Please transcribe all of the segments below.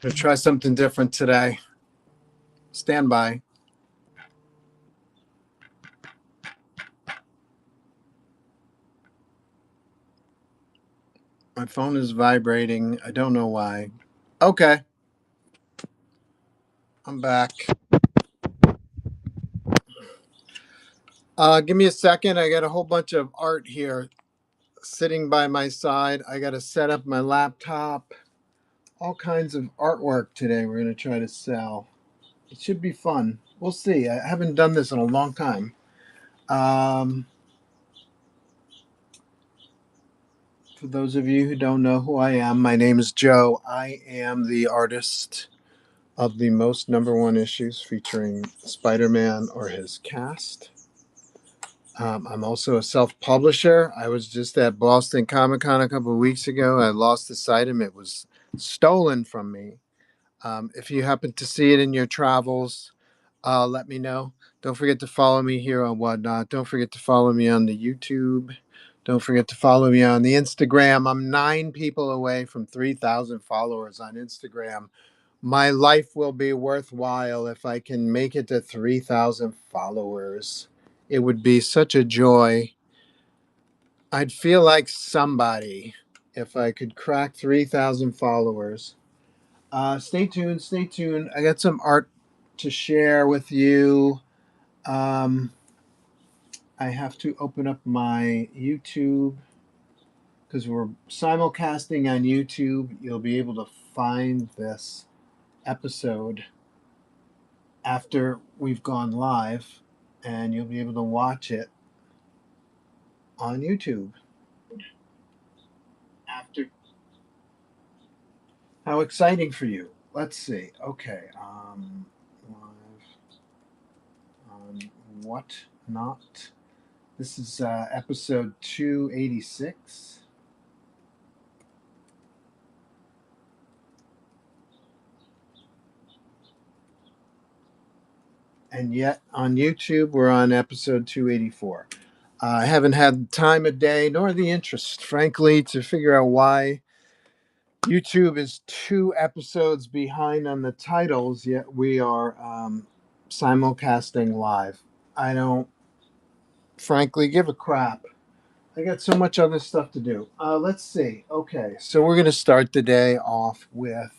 Gonna try something different today. Stand by. My phone is vibrating. I don't know why. Okay, I'm back. Give me a second. I got a whole bunch of art here sitting by my side. I got to set up my laptop. All kinds of artwork today we're going to try to sell. It should be fun. We'll see. I haven't done this in a long time. Um, for those of you who don't know who I am, my name is Joe. I am the artist of the most number one issues featuring Spider-Man or his cast. I'm also a self-publisher. I was just at Boston Comic Con a couple of weeks ago. I lost this item. It was stolen from me. If you happen to see it in your travels, let me know. Don't forget to follow me here on Whatnot. Don't forget to follow me on the YouTube. Don't forget to follow me on the Instagram. I'm 9 people away from 3,000 followers on Instagram. My life will be worthwhile if I can make it to 3,000 followers. It would be such a joy. I'd feel like somebody if I could crack 3,000 followers. Stay tuned. Stay tuned. I got some art to share with you. Um, I have to open up my YouTube because we're simulcasting on YouTube. You'll be able to find this episode after we've gone live, and you'll be able to watch it on YouTube. After How exciting for you! Let's see. Okay, live on Whatnot. This is episode 286. And yet on YouTube, we're on episode 284. I haven't had the time of day nor the interest, frankly, to figure out why YouTube is 2 episodes behind on the titles, yet we are simulcasting live. I don't, frankly, give a crap. I got so much other stuff to do. Let's see. Okay, so we're going to start the day off with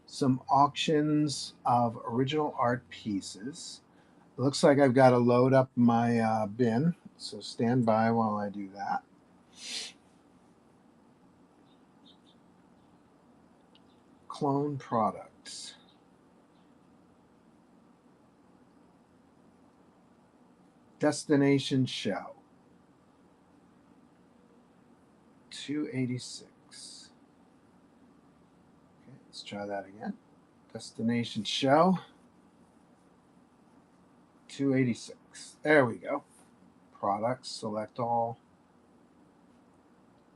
some auctions of original art pieces. It looks like I've got to load up my bin, so stand by while I do that. Clone products. Destination show. 286. Okay, let's try that again. Destination show. 286. There we go. Products, select all.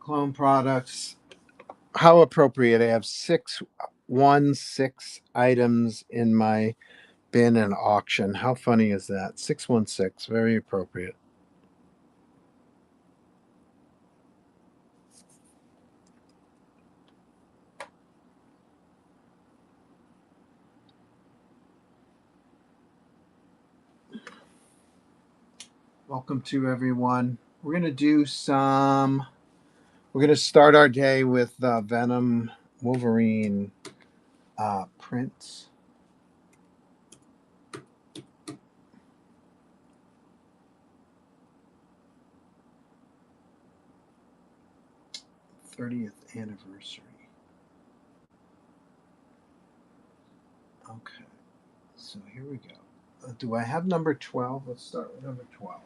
Clone products. How appropriate. I have 616 items in my bin and auction. How funny is that? 616. Very appropriate. Welcome to everyone. We're going to do some. We're going to start our day with Venom Wolverine prints. '30th anniversary. Okay, so here we go. Do I have number 12? Let's start with number 12.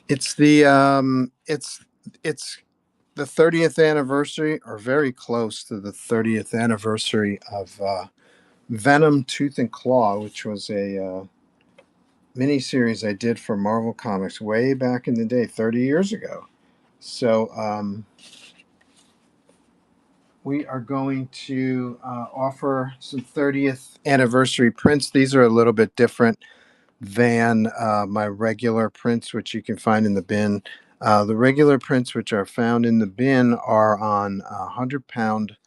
It's the 30th anniversary, or very close to the 30th anniversary of Venom Tooth and Claw, which was a miniseries I did for Marvel Comics way back in the day, 30 years ago. So we are going to offer some 30th anniversary prints. These are a little bit different than my regular prints, which you can find in the bin. The regular prints, which are found in the bin, are on 100-pound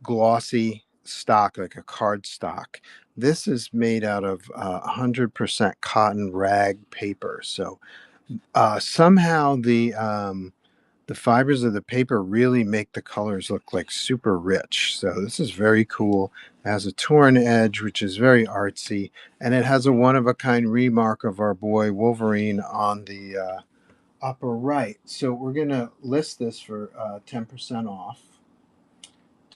glossy stock, like a card stock. This is made out of 100% cotton rag paper. So somehow the fibers of the paper really make the colors look like super rich. So this is very cool. It has a torn edge, which is very artsy, and it has a one-of-a-kind remark of our boy Wolverine on the upper right. So we're gonna list this for 10% off.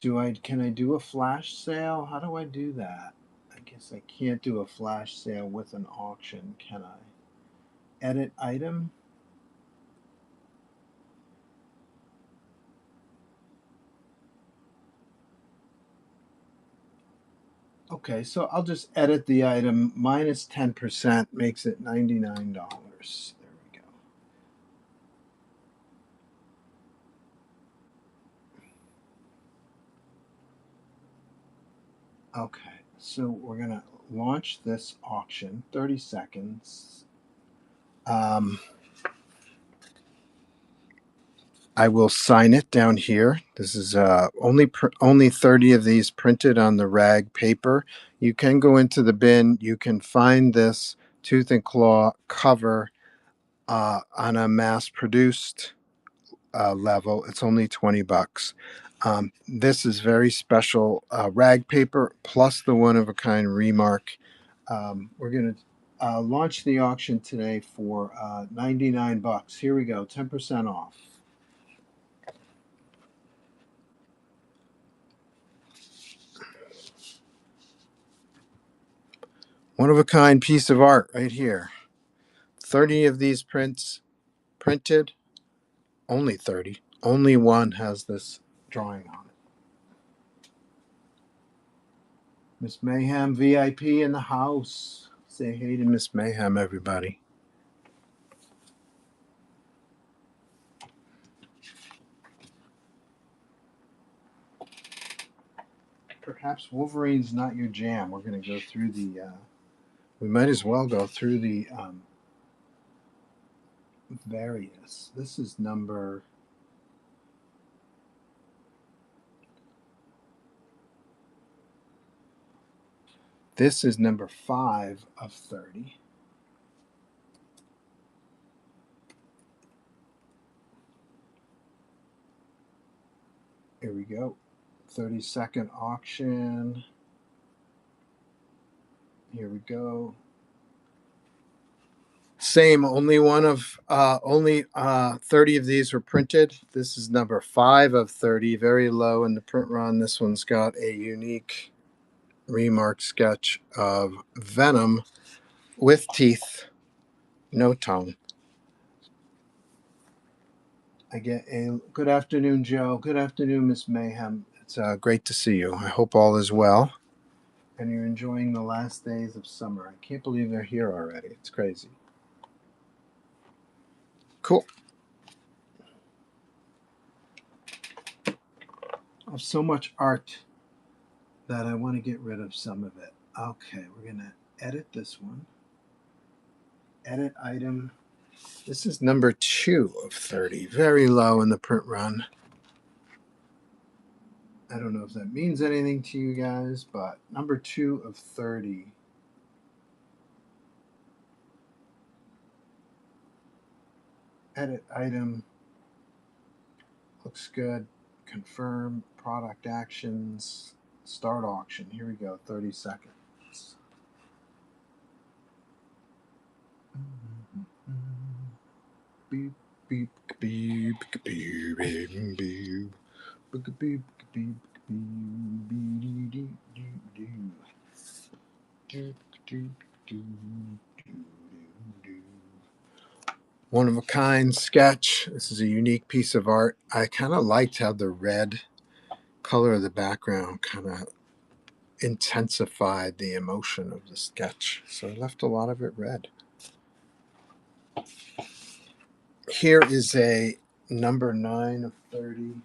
Can I do a flash sale? How do I do that? I guess I can't do a flash sale with an auction, can I? Edit item. Okay, so I'll just edit the item. Minus 10% makes it $99. There we go. Okay, so we're going to launch this auction. 30 seconds. I will sign it down here. This is only 30 of these printed on the rag paper. You can go into the bin. You can find this tooth and claw cover on a mass-produced level. It's only $20. This is very special rag paper plus the one-of-a-kind remark. We're going to launch the auction today for $99. Here we go, 10% off. One-of-a-kind piece of art right here. 30 of these prints printed. Only 30. Only one has this drawing on it. Miss Mayhem VIP in the house. Say hey to Miss Mayhem, everybody. Perhaps Wolverine's not your jam. We're going to go through the. We might as well go through the various. This is number. This is number 5 of 30. Here we go. 30-second auction. Here we go. Same, only 30 of these were printed. This is number 5 of 30, very low in the print run. This one's got a unique remark sketch of Venom with teeth, no tongue. I get a good afternoon, Joe. Good afternoon, Miss Mayhem. It's great to see you. I hope all is well and you're enjoying the last days of summer. I can't believe they're here already. It's crazy. Cool. I have so much art that I want to get rid of some of it. Okay, we're going to edit this one. Edit item. This is number 2 of 30. Very low in the print run. I don't know if that means anything to you guys, but number 2 of 30. Edit item. Looks good. Confirm. Product actions. Start auction. Here we go. 30 seconds. Beep, beep, beep, beep, beep, beep, beep. One of a kind sketch. This is a unique piece of art. I kind of liked how the red color of the background kind of intensified the emotion of the sketch. So I left a lot of it red. Here is a number 9 of 30.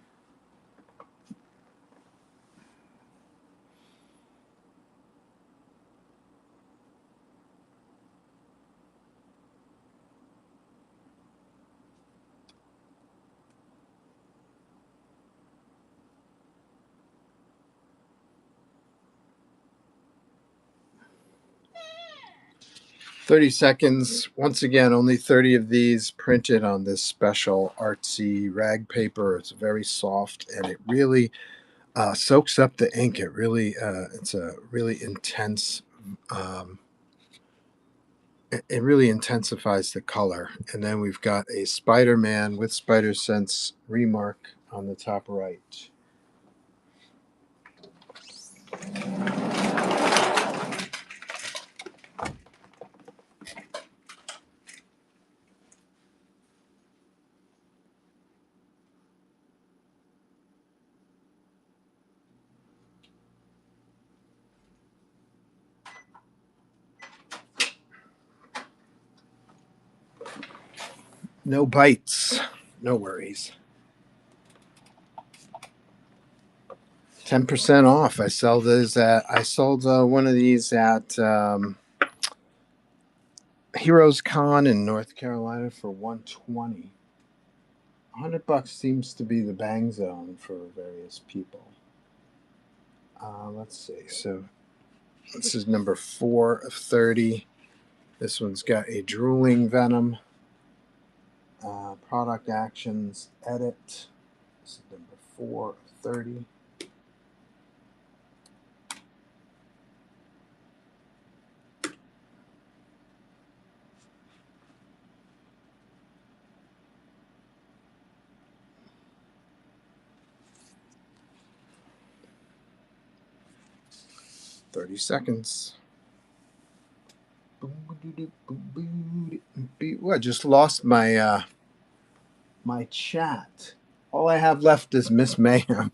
$30. Once again, only 30 of these printed on this special artsy rag paper. It's very soft and it really soaks up the ink. It's a really intense, it really intensifies the color. And then we've got a Spider-Man with Spider Sense remark on the top right. No bites, no worries. 10% off. I sold one of these at Heroes Con in North Carolina for $120. $100 seems to be the bang zone for various people. Let's see. So this is number 4 of 30. This one's got a drooling venom. Product actions edit. This is number 4 of 30. $30 seconds. Well, I just lost my my chat. All I have left is Miss Mayhem.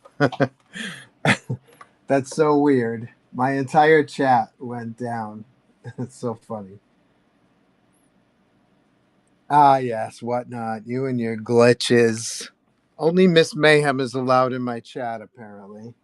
That's so weird. My entire chat went down. It's so funny. Ah, yes, whatnot. You and your glitches. Only Miss Mayhem is allowed in my chat, apparently.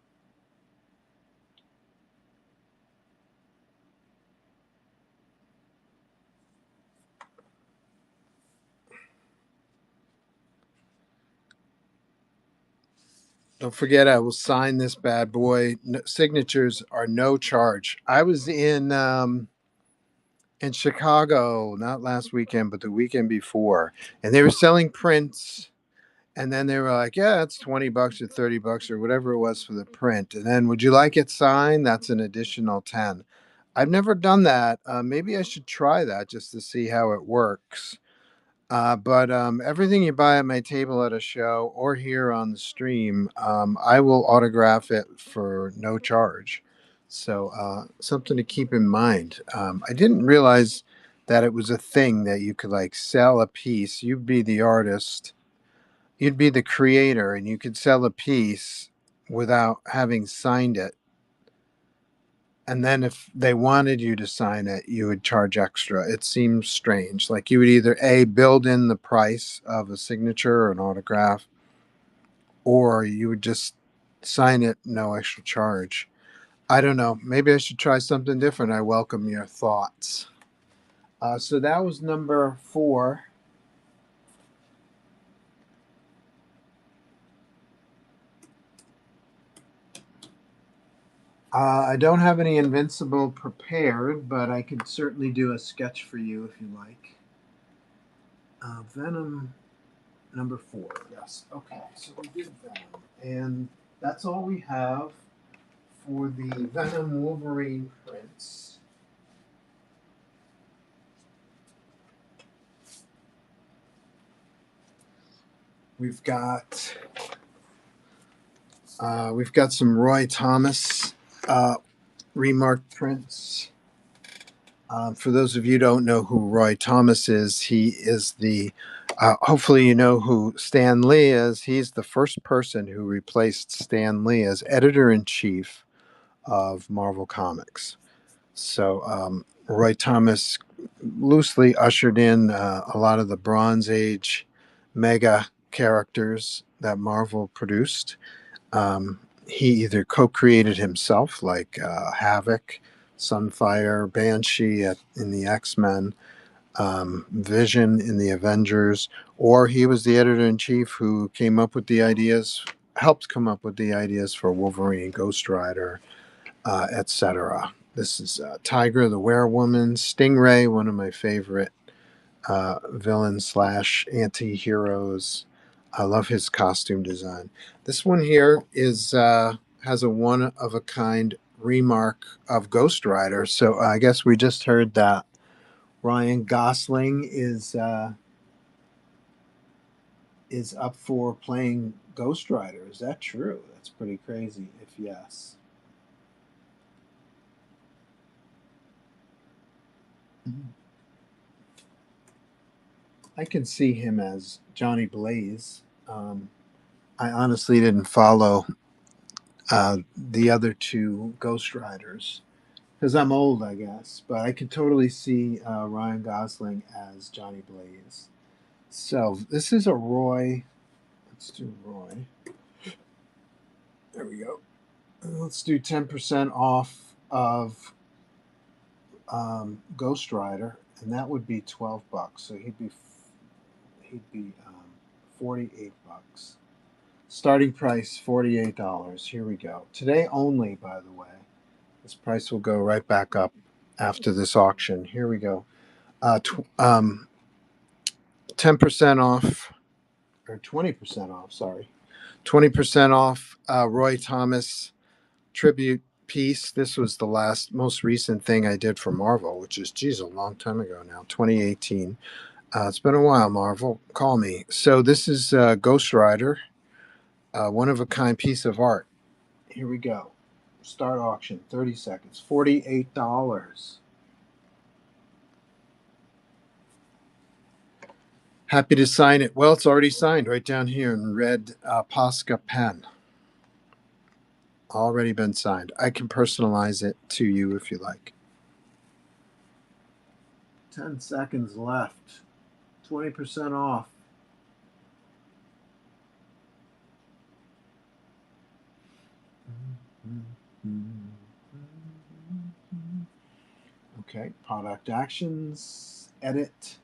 Don't forget, I will sign this bad boy. No, signatures are no charge. I was in Chicago, not last weekend, but the weekend before, and they were selling prints. And then they were like, "Yeah, it's $20 or $30 or whatever it was for the print." And then, would you like it signed? That's an additional 10. I've never done that. Maybe I should try that just to see how it works. But everything you buy at my table at a show or here on the stream, I will autograph it for no charge. So something to keep in mind. I didn't realize that it was a thing that you could like sell a piece. You'd be the artist, you'd be the creator, and you could sell a piece without having signed it. And then if they wanted you to sign it, you would charge extra. It seems strange. Like you would either A, build in the price of a signature or an autograph, or you would just sign it, no extra charge. I don't know. Maybe I should try something different. I welcome your thoughts. So that was number 4. I don't have any Invincible prepared, but I could certainly do a sketch for you if you like. Venom number 4. Yes. Okay. So we did Venom, and that's all we have for the Venom Wolverine prints. We've got some Roy Thomas remarked prints. For those of you who don't know who Roy Thomas is, he is hopefully you know who Stan Lee is. He's the first person who replaced Stan Lee as editor-in-chief of Marvel Comics. So Roy Thomas loosely ushered in a lot of the Bronze Age mega characters that Marvel produced. Um, he either co-created himself, like Havoc, Sunfire, Banshee in the X-Men, Vision in the Avengers, or he was the editor-in-chief who came up with the ideas, helped come up with the ideas for Wolverine, Ghost Rider, etc. This is Tiger the Werewoman, Stingray, one of my favorite villains slash anti-heroes. I love his costume design. This one here is has a one of a kind remark of Ghost Rider. So I guess we just heard that Ryan Gosling is up for playing Ghost Rider. Is that true? That's pretty crazy. If yes. I can see him as Johnny Blaze. I honestly didn't follow the other two Ghost Riders because I'm old, I guess. But I could totally see Ryan Gosling as Johnny Blaze. So this is a Roy. Let's do Roy. There we go. Let's do 10% off of Ghost Rider, and that would be $12. So he'd be 48 bucks. Starting price $48. Here we go. Today only, by the way. This price will go right back up after this auction. Here we go. 10% off, or 20% off, sorry. 20% off Roy Thomas tribute piece. This was the most recent thing I did for Marvel, which is, geez, a long time ago now, 2018. It's been a while, Marvel. Call me. So this is Ghost Rider, one of a kind piece of art. Here we go. Start auction, 30 seconds, $48. Happy to sign it. Well, it's already signed right down here in red Posca pen. Already been signed. I can personalize it to you if you like. 10 seconds left. 20% off. Okay, product actions, edit.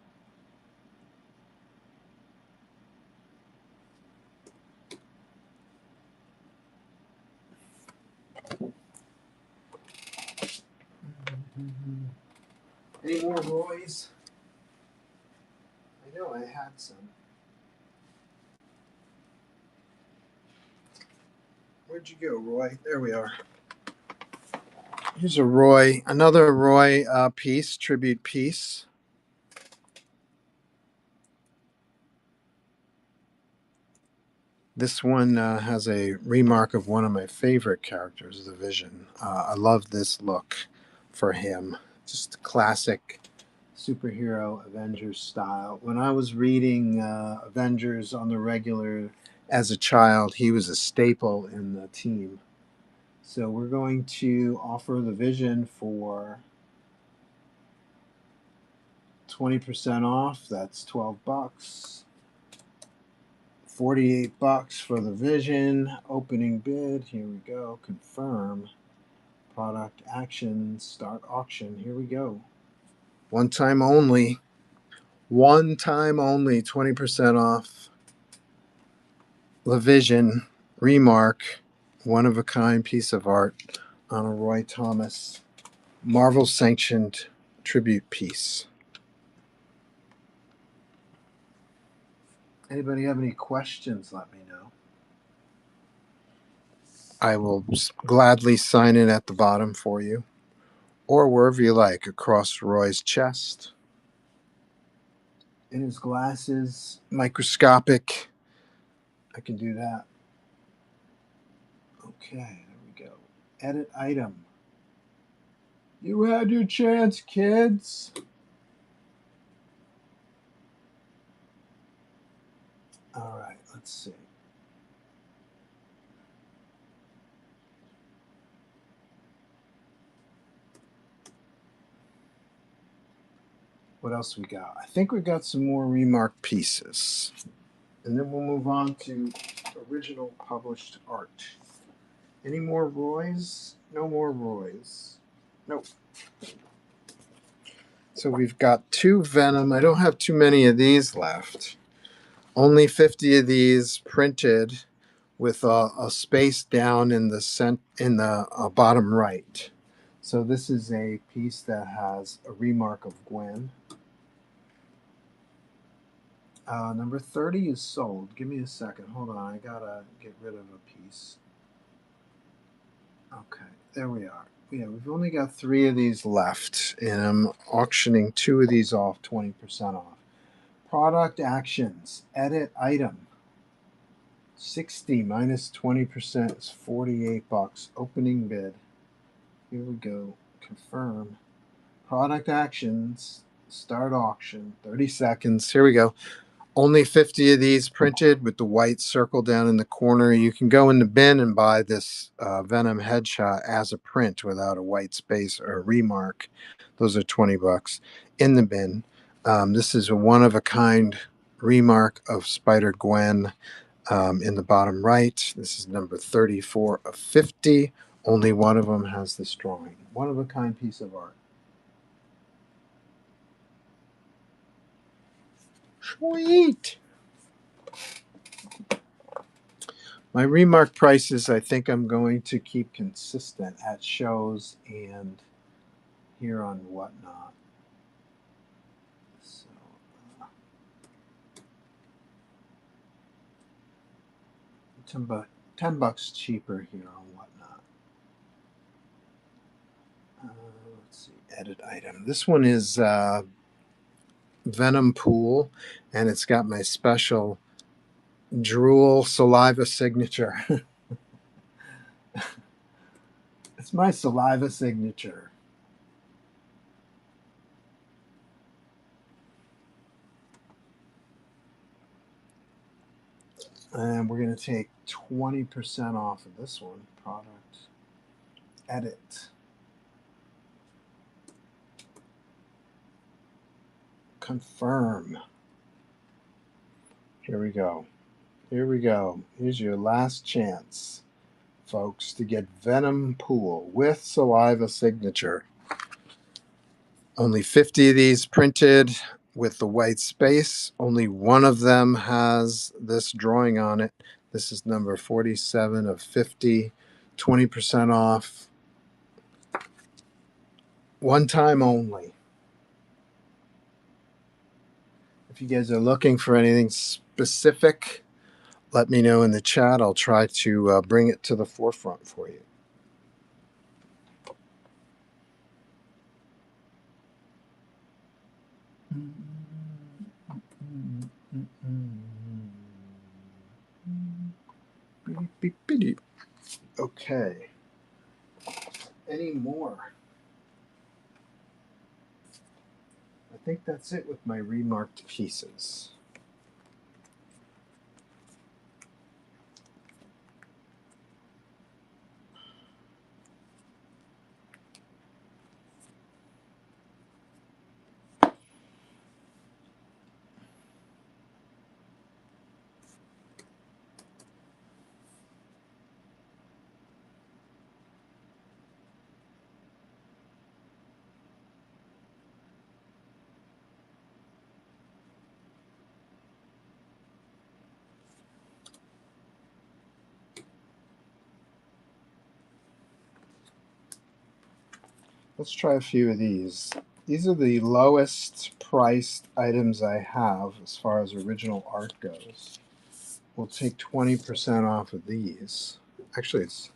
Any more Roys? I know I had some. Where'd you go, Roy? There we are. Here's a Roy, another Roy piece, tribute piece. This one has a remark of one of my favorite characters, the Vision. I love this look for him. Just classic superhero Avengers style. When I was reading Avengers on the regular as a child, he was a staple in the team. So we're going to offer the Vision for 20% off. That's $12. $48 for the Vision. Opening bid. Here we go. Confirm. Product action. Start auction. Here we go. One time only. One time only. 20% off. The Vision. Remark. One of a kind piece of art on a Roy Thomas Marvel sanctioned tribute piece. Anybody have any questions? Let me know. I will gladly sign it at the bottom for you, or wherever you like, across Roy's chest. In his glasses, microscopic. I can do that. Okay, there we go. Edit item. You had your chance, kids. All right, let's see. What else we got? I think we got some more remarked pieces. And then we'll move on to original published art. Any more Roys? No more Roys. Nope. So we've got 2 Venom. I don't have too many of these left. Only 50 of these printed with a space down in the bottom right. So this is a piece that has a remark of Gwen. Number 30 is sold. Give me a second. Hold on. I gotta get rid of a piece. Okay, there we are. Yeah, we've only got 3 of these left, and I'm auctioning 2 of these off 20% off. Product actions. Edit item. 60 minus 20% is $48. Opening bid. Here we go. Confirm. Product actions. Start auction. 30 seconds. Here we go. Only 50 of these printed with the white circle down in the corner. You can go in the bin and buy this Venom headshot as a print without a white space or a remark. Those are $20 in the bin. This is a one-of-a-kind remark of Spider-Gwen in the bottom right. This is number 34 of 50. Only one of them has this drawing. One-of-a-kind piece of art. Sweet! My remark prices, I think I'm going to keep consistent at shows and here on Whatnot. So, $10 cheaper here on Whatnot. Let's see, edit item. This one is Venom Pool, and it's got my special drool saliva signature. It's my saliva signature. And we're going to take 20% off of this one. Product. Edit. Confirm. Here we go. Here we go. Here's your last chance, folks, to get Venom Pool with saliva signature. Only 50 of these printed with the white space. Only one of them has this drawing on it. This is number 47 of 50. 20% off. One time only. If you guys are looking for anything specific, let me know in the chat. I'll try to bring it to the forefront for you. Okay. Any more? I think that's it with my remarked pieces. Let's try a few of these. These are the lowest priced items I have as far as original art goes. We'll take 20% off of these. Actually, it's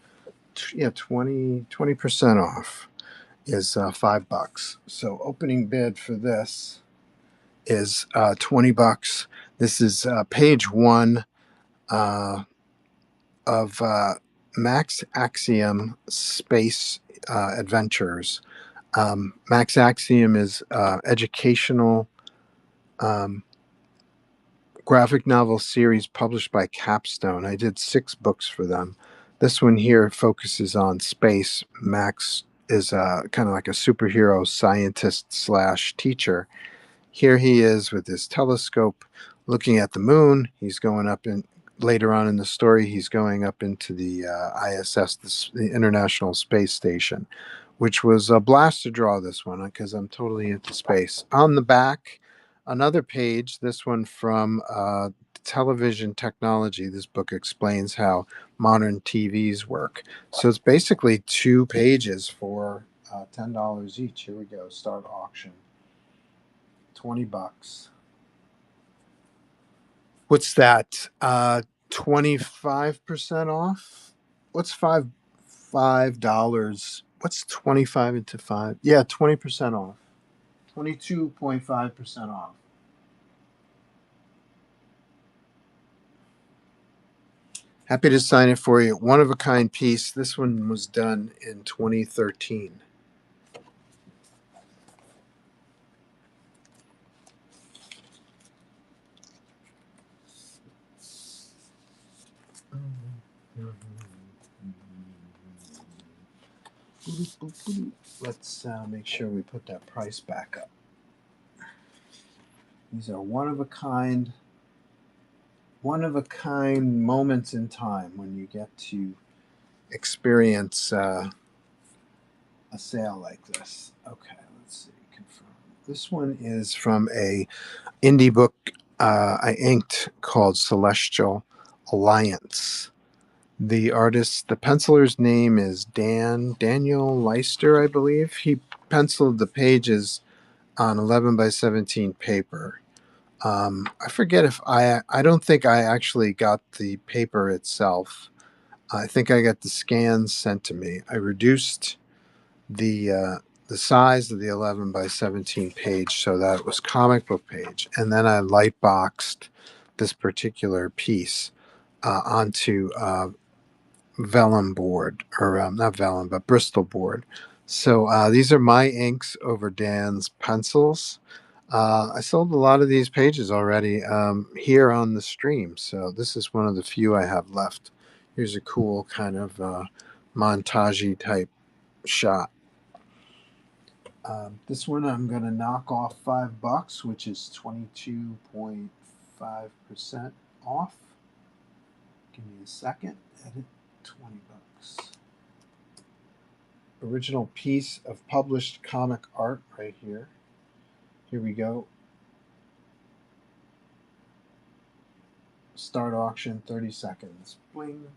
20% off is $5. So opening bid for this is $20. This is page 1 of Max Axiom Space Adventures. Max Axiom is educational graphic novel series published by Capstone. I did 6 books for them. This one here focuses on space. Max is kind of like a superhero scientist / teacher, here he is with his telescope looking at the moon. He's going up in later on in the story. He's going up into the ISS, the International Space Station, which was a blast to draw this one because I'm totally into space. On the back, another page. This one from television technology. This book explains how modern TVs work. So it's basically 2 pages for $10 each. Here we go. Start auction. $20. What's that? 25% off? What's $5? What's 25 into 5? Yeah, 20% off. 22.5% off. Happy to sign it for you. One of a kind piece. This one was done in 2013. Let's make sure we put that price back up. These are one of a kind moments in time when you get to experience a sale like this. Okay, let's see. Confirm. This one is from a indie book I inked called Celestial Alliance. The penciler's name is Daniel Leister, I believe. He penciled the pages on 11 by 17 paper. I forget if I don't think I actually got the paper itself. I think I got the scans sent to me. I reduced the size of the 11 by 17 page so that it was comic book page, and then I light boxed this particular piece onto vellum board, or not vellum, but Bristol board. So these are my inks over Dan's pencils. I sold a lot of these pages already here on the stream, so this is one of the few I have left. Here's a cool kind of montage type shot. This one I'm going to knock off $5, which is 22.5% off. Give me a second. Edit $20. Original piece of published comic art right here. Here we go. Start auction, 30 seconds. Bling.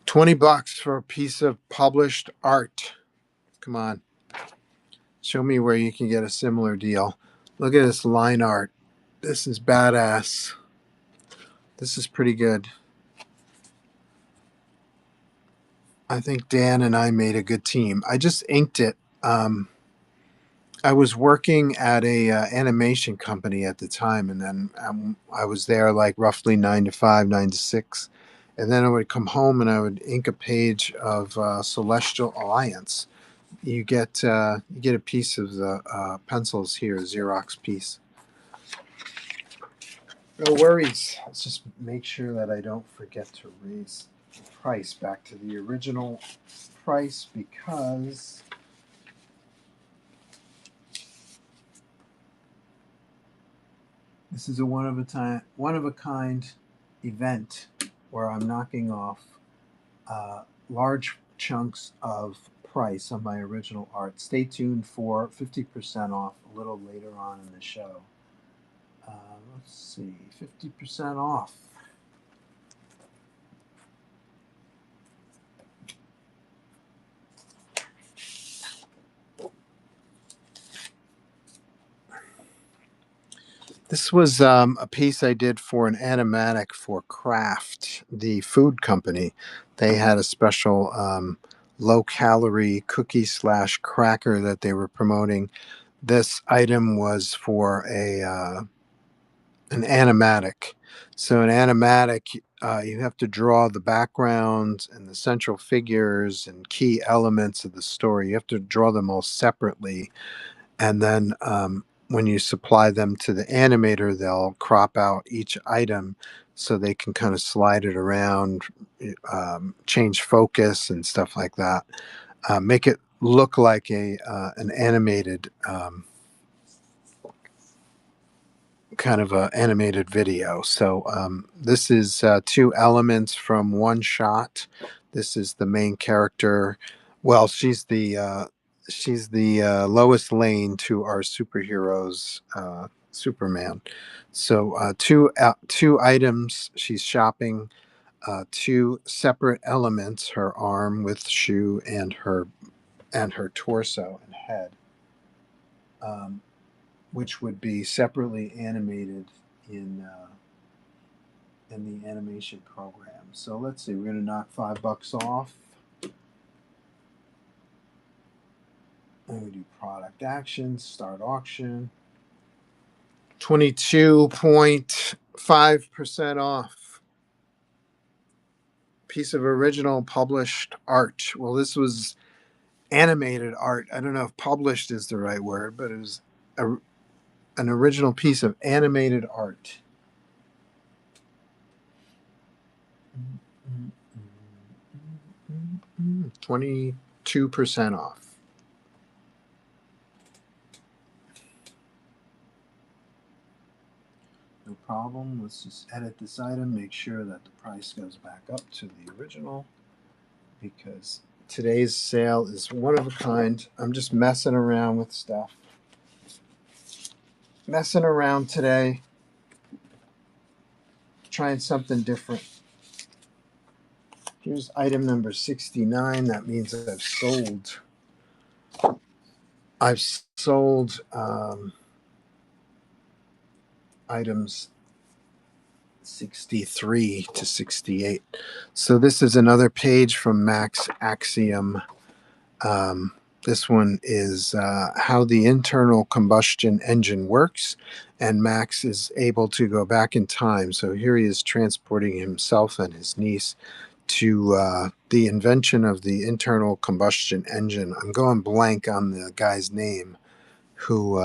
$20 for a piece of published art. Come on. Show me where you can get a similar deal. Look at this line art. This is badass. This is pretty good. I think Dan and I made a good team. I just inked it. I was working at a animation company at the time, and then I was there like roughly 9 to 5, 9 to 6, and then I would come home and I would ink a page of Celestial Alliance. You get a piece of the pencils here, a Xerox piece. No worries. Let's just make sure that I don't forget to raise the price back to the original price, because this is a one of a kind event where I'm knocking off large chunks of price on my original art. Stay tuned for 50% off a little later on in the show. Let's see, 50% off. This was a piece I did for an animatic for Kraft, the food company. They had a special low-calorie cookie slash cracker that they were promoting. This item was for an animatic. So an animatic, you have to draw the background and the central figures and key elements of the story. You have to draw them all separately, and then when you supply them to the animator, they'll crop out each item so they can kind of slide it around, change focus and stuff like that. Make it look like an animated kind of a animated video. So this is two elements from one shot. This is the main character. Well, she's the Lois Lane to our superheroes, Superman. So two items. She's shopping. Two separate elements: her arm with shoe and her torso and head. Um, which would be separately animated in uh, in the animation program. So let's see, we're going to knock $5 off. And we do product actions, start auction. 22.5% off. Piece of original published art. Well, this was animated art. I don't know if published is the right word, but it was a, an original piece of animated art. 22% off. No problem. Let's just edit this item, make sure that the price goes back up to the original because today's sale is one of a kind. I'm just messing around with stuff. Messing around today, trying something different. Here's item number 69. That means that I've sold items 63 to 68. So this is another page from Max Axiom. This one is how the internal combustion engine works, and Max is able to go back in time. So here he is transporting himself and his niece to the invention of the internal combustion engine. I'm going blank on the guy's name who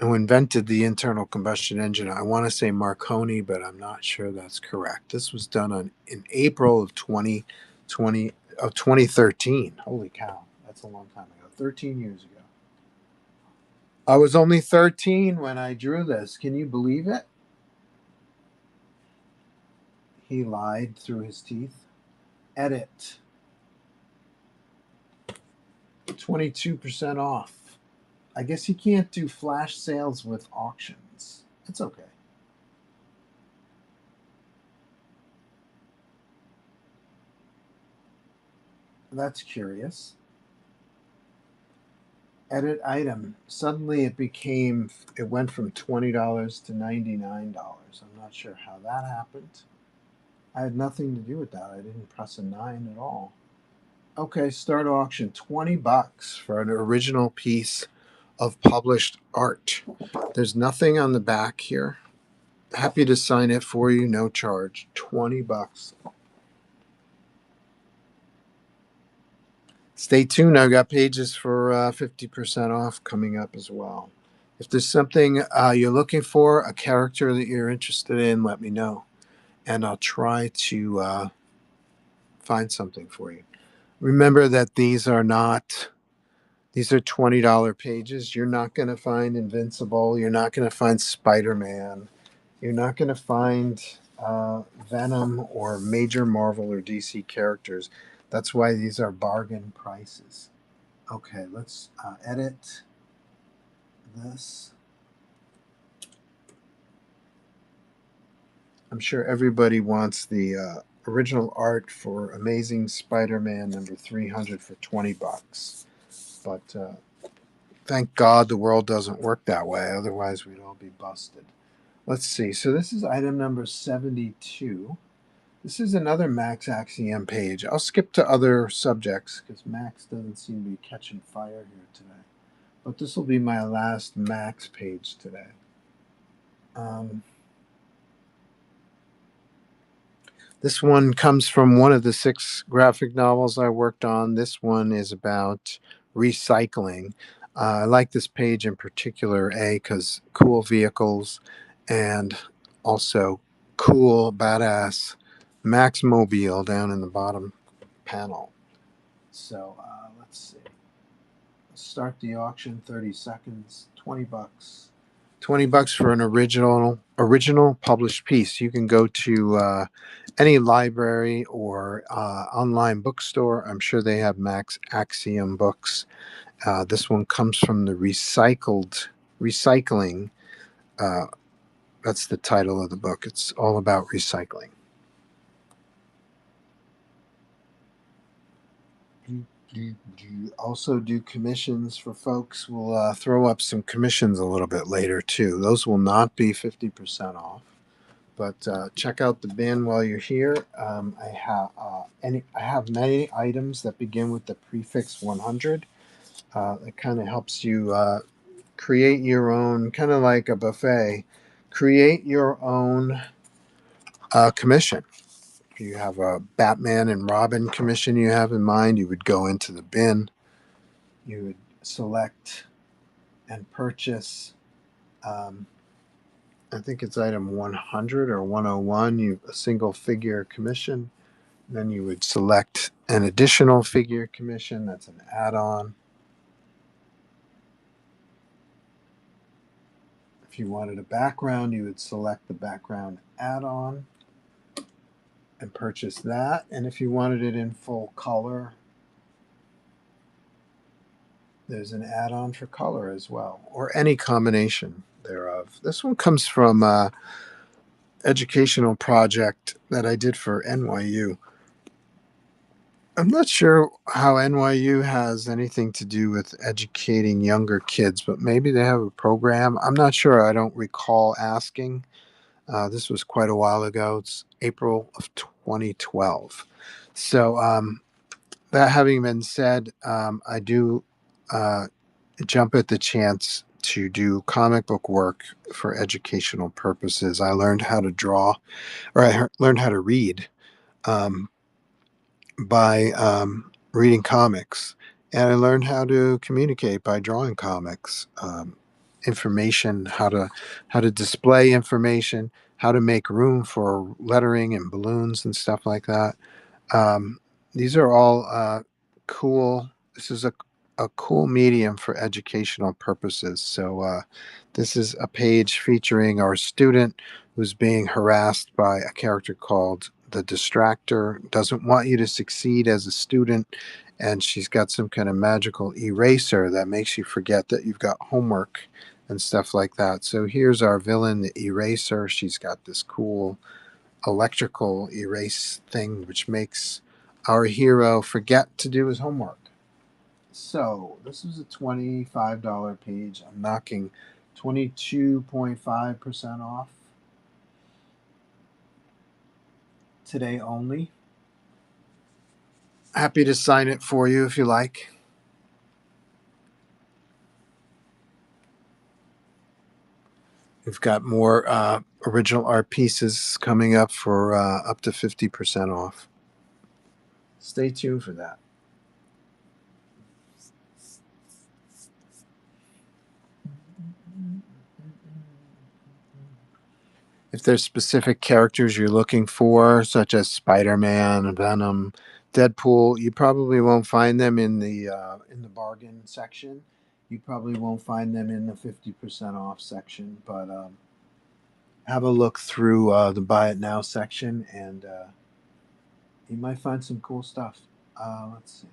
invented the internal combustion engine. I want to say Marconi, but I'm not sure that's correct. This was done in April of 2013. Holy cow, that's a long time ago. 13 years ago. I was only 13 when I drew this. Can you believe it? He lied through his teeth. Edit. 22% off. I guess you can't do flash sales with auctions. It's okay. That's curious. Edit item. Suddenly it went from $20 to $99. I'm not sure how that happened. I had nothing to do with that. I didn't press a 9 at all. Okay, start auction. $20 for an original piece of published art. There's nothing on the back here. Happy to sign it for you, no charge. $20. Stay tuned. I've got pages for 50% off coming up as well. If there's something you're looking for, a character that you're interested in, let me know. And I'll try to find something for you. Remember that these are $20 pages. You're not going to find Invincible. You're not going to find Spider-Man. You're not going to find Venom or major Marvel or DC characters. That's why these are bargain prices. Okay, let's edit this. I'm sure everybody wants the original art for Amazing Spider-Man number 300 for $20. But thank God the world doesn't work that way. Otherwise, we'd all be busted. Let's see. So this is item number 72. This is another Max Axiom page. I'll skip to other subjects because Max doesn't seem to be catching fire here today. But this will be my last Max page today. This one comes from one of the 6 graphic novels I worked on. This one is about recycling. I like this page in particular, because cool vehicles and also cool, badass Max Mobile down in the bottom panel. So let's see. Start the auction, 30 seconds, $20. $20 for an original published piece. You can go to any library or online bookstore. I'm sure they have Max Axiom books. This one comes from the recycling. Uh, that's the title of the book. It's all about recycling. Also do commissions for folks. We'll throw up some commissions a little bit later too. Those will not be 50% off. But check out the bin while you're here. I have many items that begin with the prefix 100. It kind of helps you create your own, kind of like a buffet. Create your own commission. If you have a Batman and Robin commission you have in mind, you would go into the bin. You would select and purchase. Um, I think it's item 100 or 101. A single figure commission. Then you would select an additional figure commission. That's an add-on. If you wanted a background, you would select the background add-on and purchase that. And if you wanted it in full color, there's an add-on for color as well, or any combination thereof. This one comes from educational project that I did for NYU. I'm not sure how NYU has anything to do with educating younger kids, but maybe they have a program. I'm not sure. I don't recall asking. This was quite a while ago. It's April of 2012. So, that having been said, I do jump at the chance to do comic book work for educational purposes. I learned how to draw, or learned how to read. Um, by reading comics, and I learned how to communicate by drawing comics. Information, how to display information, how to make room for lettering and balloons and stuff like that. Um, these are all cool. This is a cool medium for educational purposes. So this is a page featuring our student who's being harassed by a character called the Distractor. Doesn't want you to succeed as a student, and she's got some kind of magical eraser that makes you forget that you've got homework and stuff like that. So here's our villain, the Eraser. She's got this cool electrical erase thing which makes our hero forget to do his homework. So this is a $25 page. I'm knocking 22.5% off today only. Happy to sign it for you if you like. We've got more original art pieces coming up for up to 50% off. Stay tuned for that. If there's specific characters you're looking for, such as Spider-Man, Venom, Deadpool, you probably won't find them in the bargain section. You probably won't find them in the 50% off section, but have a look through the buy it now section, and you might find some cool stuff. Let's see.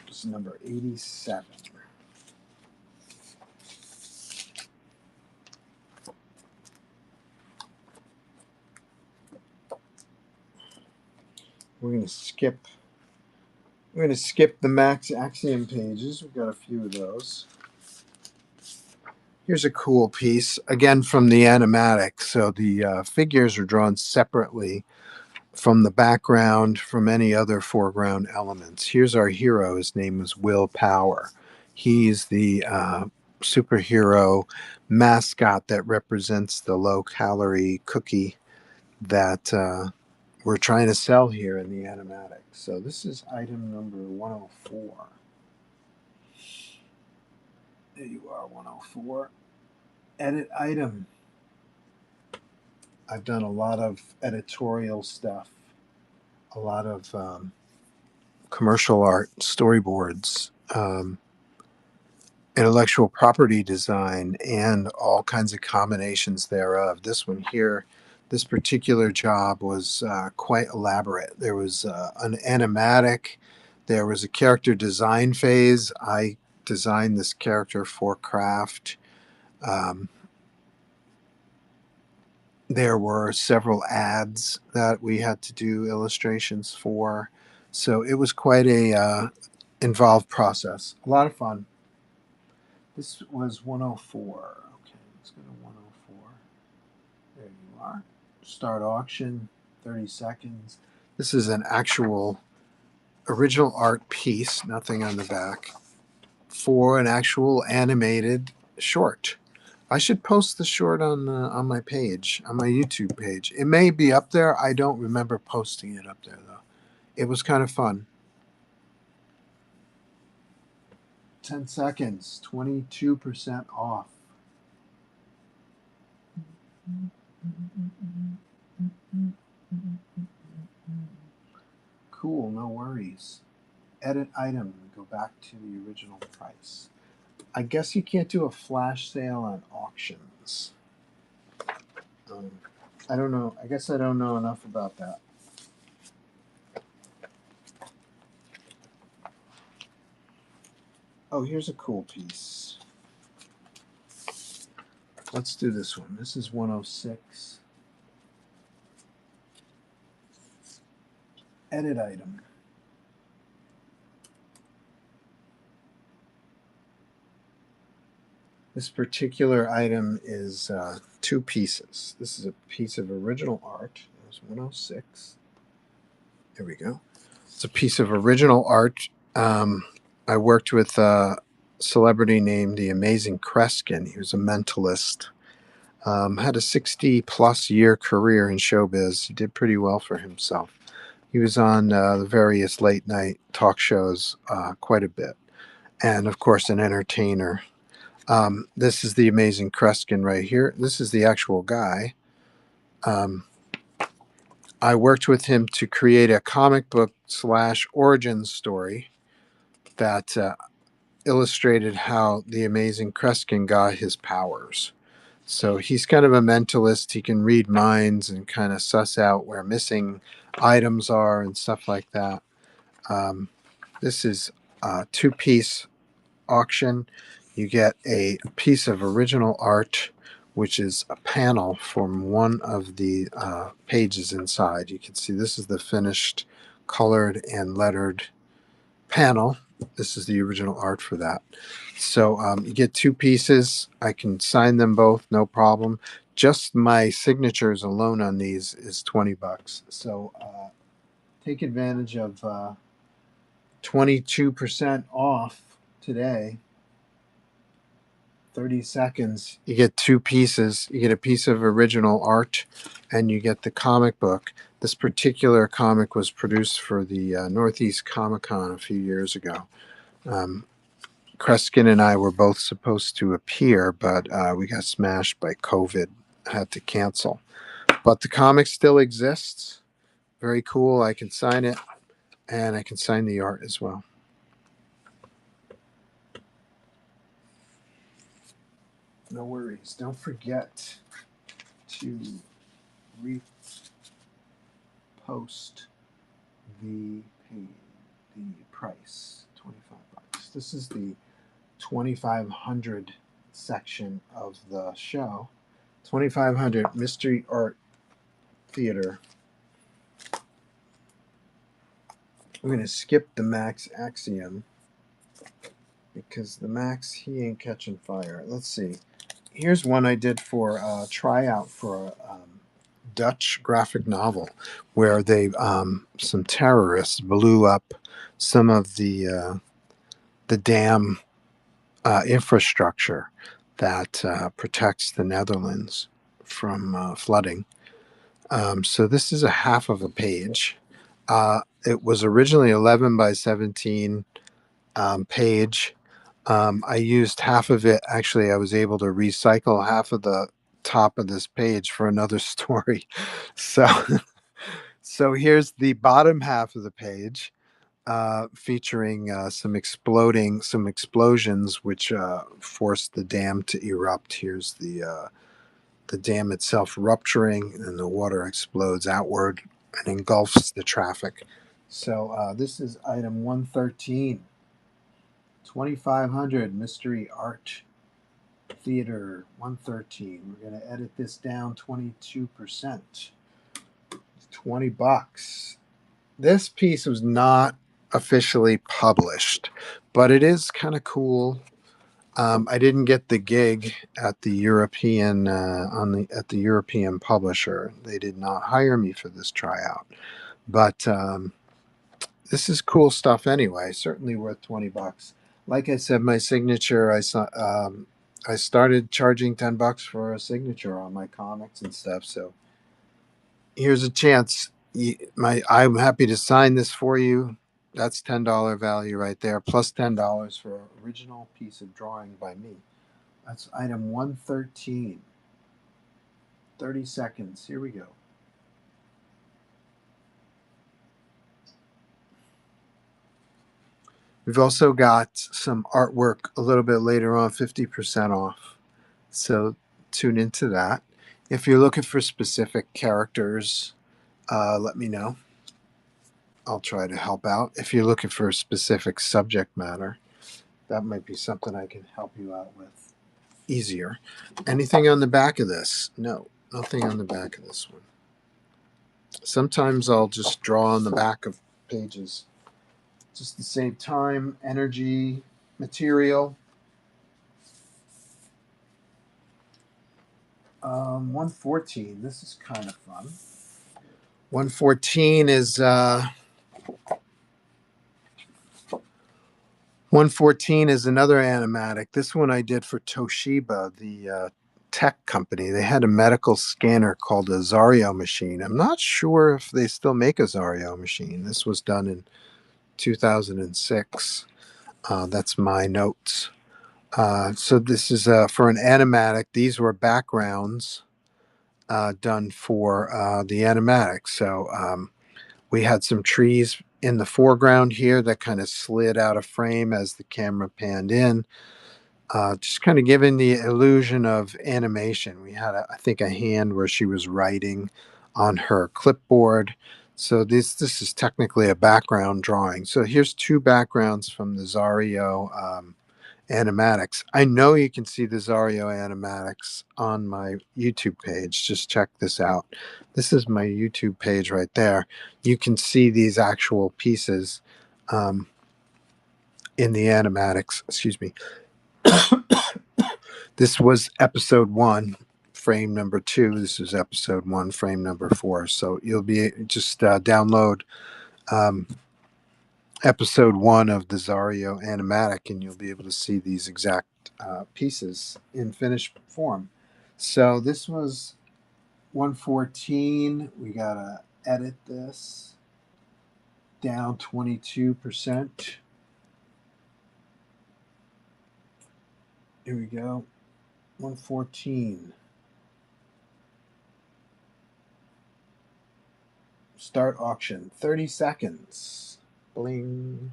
This is number 87. We're gonna skip. We're gonna skip the Max Axiom pages. We've got a few of those. Here's a cool piece, again from the animatic. So the figures are drawn separately from the background, from any other foreground elements. Here's our hero. His name is Will Power. He's the superhero mascot that represents the low-calorie cookie that we're trying to sell here in the animatic. So this is item number 104. There you are, 104. Edit item. I've done a lot of editorial stuff, a lot of commercial art, storyboards, intellectual property design, and all kinds of combinations thereof. This one here, this particular job was quite elaborate. There was an animatic, there was a character design phase. I designed this character for craft. Um, there were several ads that we had to do illustrations for. So it was quite a involved process. A lot of fun. This was 104. Okay, let's go to 104. There you are. Start auction, 30 seconds. This is an actual original art piece, nothing on the back, for an actual animated short. I should post the short on my page, on my YouTube page. It may be up there. I don't remember posting it up there though. It was kind of fun. 10 seconds, 22% off. Cool, no worries. Edit item, go back to the original price. I guess you can't do a flash sale on auctions. Um, I don't know. I guess I don't know enough about that. Oh, here's a cool piece. Let's do this one. This is 106. Edit item. This particular item is two pieces. This is a piece of original art. There's 106. There we go. It's a piece of original art. I worked with a celebrity named the Amazing Kreskin. He was a mentalist. Had a 60-plus year career in showbiz. He did pretty well for himself. He was on the various late night talk shows quite a bit. And of course, an entertainer. This is the Amazing Kreskin right here. This is the actual guy. I worked with him to create a comic book / origin story that illustrated how the Amazing Kreskin got his powers. So he's kind of a mentalist. He can read minds and kind of suss out where missing items are and stuff like that. This is a two-piece auction. You get a piece of original art, which is a panel from one of the pages inside. You can see this is the finished colored and lettered panel. This is the original art for that. So you get two pieces. I can sign them both, no problem. Just my signatures alone on these is $20. So take advantage of 22% off today. 30 seconds. You get two pieces. You get a piece of original art and you get the comic book. This particular comic was produced for the Northeast Comic Con a few years ago. Kreskin and I were both supposed to appear, but we got smashed by COVID, had to cancel. But the comic still exists. Very cool. I can sign it, and I can sign the art as well. No worries. Don't forget to repost the price, $25. This is the 2500 section of the show. 2500 Mystery Art Theater. I'm going to skip the Max Axiom because the Max, he ain't catching fire. Let's see. Here's one I did for a tryout for a Dutch graphic novel where they some terrorists blew up some of the dam infrastructure that protects the Netherlands from flooding. So this is a half of a page. It was originally 11 by 17 page. I used half of it. Actually, I was able to recycle half of the top of this page for another story. So, so here's the bottom half of the page. featuring some explosions, which forced the dam to erupt. Here's the dam itself rupturing, and the water explodes outward and engulfs the traffic. So this is item 113, 2500 Mystery Art Theater 113. We're going to edit this down 22%. $20. This piece was not officially published, but it is kind of cool. I didn't get the gig at the European at the European publisher. They did not hire me for this tryout, but this is cool stuff anyway. Certainly worth $20. Like I said, my signature. I started charging $10 for a signature on my comics and stuff. So here's a chance. I'm happy to sign this for you. That's $10 value right there, plus $10 for an original piece of drawing by me. That's item 113. 30 seconds. Here we go. We've also got some artwork a little bit later on, 50% off. So tune into that. If you're looking for specific characters, let me know. I'll try to help out. If you're looking for a specific subject matter, that might be something I can help you out with easier. Anything on the back of this? No, nothing on the back of this one. Sometimes I'll just draw on the back of pages just to save time, energy, material. 114. This is kind of fun. 114 is 114 is another animatic. This one I did for Toshiba, the tech company. They had a medical scanner called a Zario machine. I'm not sure if they still make a Zario machine. This was done in 2006. That's my notes. So this is for an animatic. These were backgrounds done for the animatic. So we had some trees in the foreground here that kind of slid out of frame as the camera panned in, just kind of giving the illusion of animation. We had, I think, a hand where she was writing on her clipboard. So this is technically a background drawing. So here's two backgrounds from the Zario animatics. I know you can see the Zario animatics on my YouTube page. Just check this out. This is my YouTube page right there. You can see these actual pieces in the animatics. Excuse me. This was episode 1, frame number 2. This is episode 1, frame number 4. So you'll be just download episode 1 of the Zario animatic, and you'll be able to see these exact pieces in finished form. So this was 114. We gotta edit this down 22%. Here we go. 114. Start auction. 30 seconds. Bling.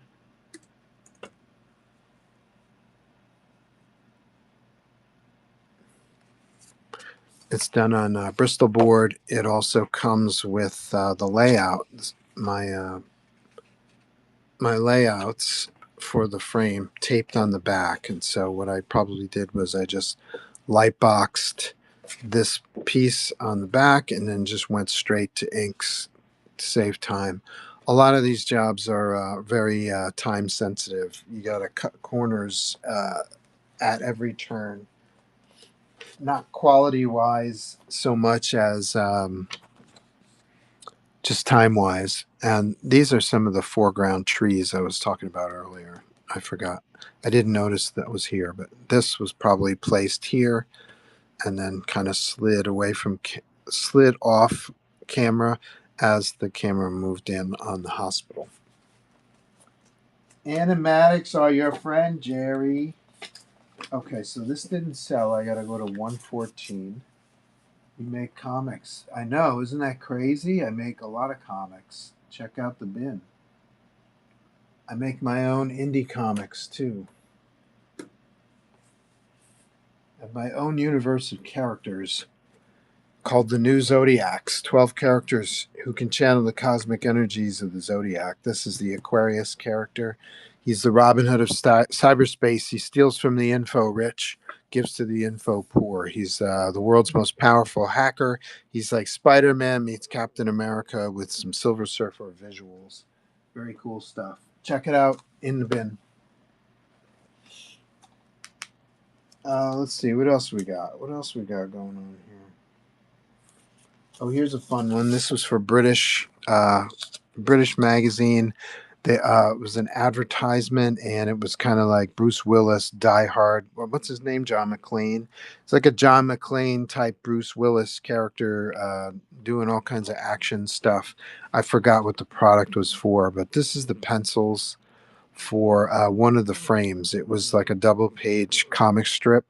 It's done on Bristol board. It also comes with the layout. My layouts for the frame taped on the back. And so what I probably did was I just light boxed this piece on the back and then just went straight to inks to save time. A lot of these jobs are very time sensitive. You got to cut corners at every turn, not quality wise so much as just time wise. And these are some of the foreground trees I was talking about earlier. I forgot. I didn't notice that was here, but this was probably placed here and then kind of slid off camera as the camera moved in on the hospital. Animatics are your friend, Jerry. Okay, so this didn't sell. I got to go to 114. You make comics. I know, isn't that crazy? I make a lot of comics. Check out the bin. I make my own indie comics too. I have my own universe of characters called the New Zodiacs, 12 characters who can channel the cosmic energies of the Zodiac. This is the Aquarius character. He's the Robin Hood of cyberspace. He steals from the info rich, gives to the info poor. He's the world's most powerful hacker. He's like Spider Man meets Captain America with some Silver Surfer visuals. Very cool stuff. Check it out in the bin. Let's see. What else we got? What else we got going on here? Oh, here's a fun one. This was for British magazine. It was an advertisement, and it was kind of like Bruce Willis, Die Hard. What's his name? John McClane. It's like a John McClane type Bruce Willis character doing all kinds of action stuff. I forgot what the product was for, but this is the pencils for one of the frames. It was like a double page comic strip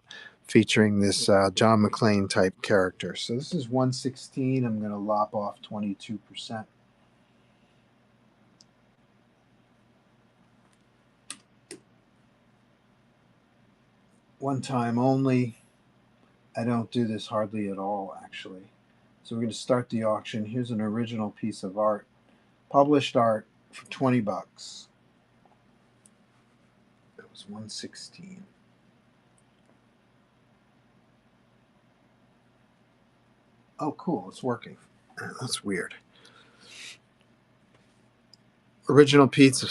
featuring this John McClane type character. So this is 116. I'm going to lop off 22%. One time only. I don't do this hardly at all, actually. So we're going to start the auction. Here's an original piece of art, published art for 20 bucks. It was 116. Oh, cool. It's working. That's weird. Original piece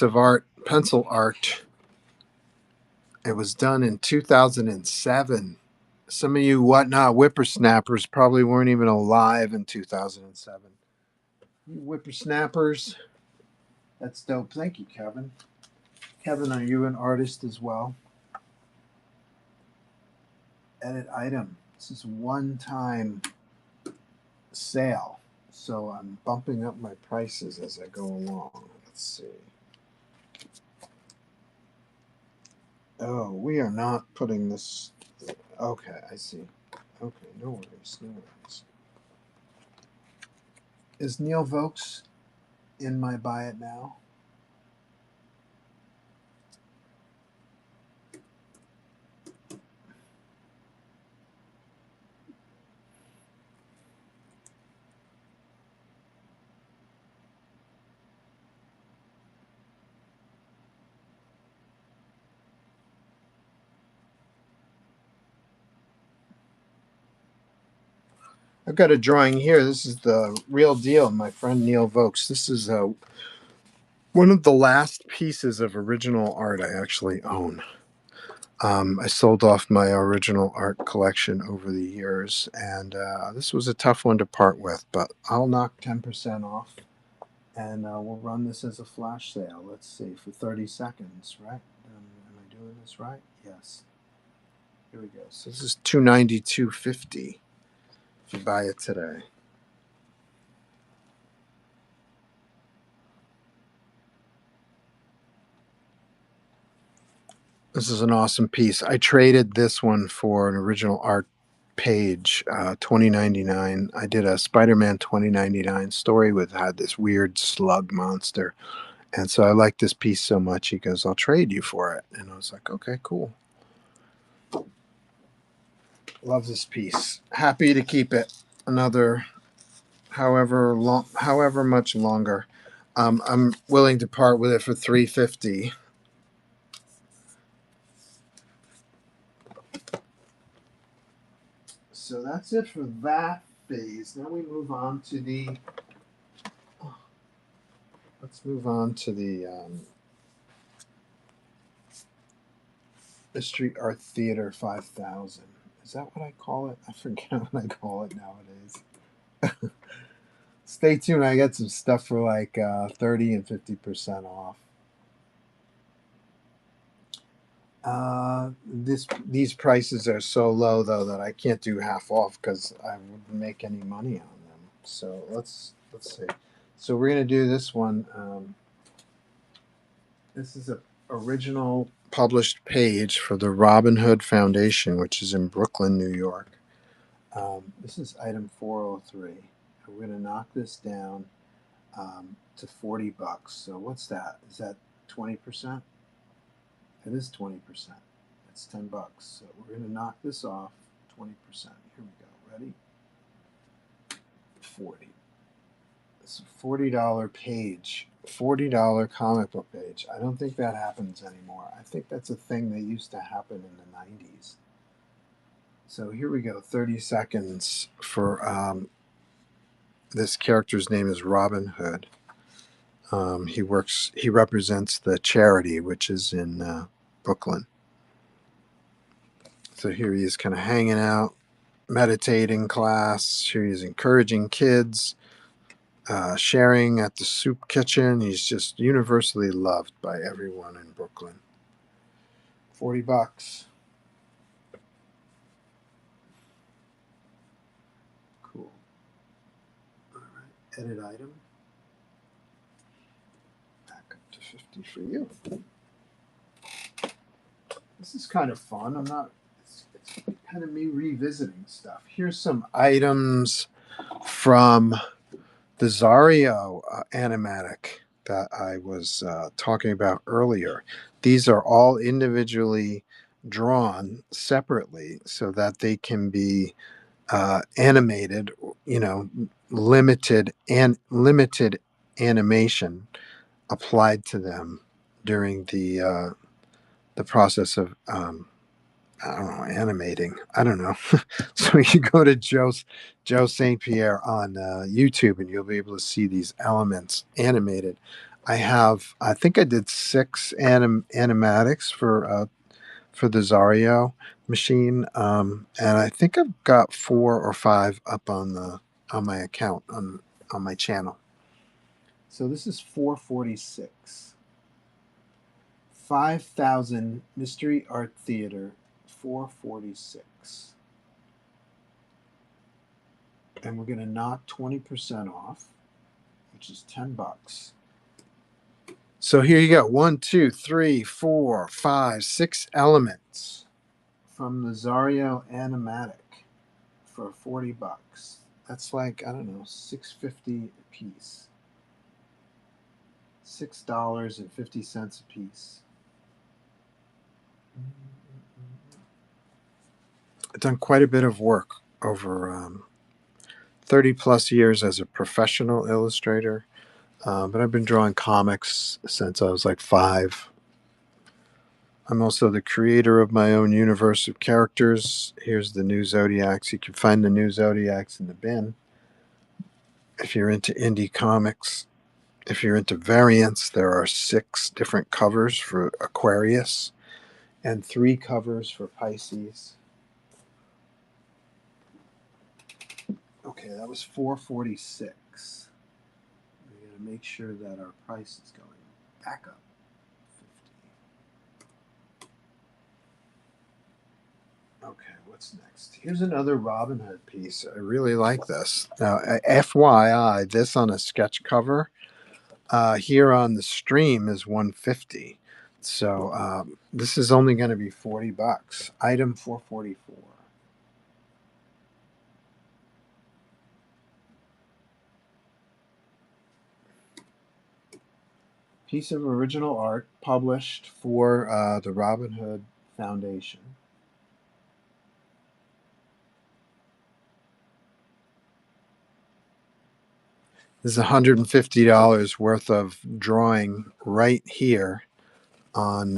of art, pencil art. It was done in 2007. Some of you whatnot whippersnappers probably weren't even alive in 2007. You whippersnappers, that's dope. Thank you, Kevin. Kevin, are you an artist as well? Edit item. This is one time sale. So I'm bumping up my prices as I go along. Let's see. Oh, we are not putting this. Okay, I see. Okay, no worries, no worries. Is Neil Vokes in my buy it now? I've got a drawing here. This is the real deal, my friend Neil Vokes. This is one of the last pieces of original art I actually own. I sold off my original art collection over the years, and this was a tough one to part with, but I'll knock 10% off, and we'll run this as a flash sale. Let's see, for 30 seconds, right? Am I doing this right? Yes. Here we go. So this is $292.50 if you buy it today. This is an awesome piece. I traded this one for an original art page, 2099. I did a Spider-Man 2099 story with had this weird slug monster, and so I liked this piece so much. He goes, "I'll trade you for it," and I was like, "Okay, cool." Love this piece. Happy to keep it another however much longer. I'm willing to part with it for 350. So that's it for that phase. Now we move on to the. Let's move on to the Mystery Art Theater 5000. Is that what I call it? I forget what I call it nowadays. Stay tuned. I got some stuff for like 30 and 50% off. These prices are so low though that I can't do half off because I wouldn't make any money on them. So let's see. So we're gonna do this one. This is a original published page for the Robin Hood Foundation, which is in Brooklyn, New York. This is item 403. We're going to knock this down. to $40. So what's that? Is that 20%? It is 20%. That's $10. So we're going to knock this off 20%. Here we go. Ready? 40. It's a $40 page, $40 comic book page. I don't think that happens anymore. I think that's a thing that used to happen in the 90s. So here we go. 30 seconds for this character's name is Robin Hood. He represents the charity, which is in Brooklyn. So here he is kind of hanging out, meditating class. Here he's encouraging kids, sharing at the soup kitchen. He's just universally loved by everyone in Brooklyn. $40. Cool. All right. Edit item. Back up to 50 for you. This is kind of fun. It's kind of me revisiting stuff. Here's some items from the Zario animatic that I was talking about earlier. These are all individually drawn separately so that they can be animated, limited animation applied to them during the process of I don't know, animating. I don't know. So you go to Joe St. Pierre on YouTube, and you'll be able to see these elements animated. I think I did 6 animatics for the Zario machine, and I think I've got 4 or 5 up on my account on my channel. So this is 446. 5,000 Mystery Art Theater, 446. And we're going to knock 20% off, which is $10. So here you go. 1, 2, 3, 4, 5, 6 elements from the Zario Animatic for $40. That's like, I don't know, $6.50 a piece. $6.50 a piece. I've done quite a bit of work over 30 plus years as a professional illustrator, but I've been drawing comics since I was like 5. I'm also the creator of my own universe of characters. Here's the new Zodiacs. You can find the new Zodiacs in the bin. If you're into indie comics, if you're into variants, there are 6 different covers for Aquarius and 3 covers for Pisces. Okay, that was 446. We're going to make sure that our price is going back up 50. Okay, what's next? Here's another Robin Hood piece. I really like this. Now, FYI, this on a sketch cover here on the stream is 150. So this is only going to be $40. Item 444. Piece of original art published for the Robin Hood Foundation. This is $150 worth of drawing right here on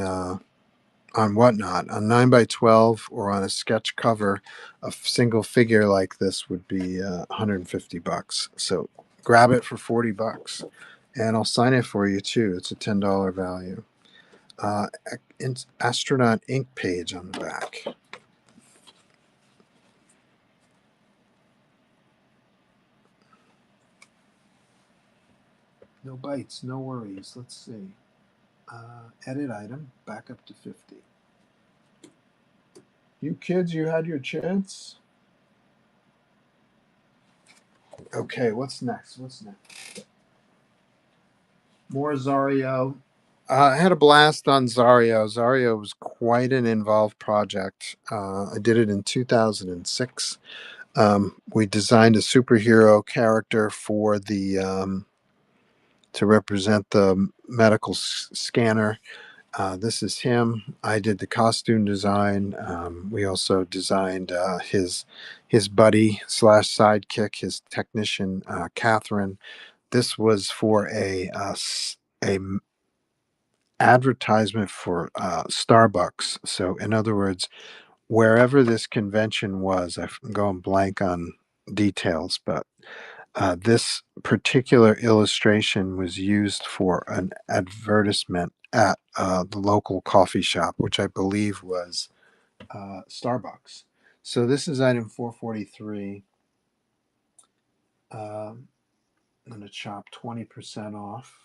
Whatnot. On 9x12 or on a sketch cover, a single figure like this would be $150. So grab it for $40, and I'll sign it for you too. It's a $10 value. Astronaut ink page on the back. No bites, no worries. Let's see. Edit item, back up to 50. You kids, you had your chance. Okay, what's next? More Zario. I had a blast on Zario. Zario was quite an involved project. I did it in 2006. We designed a superhero character for the to represent the medical scanner. This is him. I did the costume design. We also designed his buddy slash sidekick, his technician, Catherine. This was for a advertisement for Starbucks. So, in other words, wherever this convention was, I'm going blank on details, but this particular illustration was used for an advertisement at the local coffee shop, which I believe was Starbucks. So this is item 443. I'm going to chop 20% off.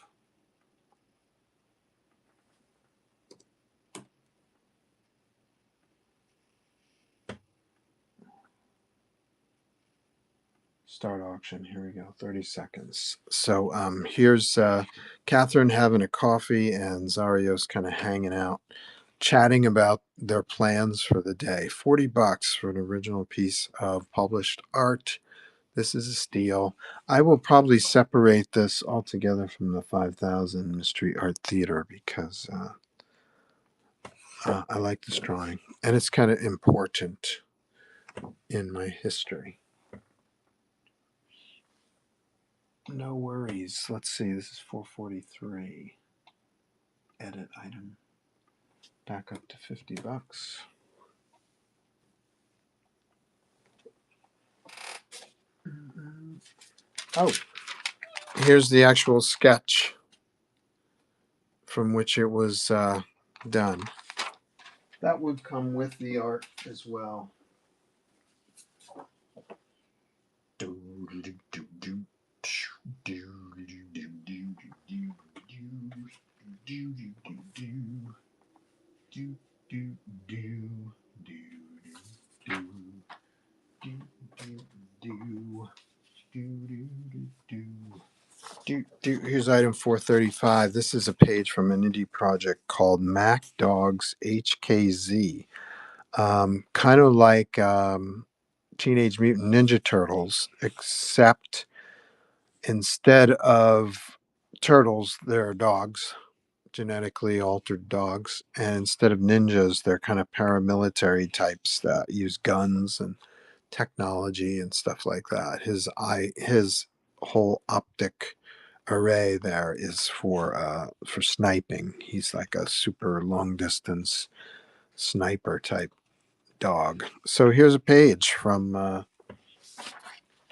Start auction. Here we go. 30 seconds. So here's Catherine having a coffee and Zarios kind of hanging out, chatting about their plans for the day. $40 for an original piece of published art. This is a steal. I will probably separate this altogether from the 5,000 Mystery Art Theater because I like this drawing and it's kind of important in my history. No worries. Let's see. This is 443. Edit item. Back up to $50. Oh, here's the actual sketch from which it was done. That would come with the art as well. Here's item 435. This is a page from an indie project called Mac Dogs HKZ. Kind of like Teenage Mutant Ninja Turtles, except instead of turtles, there are dogs, genetically altered dogs. And instead of ninjas, they're kind of paramilitary types that use guns and technology and stuff like that. His whole optic array there is for sniping. He's like a super long distance sniper type dog. So here's a page from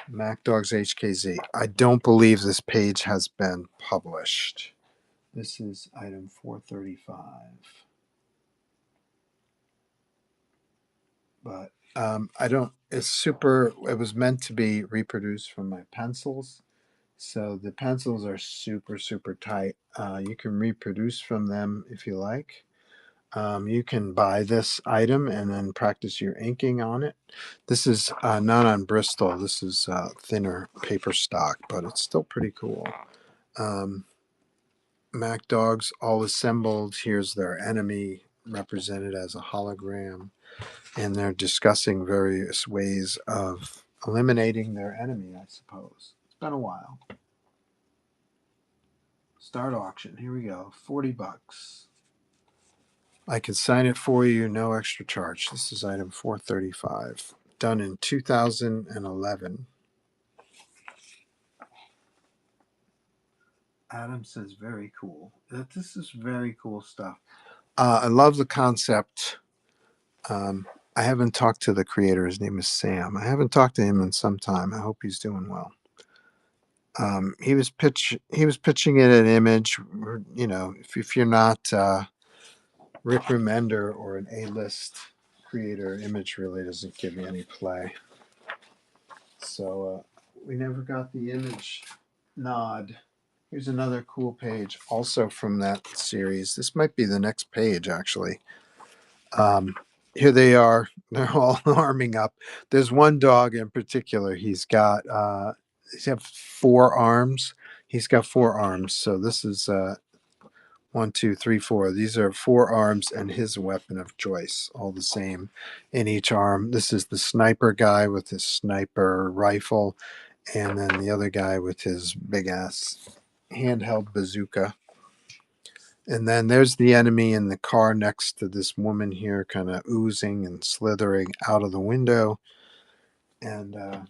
Mac Dogs HKZ. I don't believe this page has been published. This is item 435. But I don't, it was meant to be reproduced from my pencils. So the pencils are super, super tight. You can reproduce from them if you like. You can buy this item and then practice your inking on it. This is not on Bristol. This is thinner paper stock, but it's still pretty cool. Mac Dogs all assembled. Here's their enemy represented as a hologram. And they're discussing various ways of eliminating their enemy, I suppose. It's been a while. Start auction. Here we go. $40. I can sign it for you, no extra charge. This is item 435, done in 2011. Adam says very cool. This is very cool stuff. I love the concept. I haven't talked to the creator. His name is Sam. I haven't talked to him in some time. I hope he's doing well. He was pitching it at Image. You know, if you're not Rick Remender or an A-list creator, Image really doesn't give me any play. So we never got the Image nod. Here's another cool page, also from that series. This might be the next page, actually. Here they are. They're all arming up. There's one dog in particular. He's got 4 arms. He's got 4 arms. So this is 1, 2, 3, 4. These are 4 arms and his weapon of choice, all the same in each arm. This is the sniper guy with his sniper rifle, and then the other guy with his big ass handheld bazooka. And then there's the enemy in the car next to this woman here, kind of oozing and slithering out of the window. And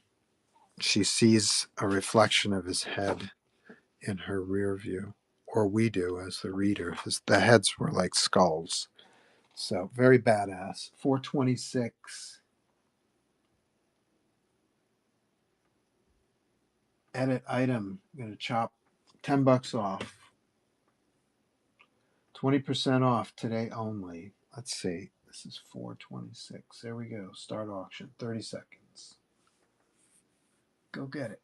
she sees a reflection of his head in her rear view, or we do as the reader. The heads were like skulls. So very badass. 426. Edit item. I'm going to chop $10 off. 20% off today only. Let's see. This is 426. There we go. Start auction. 30 seconds. Go get it.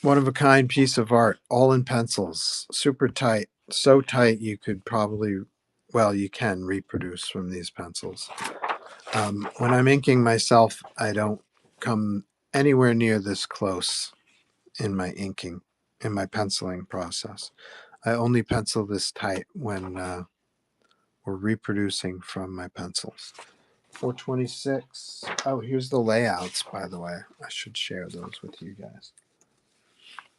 One of a kind piece of art, all in pencils, super tight, so tight you could probably, well, you can reproduce from these pencils. When I'm inking myself, I don't come anywhere near this close in my inking, in my penciling process. I only pencil this tight when we're reproducing from my pencils. 426. Oh, here's the layouts, by the way. I should share those with you guys.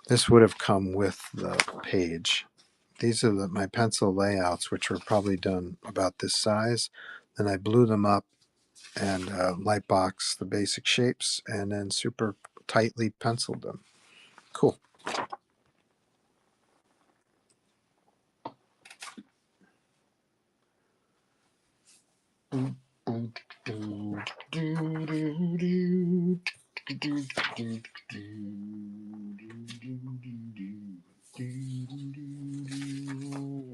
This would have come with the page. These are my pencil layouts, which were probably done about this size. Then I blew them up and lightbox the basic shapes and then super tightly penciled them. Cool.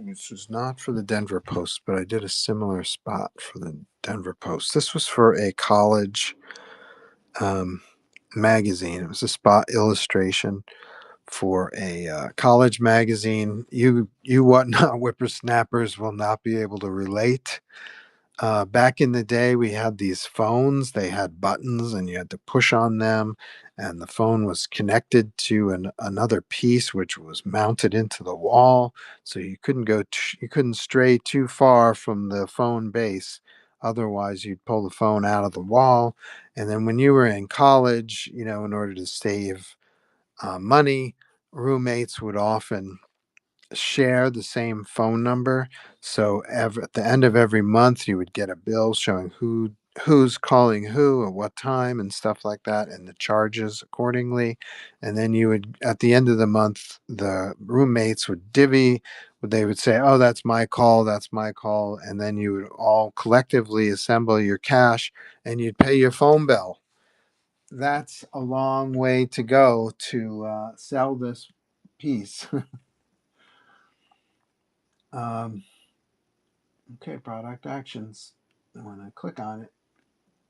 This was not for the Denver Post, but I did a similar spot for the Denver Post. This was for a college magazine. It was a spot illustration for a college magazine. You whatnot whippersnappers will not be able to relate. Back in the day, we had these phones. They had buttons, and you had to push on them, and the phone was connected to another piece, which was mounted into the wall. So you couldn't you couldn't stray too far from the phone base. Otherwise, you'd pull the phone out of the wall. And then when you were in college, in order to save money, roommates would often share the same phone number. So at the end of every month, you would get a bill showing who's calling who at what time and stuff like that, and the charges accordingly. And then you would, at the end of the month, the roommates would divvy. They would say, "Oh, that's my call. That's my call," and then you would all collectively assemble your cash, and you'd pay your phone bill. That's a long way to go to sell this piece. Okay, product actions. When I click on it,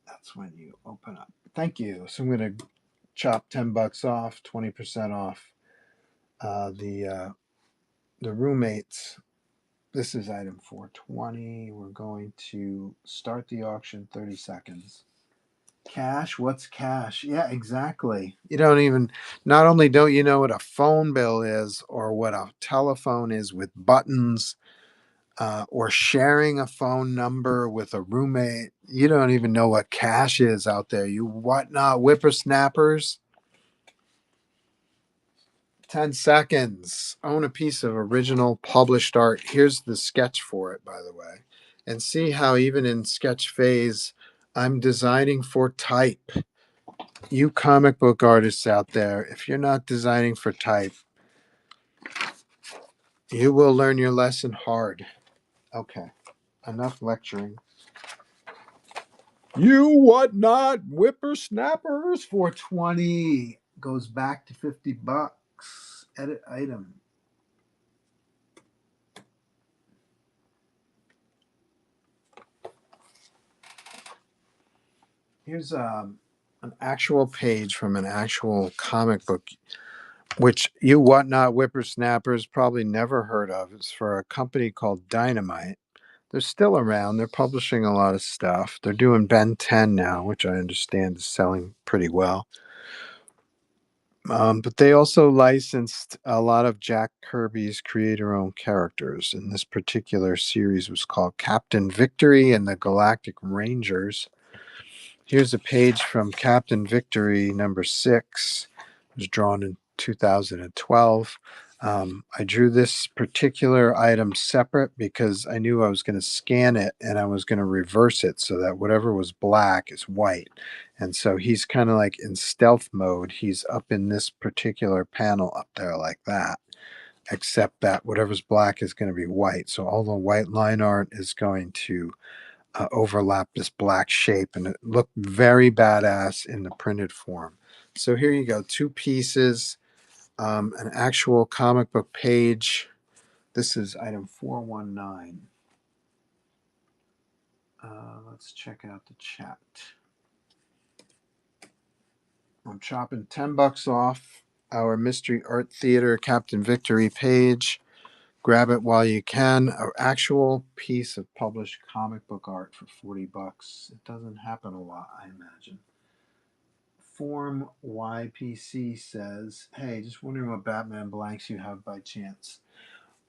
that's when you open up. Thank you. So I'm going to chop $10 off, 20% off the roommates. This is item 420. We're going to start the auction 30 seconds. Cash? What's cash? Yeah, exactly. You don't even, not only don't you know what a phone bill is or what a telephone is with buttons, or sharing a phone number with a roommate. You don't even know what cash is out there. You whatnot whippersnappers. 10 seconds. Own a piece of original published art. Here's the sketch for it, by the way. And see how even in sketch phase, I'm designing for type. You comic book artists out there, if you're not designing for type, you will learn your lesson hard. Okay, enough lecturing. You whatnot whippersnappers. 420 goes back to $50. Edit item. Here's an actual page from an actual comic book, which you whatnot whippersnappers probably never heard of. It's for a company called Dynamite. They're still around. They're publishing a lot of stuff. They're doing Ben 10 now, which I understand is selling pretty well. But they also licensed a lot of Jack Kirby's creator-owned characters. And this particular series was called Captain Victory and the Galactic Rangers. Here's a page from Captain Victory number 6. It was drawn in 2012. I drew this particular item separate because I knew I was going to scan it and I was going to reverse it so that whatever was black is white. And so he's kind of like in stealth mode. He's up in this particular panel up there like that, except that whatever's black is going to be white. So all the white line art is going to overlap this black shape, and it looked very badass in the printed form. So here you go, 2 pieces, an actual comic book page. This is item 419. Let's check out the chat. I'm chopping $10 off our Mystery Art Theater Captain Victory page. Grab it while you can. An actual piece of published comic book art for $40. It doesn't happen a lot, I imagine. Form YPC says, hey, just wondering what Batman blanks you have by chance.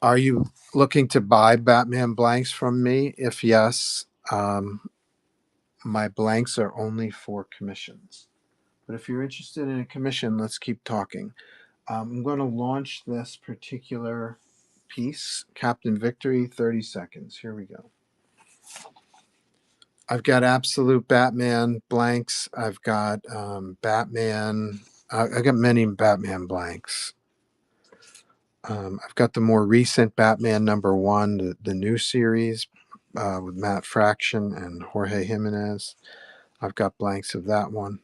Are you looking to buy Batman blanks from me? If yes, my blanks are only for commissions. But if you're interested in a commission, let's keep talking. I'm going to launch this particular piece, Captain Victory, 30 seconds. Here we go. I've got Absolute Batman blanks. I've got Batman. I got many Batman blanks. I've got the more recent Batman #1, the new series with Matt Fraction and Jorge Jimenez. I've got blanks of that one.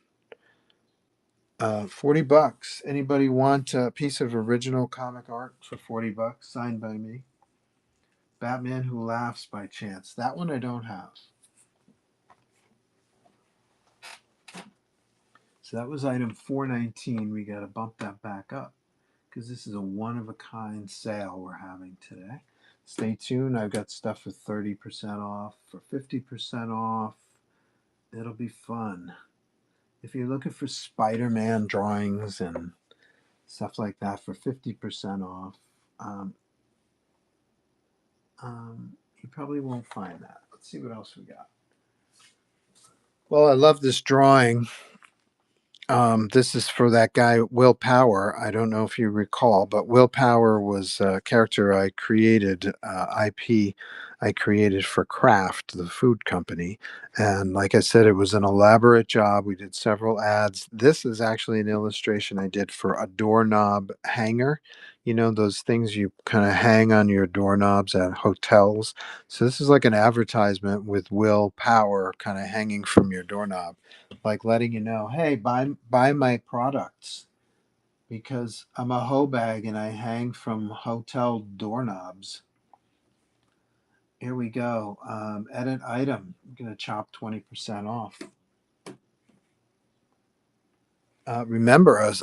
$40. Anybody want a piece of original comic art for $40, signed by me? Batman Who Laughs by chance. That one I don't have. So that was item 419. We got to bump that back up because this is a one-of-a-kind sale we're having today. Stay tuned. I've got stuff for 30% off, for 50% off. It'll be fun. If you're looking for Spider-Man drawings and stuff like that for 50% off, you probably won't find that. Let's see what else we got. Well, I love this drawing. This is for that guy, Will Power. I don't know if you recall, but Will Power was a character I created, IP I created for Kraft, the food company. And like I said, it was an elaborate job. We did several ads. This is actually an illustration I did for a doorknob hanger. You know, those things you kind of hang on your doorknobs at hotels. So this is like an advertisement with Will Power kind of hanging from your doorknob, like letting you know, hey, buy my products because I'm a hoe bag and I hang from hotel doorknobs. Here we go. Edit item. I'm gonna chop 20% off. Remember,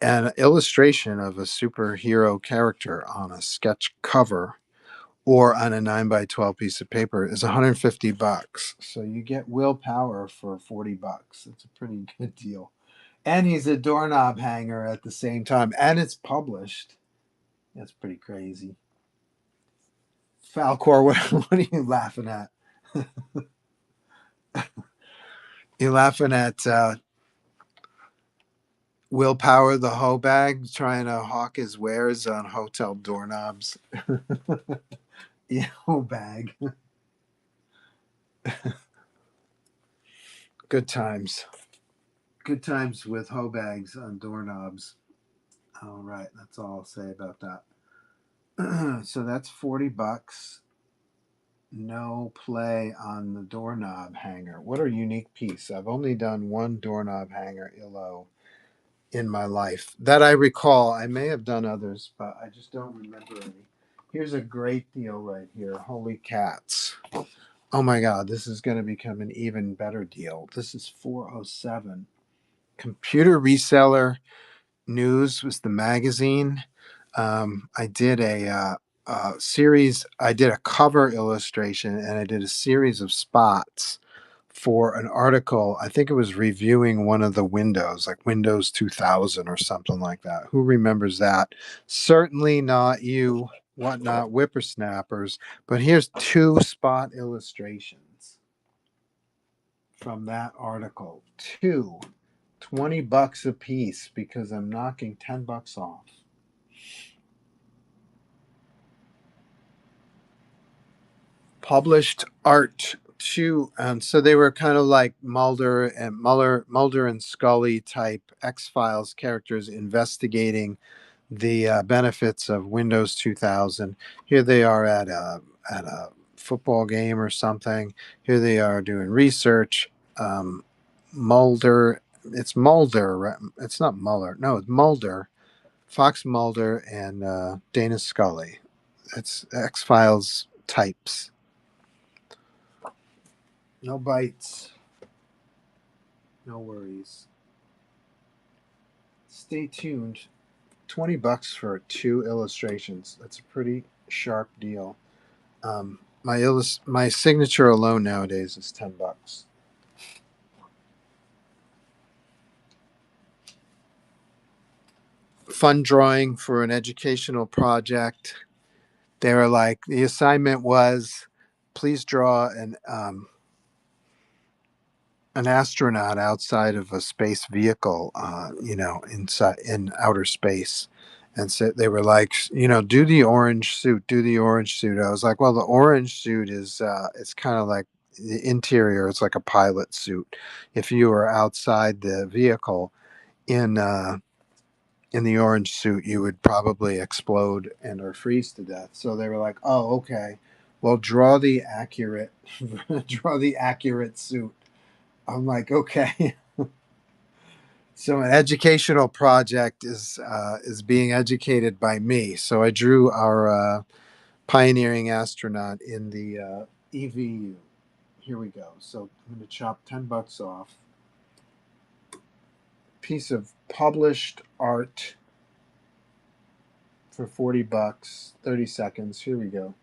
an illustration of a superhero character on a sketch cover or on a 9x12 piece of paper is $150. So you get Will Power for $40. It's a pretty good deal. And he's a doorknob hanger at the same time. And it's published. That's pretty crazy. Falcor, what are you laughing at? You're laughing at Will Power, the hoe bag, trying to hawk his wares on hotel doorknobs. Yeah, hoe bag. Good times. Good times with hoe bags on doorknobs. All right, that's all I'll say about that. So that's $40. No play on the doorknob hanger. What a unique piece. I've only done one doorknob hanger illo in my life that I recall. I may have done others, but I just don't remember any. Here's a great deal right here. Holy cats. Oh my God, this is going to become an even better deal. This is 407. Computer Reseller News was the magazine. I did a series. I did a cover illustration and I did a series of spots for an article. I think it was reviewing one of the Windows, like Windows 2000 or something like that. Who remembers that? Certainly not you, whatnot, whippersnappers. But here's 2 spot illustrations from that article. Two, $20 a piece because I'm knocking $10 off. Published art two, so they were kind of like Mulder and Scully type X Files characters investigating the benefits of Windows 2000. Here they are at a football game or something. Here they are doing research. Mulder, it's Mulder, right? It's not Muller. No, it's Mulder, Fox Mulder, and Dana Scully. It's X Files types. No bites. No worries. Stay tuned. $20 for two illustrations. That's a pretty sharp deal. My signature alone nowadays is $10. Fun drawing for an educational project. They were like, the assignment was, please draw an astronaut outside of a space vehicle, inside in outer space. And so they were like, do the orange suit, do the orange suit. I was like, well, the orange suit is it's kind of like the interior. It's like a pilot suit. If you were outside the vehicle in the orange suit, you would probably explode and or freeze to death. So they were like, oh, okay, well, draw the accurate, draw the accurate suit. I'm like, okay. So an educational project is being educated by me. So I drew our pioneering astronaut in the EVU. Here we go. So I'm going to chop $10 off. Piece of published art for $40. 30 seconds. Here we go.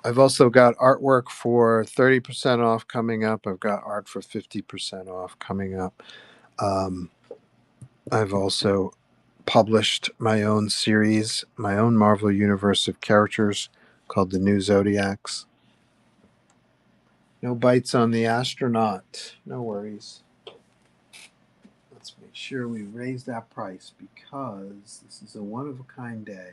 I've also got artwork for 30% off coming up. I've got art for 50% off coming up. I've also published my own series, my own Marvel Universe of characters called the New Zodiacs. No bites on the astronaut. No worries. Let's make sure we raise that price because this is a one of a kind day.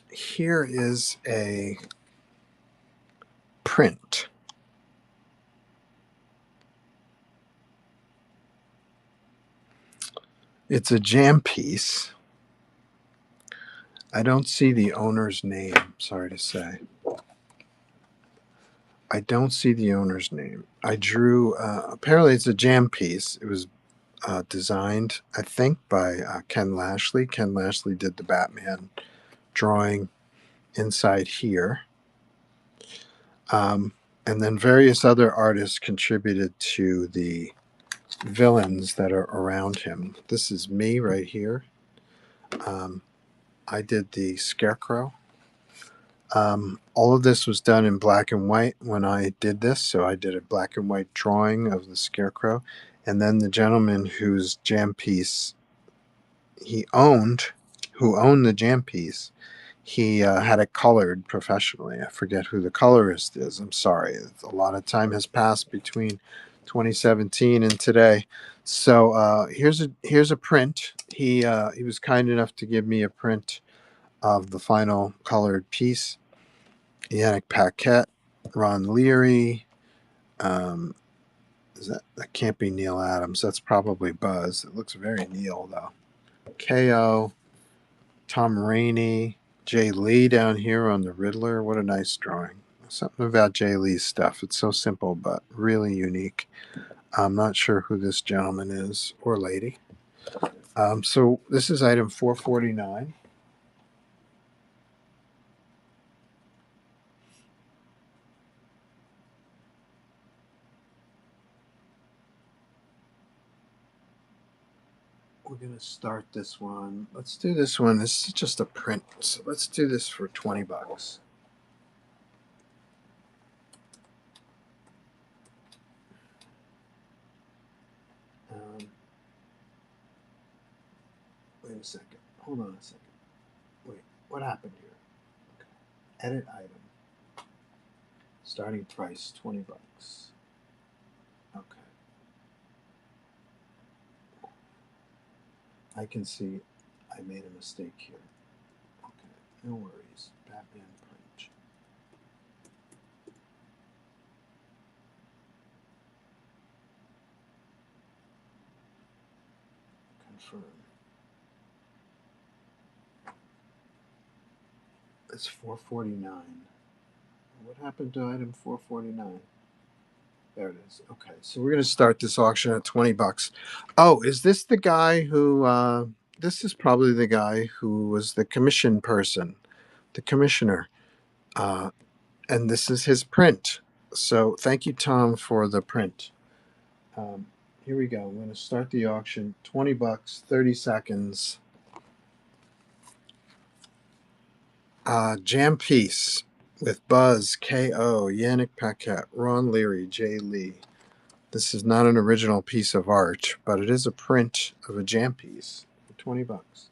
Here is a print. It's a jam piece. I don't see the owner's name, sorry to say. I don't see the owner's name. I drew, apparently it's a jam piece. It was designed, I think, by Ken Lashley. Ken Lashley did the Batman drawing inside here. And then various other artists contributed to the villains that are around him. This is me right here. I did the Scarecrow. All of this was done in black and white when I did this, so I did a black and white drawing of the Scarecrow. And then the gentleman whose jam piece who owned the jam piece, he had it colored professionally. I forget who the colorist is. I'm sorry. A lot of time has passed between 2017 and today. So here's a print. He was kind enough to give me a print of the final colored piece. Yannick Paquette, Ron Leary. That can't be Neil Adams. That's probably Buzz. It looks very Neil though. KO, Tom Rainey, Jay Lee down here on the Riddler. What a nice drawing. Something about Jay Lee's stuff. It's so simple but really unique. I'm not sure who this gentleman is or lady. So this is item 449. We're going to start this one. Let's do this one. This is just a print. So let's do this for 20 bucks. Wait a second. Hold on a second. Wait, what happened here? Okay. Edit item. Starting price 20 bucks. Okay. I can see I made a mistake here. Okay. No worries. Batman print. Confirm. It's 449. What happened to item 449? There it is. Okay, so we're going to start this auction at 20 bucks. Oh, is this the guy who, this is probably the guy who was the commission person, the commissioner. Uh, and this is his print. So thank you, Tom, for the print. Here we go. I'm going to start the auction. 20 bucks, 30 seconds. Jam Piece with Buzz, K.O., Yannick Paquette, Ron Leary, Jay Lee. This is not an original piece of art, but it is a print of a jam piece for 20 bucks.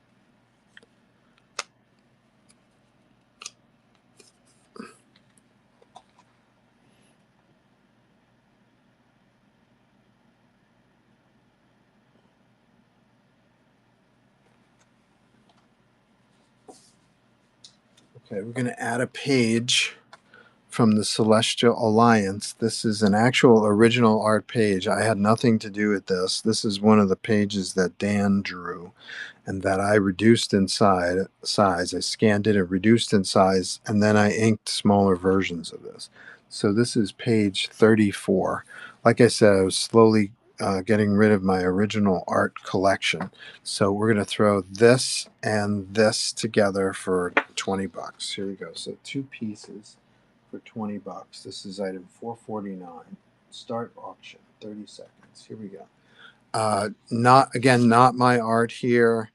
Okay, we're going to add a page from the Celestial Alliance. This is an actual original art page. I had nothing to do with this. This is one of the pages that Dan drew and that I reduced in size. I scanned it and reduced in size, and then I inked smaller versions of this. So this is page 34. Like I said, I was slowly getting rid of my original art collection. So we're going to throw this and this together for 20 bucks. Here we go. So two pieces for 20 bucks. This is item 449. Start auction, 30 seconds. Here we go. Not my art here,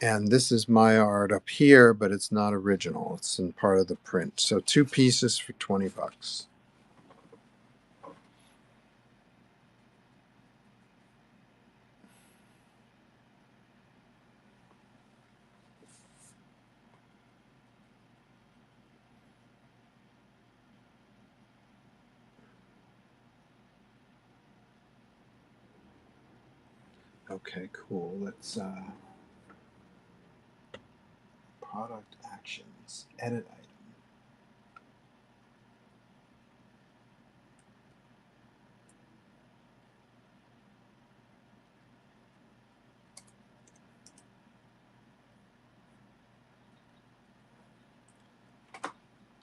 and this is my art up here, but it's not original. It's in part of the print. So two pieces for 20 bucks. Okay, cool. Let's product actions, edit item.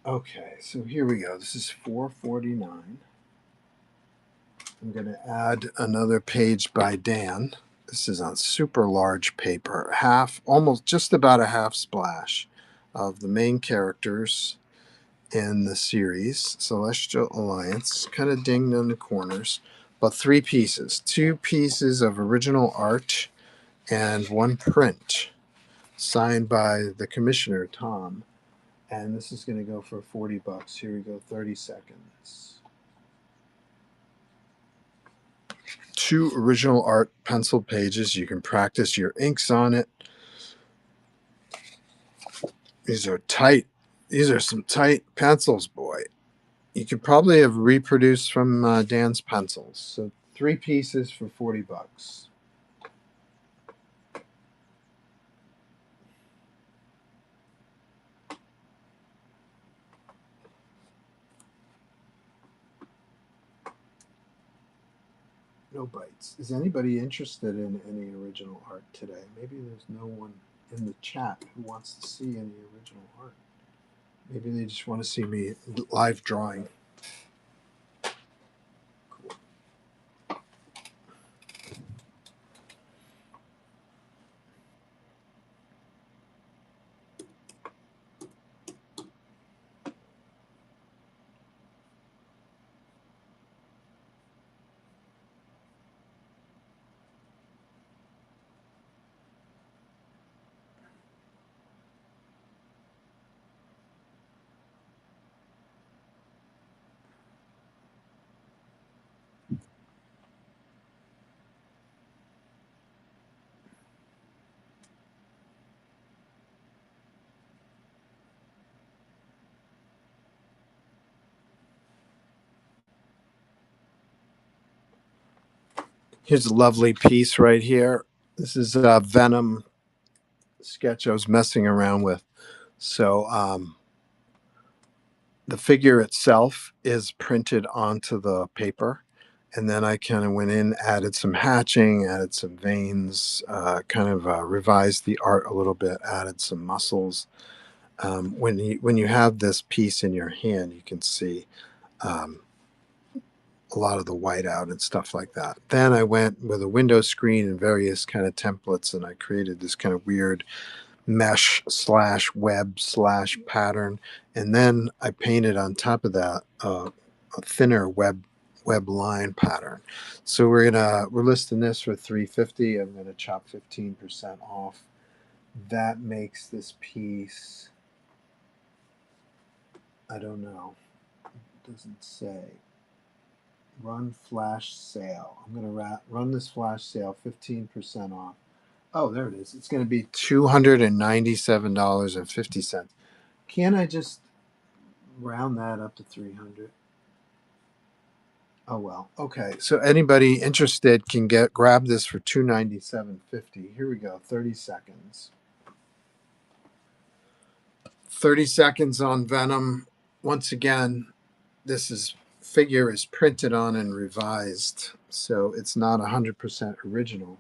Okay, so here we go. This is 449. I'm going to add another page by Dan. This is on super large paper, almost just about a half splash of the main characters in the series, Celestial Alliance, kind of dinged on the corners, but three pieces, two pieces of original art and one print signed by the commissioner, Tom. And this is going to go for 40 bucks. Here we go, 30 seconds. Two original art pencil pages. You can practice your inks on it. These are tight. These are some tight pencils, boy. You could probably have reproduced from Dan's pencils. So three pieces for 40 bucks. No bites. Is anybody interested in any original art today? Maybe there's no one in the chat who wants to see any original art. Maybe they just want to see me live drawing. Cool. Here's a lovely piece right here. This is a Venom sketch I was messing around with. So the figure itself is printed onto the paper. And then I kind of went in, added some hatching, added some veins, revised the art a little bit, added some muscles. When you have this piece in your hand, you can see um, a lot of the whiteout and stuff like that. Then I went with a window screen and various kind of templates, and I created this kind of weird mesh slash web slash pattern, and then I painted on top of that a thinner web line pattern. So we're listing this for 350. I'm gonna chop 15% off. That makes this piece, I don't know, it doesn't say. Run flash sale. I'm gonna run this flash sale 15% off. Oh, there it is. It's going to be $297.50. Can I just round that up to 300? Oh well. Okay. So anybody interested can grab this for 297.50. Here we go. 30 seconds. 30 seconds on Venom. Once again, this is figure is printed on and revised, so it's not 100% original.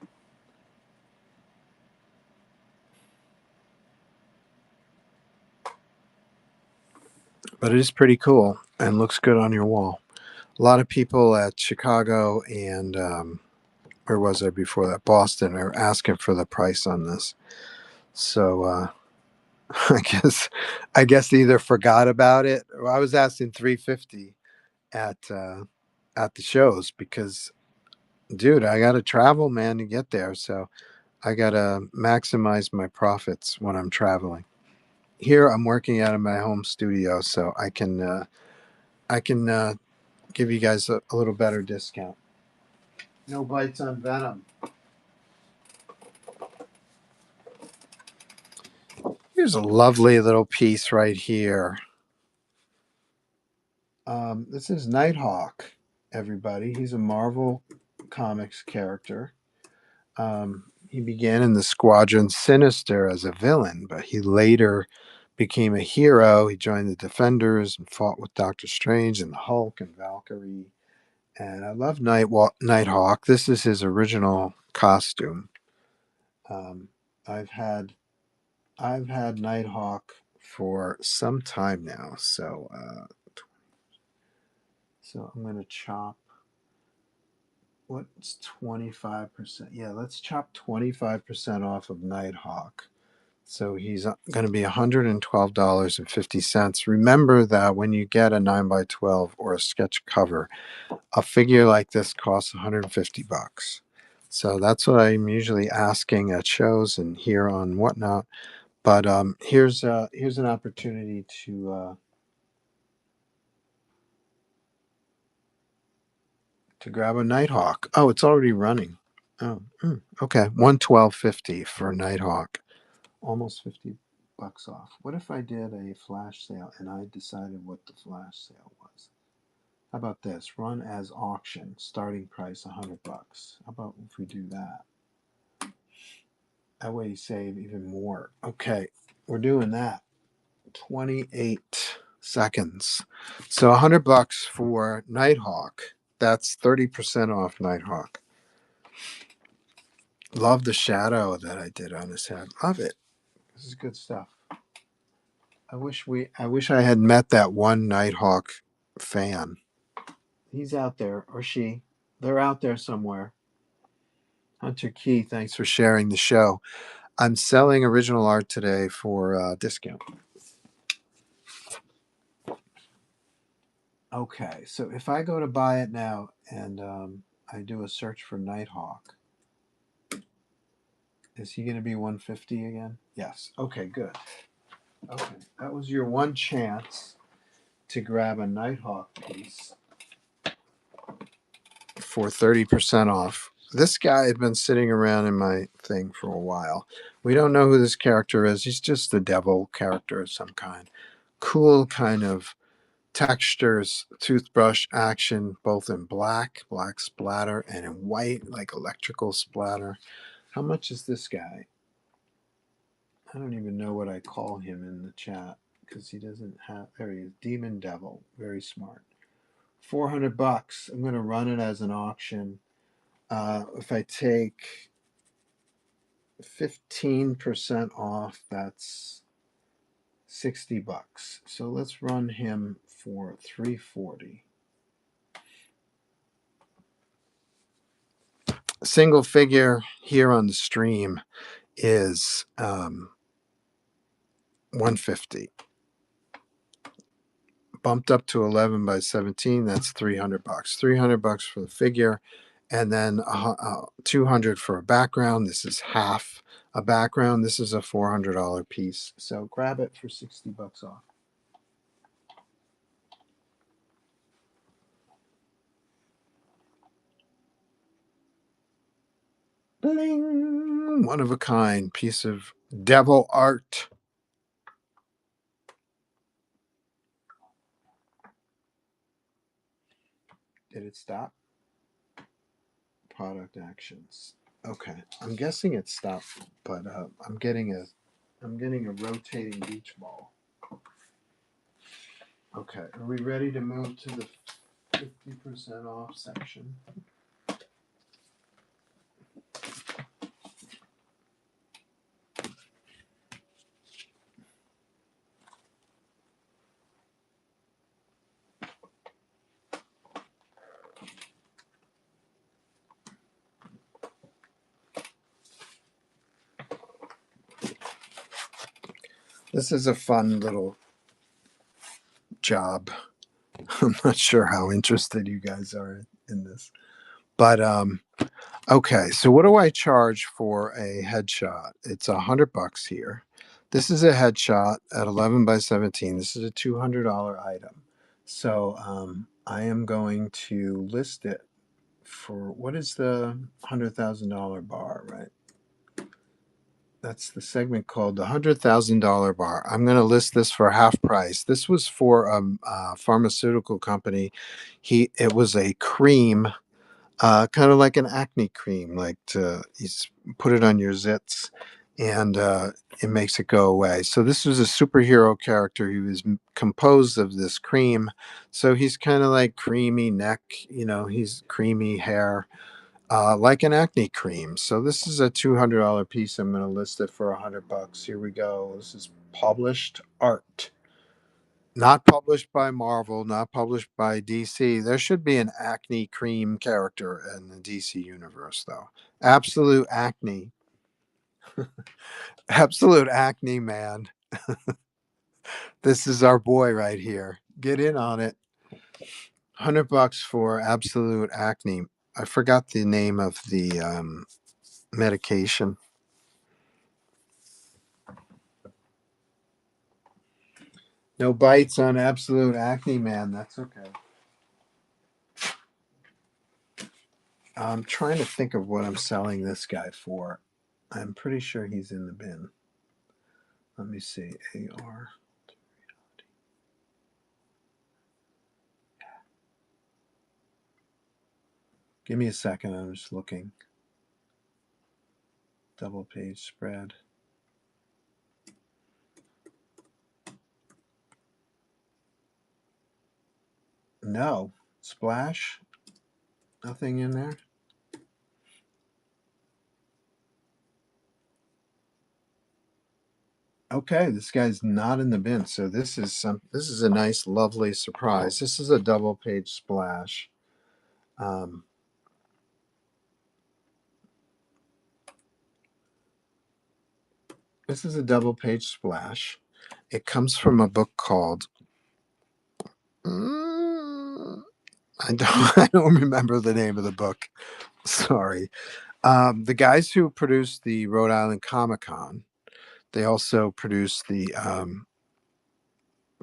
But it is pretty cool and looks good on your wall. A lot of people at Chicago and where was I before that? Boston are asking for the price on this. So I guess they either forgot about it. Or I was asking 350 at the shows because, dude, I got to travel, man, to get there. So I got to maximize my profits when I'm traveling. Here I'm working out of my home studio, so I can give you guys a little better discount. No bites on Venom. Here's a lovely little piece right here. This is Nighthawk, everybody. He's a Marvel Comics character. He began in the Squadron Sinister as a villain, but he later became a hero. He joined the Defenders and fought with Doctor Strange and the Hulk and Valkyrie. And I love Nighthawk. This is his original costume. Um, I've had I've had Nighthawk for some time now, so I'm gonna chop. What's 25%? Yeah, let's chop 25% off of Nighthawk. So he's going to be $112.50. Remember that when you get a 9x12 or a sketch cover, a figure like this costs 150 bucks. So that's what I'm usually asking at shows and here on Whatnot. But here's an opportunity to grab a Nighthawk. Oh, it's already running. Oh, okay. 112.50 for Nighthawk. Almost 50 bucks off. What if I did a flash sale and I decided what the flash sale was? How about this? Run as auction. Starting price 100 bucks. How about if we do that? That way you save even more. Okay, we're doing that. 28 seconds. So 100 bucks for Nighthawk. That's 30% off Nighthawk. Love the shadow that I did on his head. Love it. This is good stuff. I wish I had met that one Nighthawk fan. He's out there, or she. They're out there somewhere. Hunter Key, thanks for sharing the show. I'm selling original art today for discount. Okay, so if I go to buy it now and I do a search for Nighthawk, is he going to be 150 again? Yes. Okay, good. Okay, that was your one chance to grab a Nighthawk piece for 30% off. This guy had been sitting around in my thing for a while. We don't know who this character is. He's just a devil character of some kind. Cool kind of textures, toothbrush action, both in black splatter, and in white, like electrical splatter. How much is this guy? I don't even know what I call him in the chat because he doesn't have. There he is, Demon Devil. Very smart. $400. I'm going to run it as an auction. If I take 15% off, that's $60. So let's run him for $340. Single figure here on the stream is $150. Bumped up to 11 by 17, that's $300. $300 for the figure, and then 200 for a background. This is half a background. This is a $400 piece. So grab it for $60 off. Bling! One of a kind piece of devil art. Did it stop? Product actions. Okay, I'm guessing it stopped, but I'm getting a rotating beach ball. Okay, are we ready to move to the 50% off section? This is a fun little job. I'm not sure how interested you guys are in this, but okay. So what do I charge for a headshot? It's $100 here. This is a headshot at 11 by 17. This is a $200 item. So I am going to list it for what is the $100,000 bar, right? That's the segment called the $100,000 bar. I'm going to list this for half price. This was for a pharmaceutical company. It was a cream, kind of like an acne cream, like you put it on your zits, and it makes it go away. So this was a superhero character. He was composed of this cream, so he's kind of like creamy neck. He's creamy hair. Like an acne cream. So this is a $200 piece. I'm going to list it for $100. Here we go. This is published art. Not published by Marvel, not published by DC. There should be an acne cream character in the DC universe, though. Absolute acne. Absolute acne, man. This is our boy right here. Get in on it. $100 for absolute acne. I forgot the name of the medication. No bites on absolute acne, man. That's okay. I'm trying to think of what I'm selling this guy for. I'm pretty sure he's in the bin. Let me see. AR. Give me a second. I'm just looking. Double page spread. No. Splash. Nothing in there. Okay, this guy's not in the bin. So this is a nice, lovely surprise. This is a double page splash. This is a double page splash. It comes from a book called I don't I don't remember the name of the book. Sorry. The guys who produced the Rhode Island Comic Con, they also produced the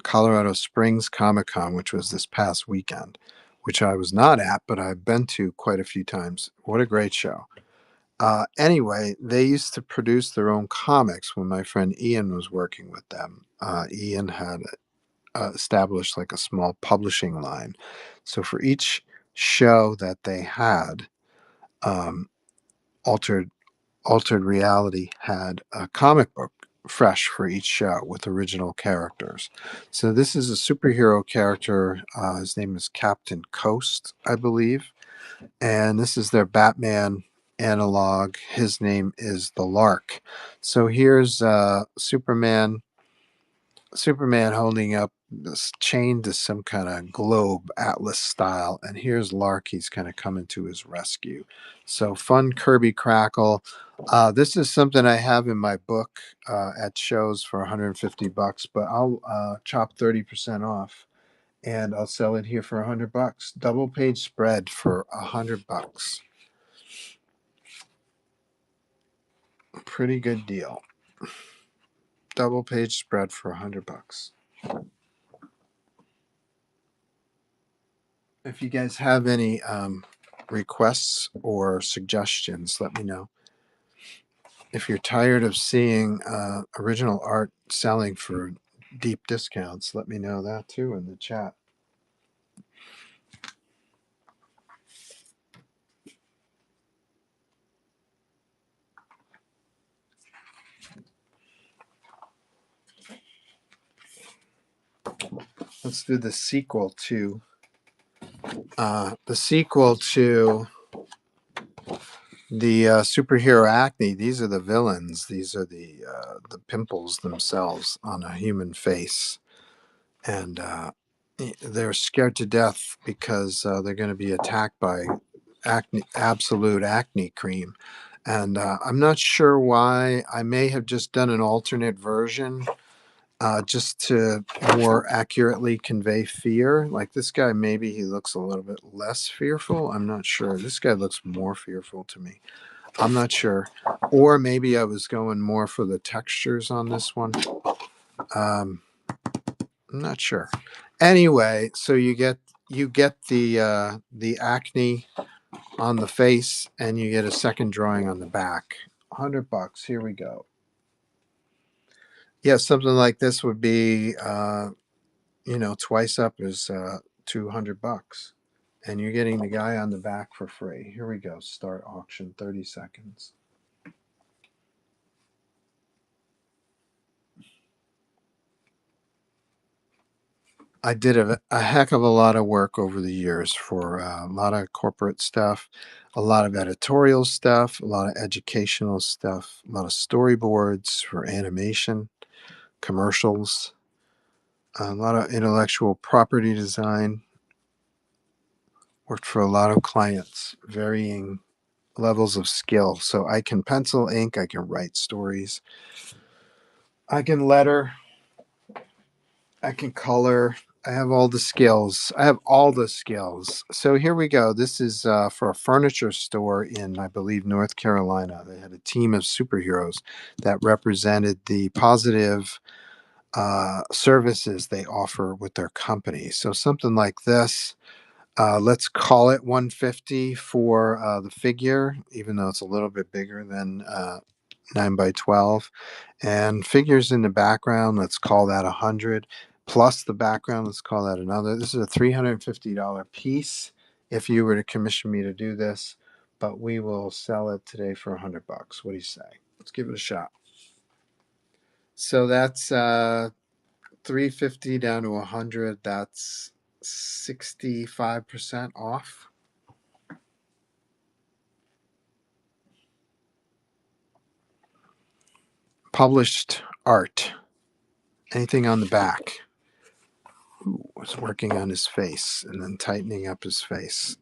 Colorado Springs Comic Con, which was this past weekend, which I was not at, but I've been to quite a few times. What a great show. Anyway, they used to produce their own comics when my friend Ian was working with them. Ian had established like a small publishing line. So for each show that they had, um, altered altered reality had a comic book fresh for each show with original characters. So this is a superhero character. His name is Captain Coast, I believe, and this is their Batman analog. His name is the Lark. So here's Superman holding up this chain to some kind of globe, Atlas style, and here's Lark. He's kind of coming to his rescue. So fun Kirby Crackle. This is something I have in my book at shows for $150, but I'll chop 30% off, and I'll sell it here for $100. Double page spread for $100. Pretty good deal. Double page spread for $100. If you guys have any requests or suggestions, let me know. If you're tired of seeing original art selling for deep discounts, let me know that too in the chat. Let's do the sequel to the superhero acne. These are the villains. These are the pimples themselves on a human face, and they're scared to death because they're going to be attacked by absolute acne cream. And I'm not sure why. I may have just done an alternate version just to more accurately convey fear. Like this guy, maybe he looks a little bit less fearful. I'm not sure. This guy looks more fearful to me. I'm not sure. Or maybe I was going more for the textures on this one. I'm not sure. Anyway, so you get the acne on the face, and you get a second drawing on the back. $100. Here we go. Yeah, something like this would be, twice up is $200, and you're getting the guy on the back for free. Here we go. Start auction. 30 seconds. I did a heck of a lot of work over the years for a lot of corporate stuff, a lot of editorial stuff, a lot of educational stuff, a lot of storyboards for animation, commercials, a lot of intellectual property design. Worked for a lot of clients, varying levels of skill. So I can pencil, ink, I can write stories, I can letter, I can color. I have all the skills. I have all the skills. So here we go. This is for a furniture store in, I believe, North Carolina. They had a team of superheroes that represented the positive services they offer with their company. So something like this. Let's call it 150 for the figure, even though it's a little bit bigger than 9 by 12, and figures in the background, let's call that 100, plus the background, let's call that another. This is a $350 piece if you were to commission me to do this, but we will sell it today for $100. What do you say? Let's give it a shot. So that's 350 down to 100. That's 65% off. Published art. Anything on the back? Was working on his face and then tightening up his face.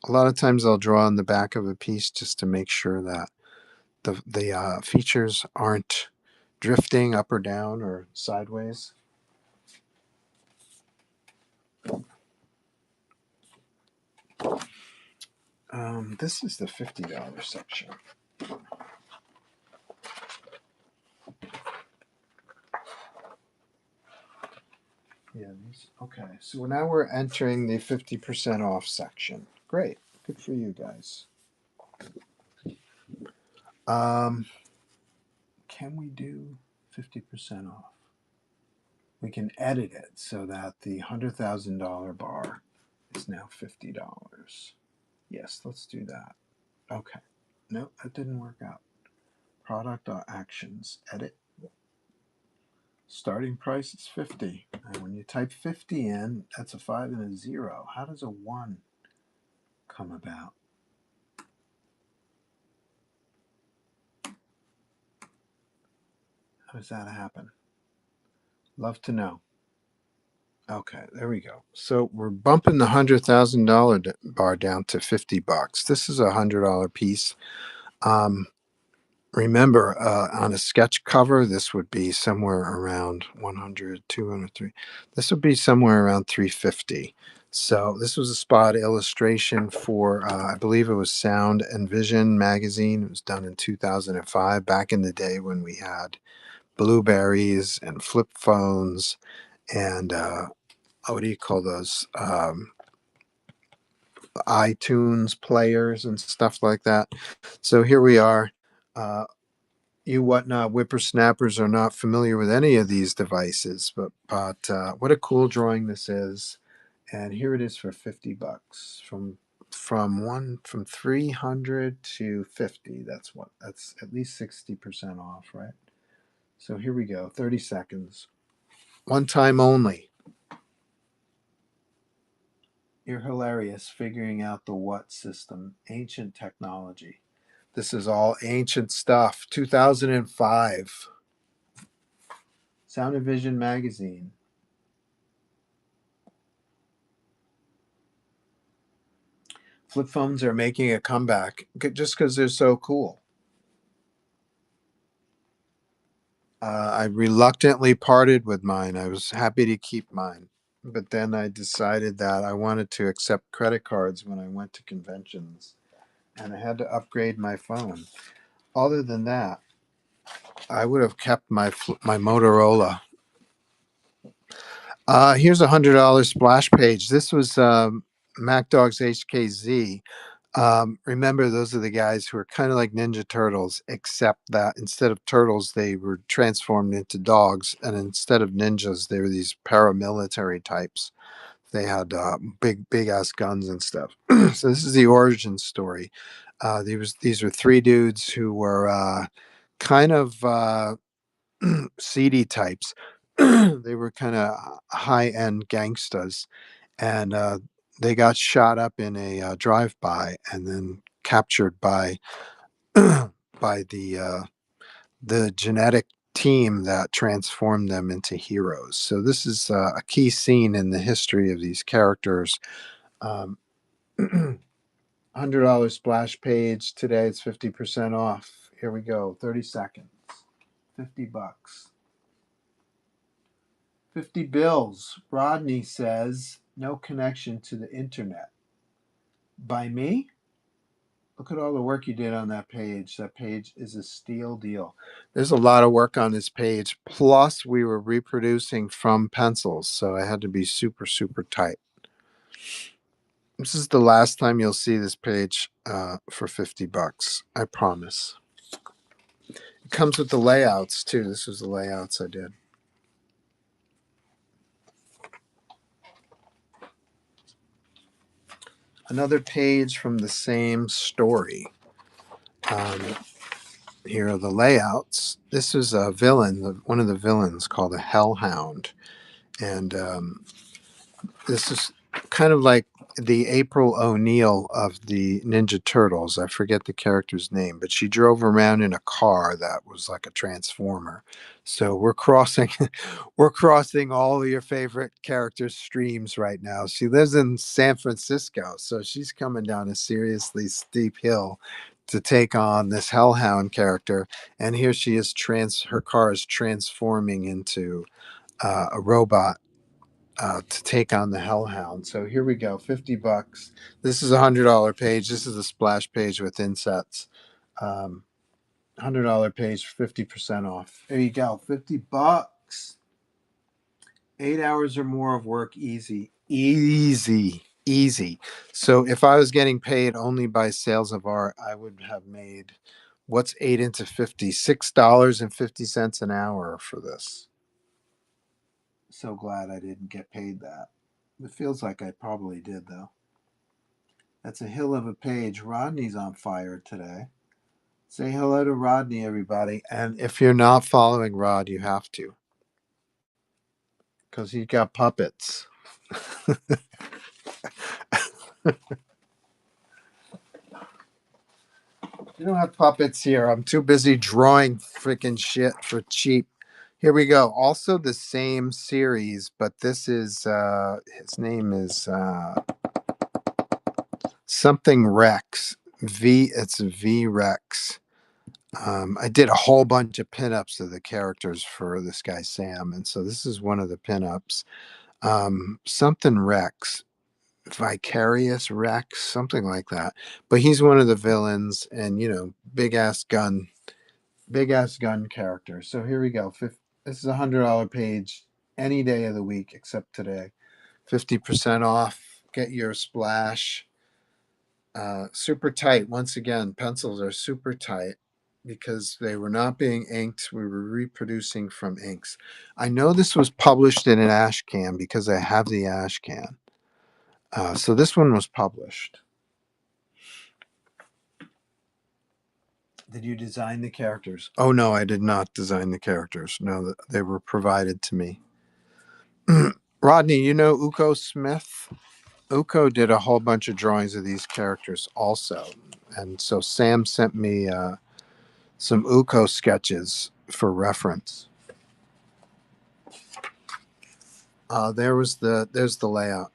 A lot of times I'll draw on the back of a piece just to make sure that the features aren't drifting up or down or sideways. This is the $50 section. Yeah, okay. So now we're entering the 50% off section. Great. Good for you guys. Can we do 50% off? we can edit it so that the $100,000 bar is now $50. Yes, let's do that. Okay. No, that didn't work out. Product actions, edit. Starting price is 50. And when you type 50 in, that's a 5 and a 0. How does a 1 come about? How does that happen? Love to know. Okay, there we go. So we're bumping the $100,000 bar down to $50. This is $100 piece. Remember, on a sketch cover, this would be somewhere around 100, 200, 3. This would be somewhere around 350. So this was a spot illustration for, I believe it was Sound and Vision magazine. It was done in 2005, back in the day when we had Blueberries and flip phones and what do you call those? iTunes players and stuff like that. So here we are. Uh, you whatnot whippersnappers are not familiar with any of these devices, but what a cool drawing this is. And here it is for $50 from 300 to 50. That's at least 60% off, right? So here we go. 30 seconds. One time only. You're hilarious figuring out the what system, ancient technology. This is all ancient stuff. 2005. Sound and Vision magazine. Flip phones are making a comeback just because they're so cool. I reluctantly parted with mine. I was happy to keep mine. But then I decided that I wanted to accept credit cards when I went to conventions, and I had to upgrade my phone. Other than that, I would have kept my Motorola. Here's $100 splash page. This was MacDogs HKZ. Remember, those are the guys who are kind of like Ninja Turtles, except that instead of turtles, they were transformed into dogs, and instead of ninjas, they were these paramilitary types. They had big ass guns and stuff. So this is the origin story. These are three dudes who were kind of seedy types. They were kind of high end gangsters, and they got shot up in a drive by and then captured by by the genetic team that transformed them into heroes. So this is a key scene in the history of these characters. Um, $100 splash page today. It's 50% off. Here we go. 30 seconds. $50. 50 bills. Rodney says, no connection to the internet. By me? Look at all the work you did on that page. That page is a steal deal. There's a lot of work on this page. Plus, we were reproducing from pencils, so I had to be super, super tight. This is the last time you'll see this page for $50. I promise. It comes with the layouts too. This was the layouts I did. Another page from the same story. Here are the layouts. This is a villain, one of the villains called a Hellhound. And this is kind of like the April O'Neil of the Ninja Turtles. I forget the character's name, but she drove around in a car that was like a transformer. So we're crossing we're crossing all of your favorite characters' streams right now. She lives in San Francisco, so she's coming down a seriously steep hill to take on this Hellhound character. And here she is her car is transforming into a robot to take on the Hellhound. So here we go, $50. This is $100 page. This is a splash page with insets. $100 page, 50% off. There you go, $50. 8 hours or more of work, easy. So if I was getting paid only by sales of art, I would have made what's 8 into 50? $6.50 an hour for this. So glad I didn't get paid that. It feels like I probably did, though. That's a hill of a page. Rodney's on fire today. Say hello to Rodney, everybody. And if you're not following Rod, you have to, because he got puppets. You don't have puppets here. I'm too busy drawing freaking shit for cheap. Here we go. Also the same series, but this is his name is something Rex. It's V Rex. I did a whole bunch of pinups of the characters for this guy Sam, and so this is one of the pinups. Something Rex, Vicarious Rex, something like that. But he's one of the villains, and big ass gun character. So here we go. This is $100 page any day of the week except today. 50% off. Get your splash. Super tight. Once again, pencils are super tight because they were not being inked. We were reproducing from inks. I know this was published in an ash can because I have the ash can. So this one was published. Did you design the characters? Oh no, I did not design the characters. No, they were provided to me. Rodney, you know Uko Smith? Uko did a whole bunch of drawings of these characters also. And so Sam sent me some Uko sketches for reference. There's the layout.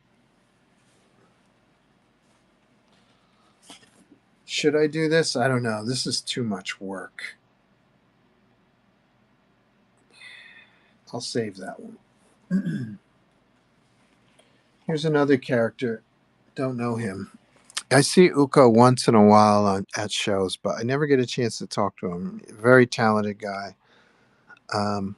Should I do this? I don't know. This is too much work. I'll save that one. Here's another character. Don't know him. I see Uko once in a while at shows, but I never get a chance to talk to him. Very talented guy. Um,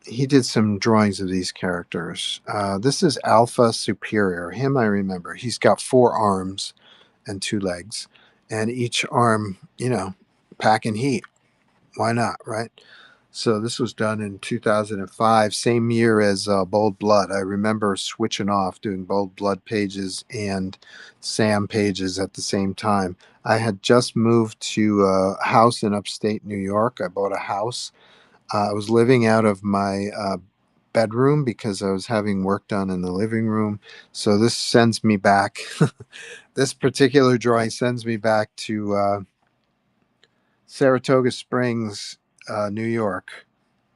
he did some drawings of these characters. This is Alpha Superior. Him I remember. He's got 4 arms and 2 legs, and each arm, packing heat. Why not, right? So this was done in 2005, same year as Bold Blood. I remember switching off doing Bold Blood pages and Sam pages at the same time. I had just moved to a house in upstate New York. I bought a house. I was living out of my bedroom because I was having work done in the living room. So this sends me back. This particular drawing sends me back to Saratoga Springs, New York,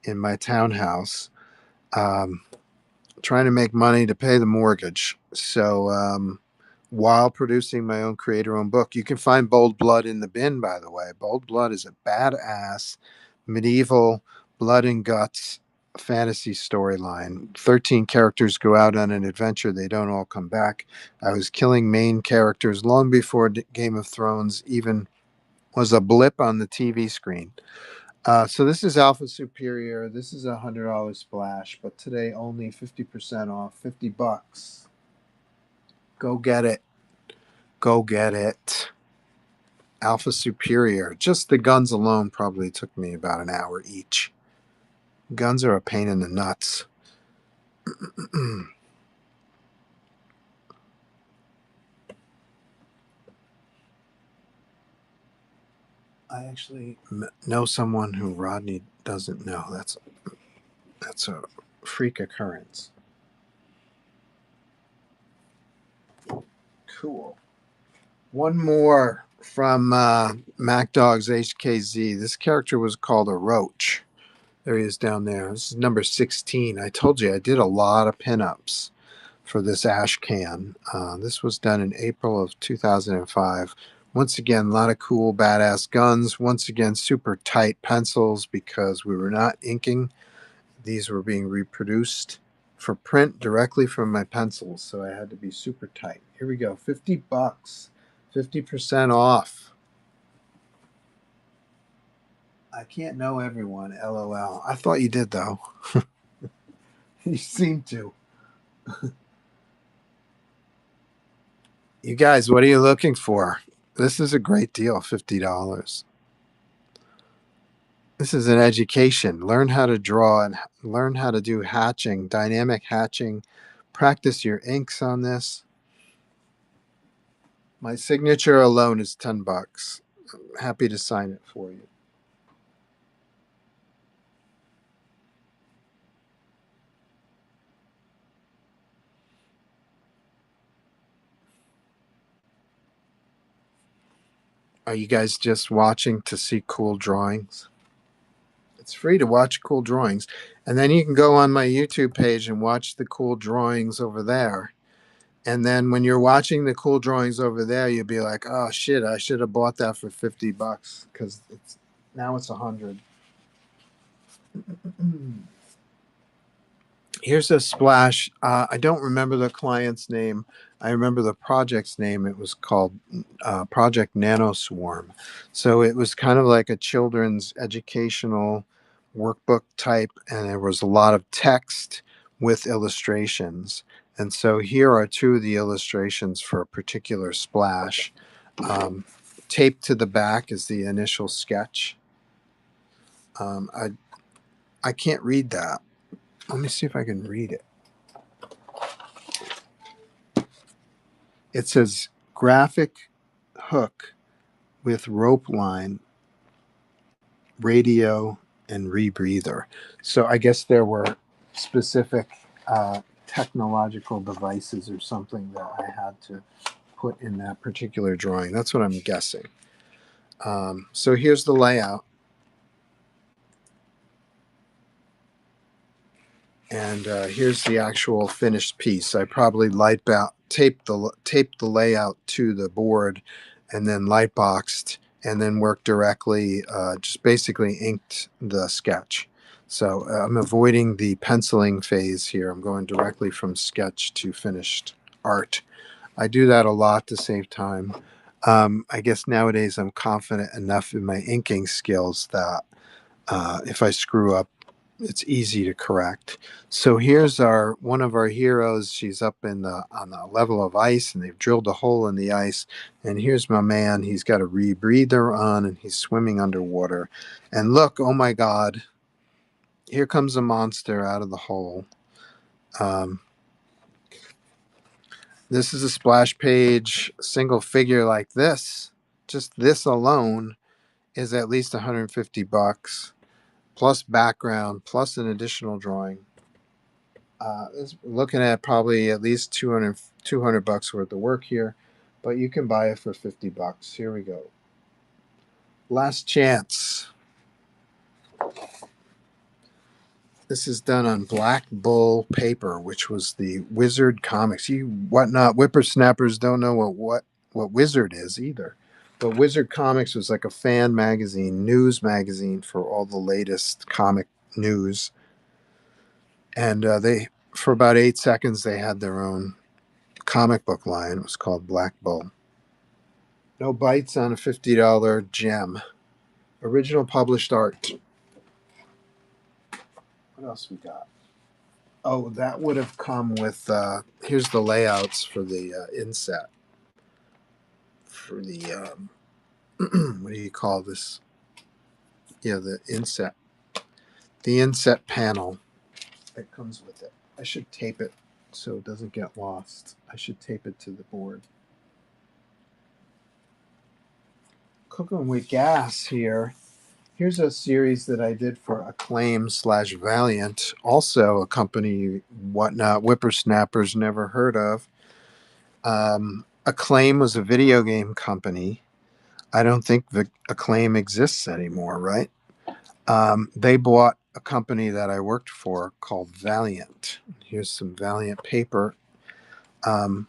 in my townhouse, um, trying to make money to pay the mortgage. So while producing my own creator-owned book, you can find Bold Blood in the bin, by the way. Bold Blood is a badass medieval blood and guts fantasy storyline. 13 characters go out on an adventure. They don't all come back. I was killing main characters long before Game of Thrones even was a blip on the TV screen. So this is Alpha Superior. This is $100 splash, but today only 50% off, $50. Go get it. Go get it. Alpha Superior. Just the guns alone probably took me about an hour each. Guns are a pain in the nuts. I actually know someone who Rodney doesn't know. That's a freak occurrence. Cool. One more from Mac Dogs HKZ. This character was called a roach. There he is down there. This is number 16. I told you I did a lot of pinups for this ash can. This was done in April of 2005. Once again, a lot of cool, badass guns. Once again, super tight pencils because we were not inking. These were being reproduced for print directly from my pencils, so I had to be super tight. Here we go, $50, 50% off. I can't know everyone, LOL. I thought you did, though. You seem to. You guys, what are you looking for? This is a great deal, $50. This is an education. Learn how to draw and learn how to do hatching, dynamic hatching. Practice your inks on this. My signature alone is $10. I'm happy to sign it for you. Are you guys just watching to see cool drawings? It's free to watch cool drawings. And then you can go on my YouTube page and watch the cool drawings over there. And then when you're watching the cool drawings over there, you'll be like, "Oh shit, I should have bought that for $50 because it's 100." Here's a splash. I don't remember the client's name. I remember the project's name. It was called Project Nanoswarm. So it was kind of like a children's educational workbook type, and there was a lot of text with illustrations. And so here are two of the illustrations for a particular splash. Um, Taped to the back is the initial sketch. Um, I I can't read that. Let me see if I can read it. It says graphic hook with rope line, radio, and rebreather. So I guess there were specific technological devices or something that I had to put in that particular drawing. That's what I'm guessing. So here's the layout. And here's the actual finished piece. I probably taped the layout to the board, and then light boxed, and then worked directly. Just basically inked the sketch. So I'm avoiding the penciling phase here. I'm going directly from sketch to finished art. I do that a lot to save time. I guess nowadays I'm confident enough in my inking skills that if I screw up, it's easy to correct. So here's our one of our heroes. She's up in the on the level of ice, and they've drilled a hole in the ice. And here's my man. He's got a rebreather on, and he's swimming underwater. And look, oh my God, here comes a monster out of the hole. Um, this is a splash page, single figure like this. Just this alone is at least $150 plus background plus an additional drawing. Looking at probably at least 200 bucks worth of work here, but you can buy it for $50. Here we go. Last chance. This is done on Black Bull paper, which was the Wizard comics. You whatnot whippersnappers don't know what Wizard is either. But Wizard Comics was like a fan magazine, news magazine for all the latest comic news. And they, for about 8 seconds, they had their own comic book line. It was called Black Bull. No bites on a $50 gem. Original published art. What else we got? Oh, that would have come with. Here's the layouts for the inset. For the what do you call this? Yeah, the inset. The inset panel that comes with it. I should tape it so it doesn't get lost. I should tape it to the board. Cooking with gas here. Here's a series that I did for Acclaim / Valiant, also a company whatnot whippersnappers never heard of. Acclaim was a video game company. I don't think the Acclaim exists anymore, right? They bought a company that I worked for called Valiant. Here's some Valiant paper. Um,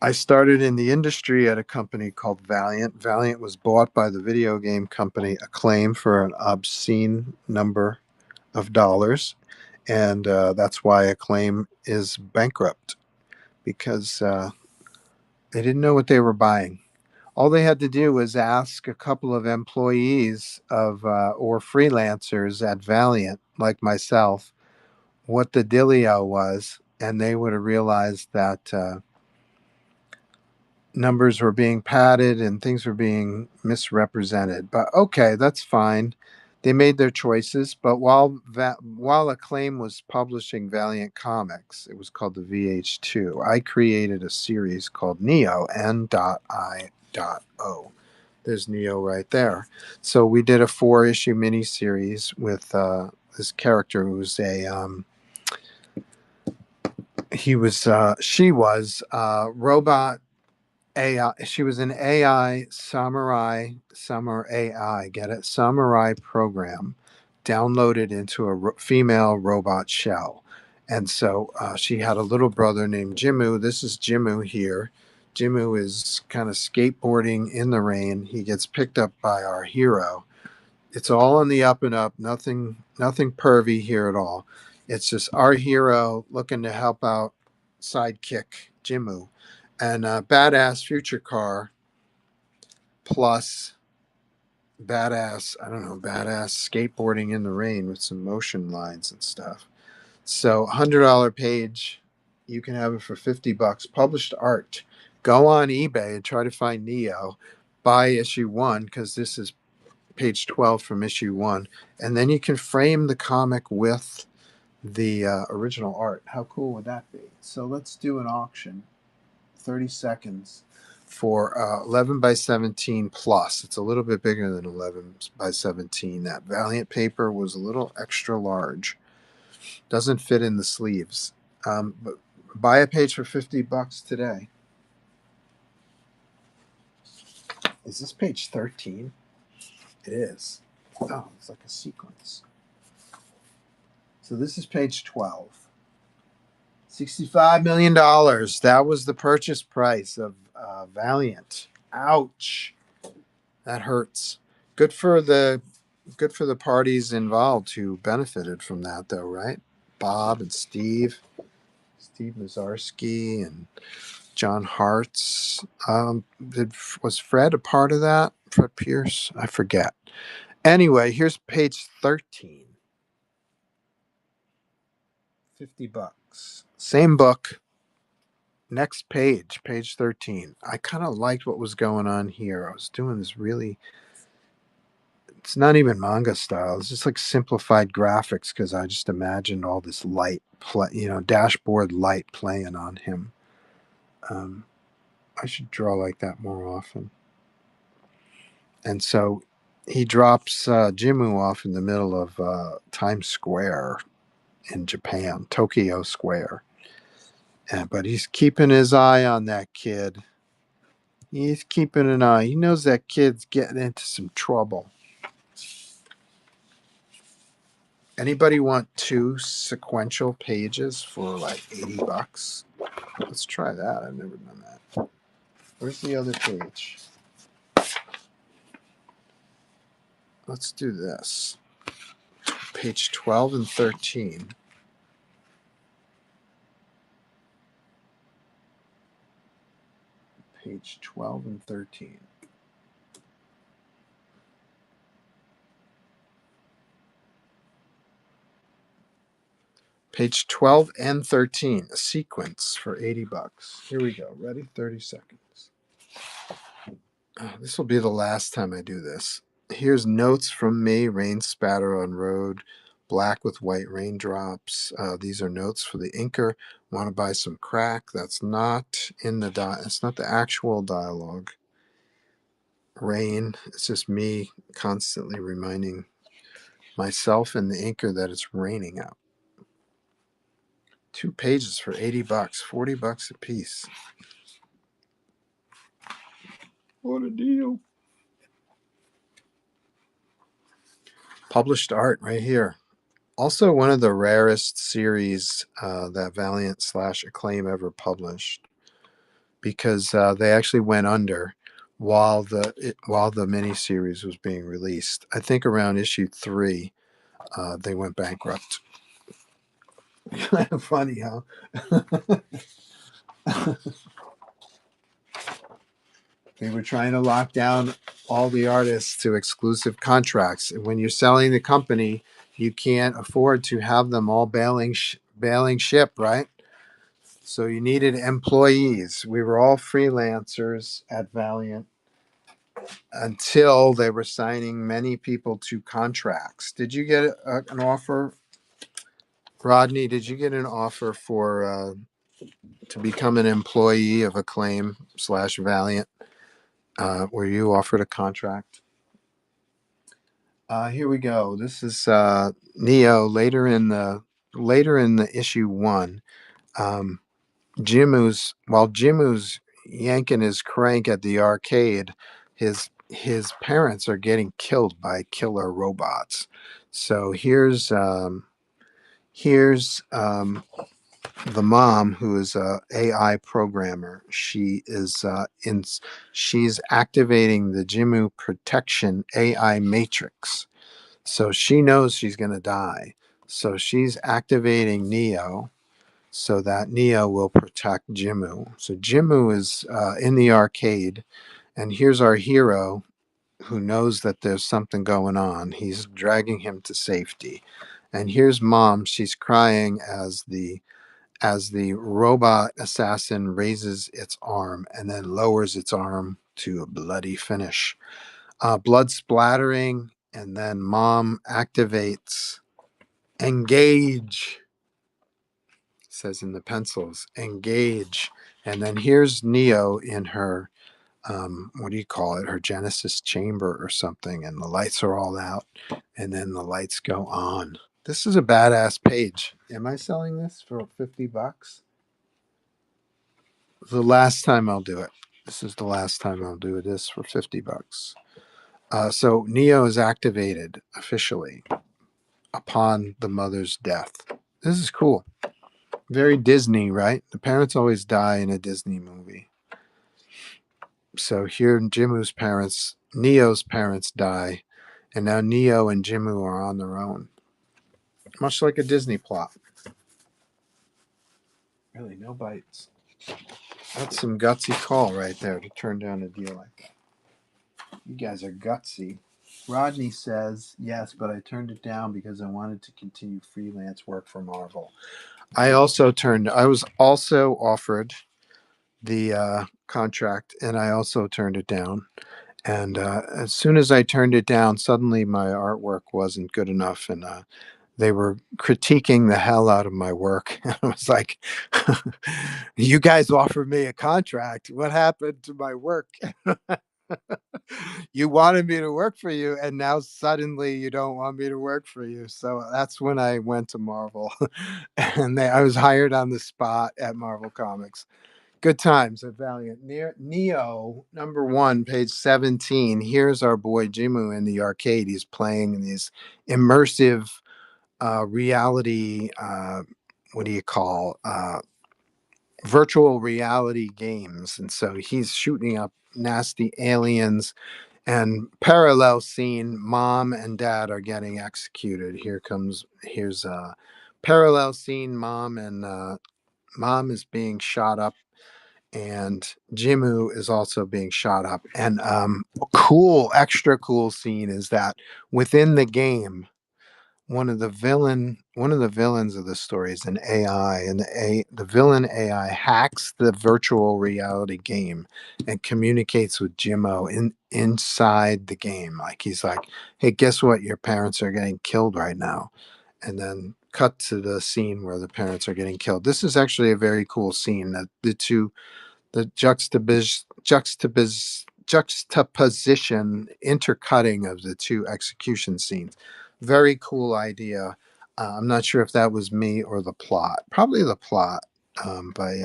I started in the industry at a company called Valiant. Valiant was bought by the video game company Acclaim for an obscene number of dollars. And that's why Acclaim is bankrupt because they didn't know what they were buying. All they had to do was ask a couple of employees of or freelancers at Valiant, like myself, what the dealio was, and they would have realized that numbers were being padded and things were being misrepresented. But okay, that's fine. They made their choices. But while Acclaim was publishing Valiant Comics, it was called the VH2. I created a series called Neo N.I.O. There's Neo right there. So we did a 4-issue miniseries with this character who was she was robot AI. She was an AI summer AI. Get it? Samurai program downloaded into a female robot shell, and so she had a little brother named Jimu. This is Jimu here. Jimu is kind of skateboarding in the rain. He gets picked up by our hero. It's all on the up and up. Nothing pervy here at all. It's just our hero looking to help out sidekick Jimu, and a badass future car plus badass, I don't know, badass skateboarding in the rain with some motion lines and stuff. So $100 page, you can have it for $50. Published art. Go on eBay and try to find Neo. Buy issue 1 because this is page 12 from issue 1, and then you can frame the comic with the original art. How cool would that be? So let's do an auction. 30 seconds for 11 by 17 plus. It's a little bit bigger than 11 by 17. That Valiant paper was a little extra large. Doesn't fit in the sleeves. But buy a page for $50 today. Is this page 13? It is. Oh, it's like a sequence. So this is page 12. $65 million. That was the purchase price of Valiant. Ouch. That hurts. Good for the parties involved who benefited from that, though, right? Bob and Steve Mazarski and John Hartz. Was Fred a part of that? Fred Pierce? I forget. Anyway, here's page 13. $50. Same book. Next page, page 13. I kind of liked what was going on here. I was doing this really, it's not even manga style. It's just like simplified graphics because I just imagined all this light, dashboard light playing on him. I should draw like that more often. And so he drops Jimu off in the middle of Times Square in Japan, Tokyo Square. But he's keeping his eye on that kid. He's keeping an eye. He knows that kid's getting into some trouble. Anybody want 2 sequential pages for like $80? Let's try that. I've never done that. Where's the other page? Let's do this. Page 12 and 13. Page 12 and 13. Page 12 and 13, a sequence for $80. Here we go. Ready? 30 seconds. This will be the last time I do this. Here's notes from me, rain spatter on road, black with white raindrops. These are notes for the inker. Want to buy some crack? That's not in the it's not the actual dialogue. Rain, it's just me constantly reminding myself and the inker that it's raining out. 2 pages for $80, $40 a piece. What a deal. Published art right here. Also one of the rarest series that Valiant / Acclaim ever published, because they actually went under while the miniseries was being released. I think around issue 3, they went bankrupt. Kind of funny, huh? They were trying to lock down all the artists to exclusive contracts. And when you're selling the company, you can't afford to have them all bailing ship, right? So you needed employees. We were all freelancers at Valiant until they were signing many people to contracts. Did you get an offer, Rodney? Did you get an offer for to become an employee of Acclaim slash Valiant? Were you offered a contract? Here we go. This is Neo later in the issue one. Um, while Jimu's yanking his crank at the arcade, his parents are getting killed by killer robots. So here's the mom, who is a AI programmer. She's activating the Jimu protection AI matrix. So she knows she's going to die. So she's activating Neo so that Neo will protect Jimu. So Jimu is in the arcade, and here's our hero who knows that there's something going on. He's dragging him to safety. And here's mom. She's crying as the robot assassin raises its arm and then lowers its arm to a bloody finish. Blood splattering, and then mom activates engage, says in the pencils, engage. And then here's Neo in her, what do you call it, her Genesis chamber or something, and the lights are all out, and then the lights go on. This is a badass page. Am I selling this for $50? The last time I'll do it. This is the last time I'll do this for $50. So Neo is activated officially upon the mother's death. This is cool. Very Disney, right? The parents always die in a Disney movie. So here, Neo's parents die, and now Neo and Jimu are on their own. Much like a Disney plot. Really, no bites. That's some gutsy call right there to turn down a deal like that. You guys are gutsy. Rodney says, yes, but I turned it down because I wanted to continue freelance work for Marvel. I was also offered the contract, and I also turned it down. And as soon as I turned it down, suddenly my artwork wasn't good enough, and they were critiquing the hell out of my work. And I was like, "You guys offered me a contract. What happened to my work? You wanted me to work for you, and now suddenly you don't want me to work for you." So that's when I went to Marvel, and I was hired on the spot at Marvel Comics. Good times at Valiant. Neo, number one, page 17. Here's our boy Jimu in the arcade. He's playing these immersive reality, what do you call, virtual reality games. And so he's shooting up nasty aliens. And parallel scene, mom and dad are getting executed. Here's a parallel scene, mom is being shot up, and Jimu is also being shot up. And extra cool scene is that within the game, one of the villains of the story is an AI, and the villain AI hacks the virtual reality game and communicates with Jimmo inside the game. Like he's like, "Hey, guess what? Your parents are getting killed right now," and then cut to the scene where the parents are getting killed. This is actually a very cool scene that the juxtaposition, intercutting of the two execution scenes. Very cool idea. I'm not sure if that was me or the plot. Probably the plot, by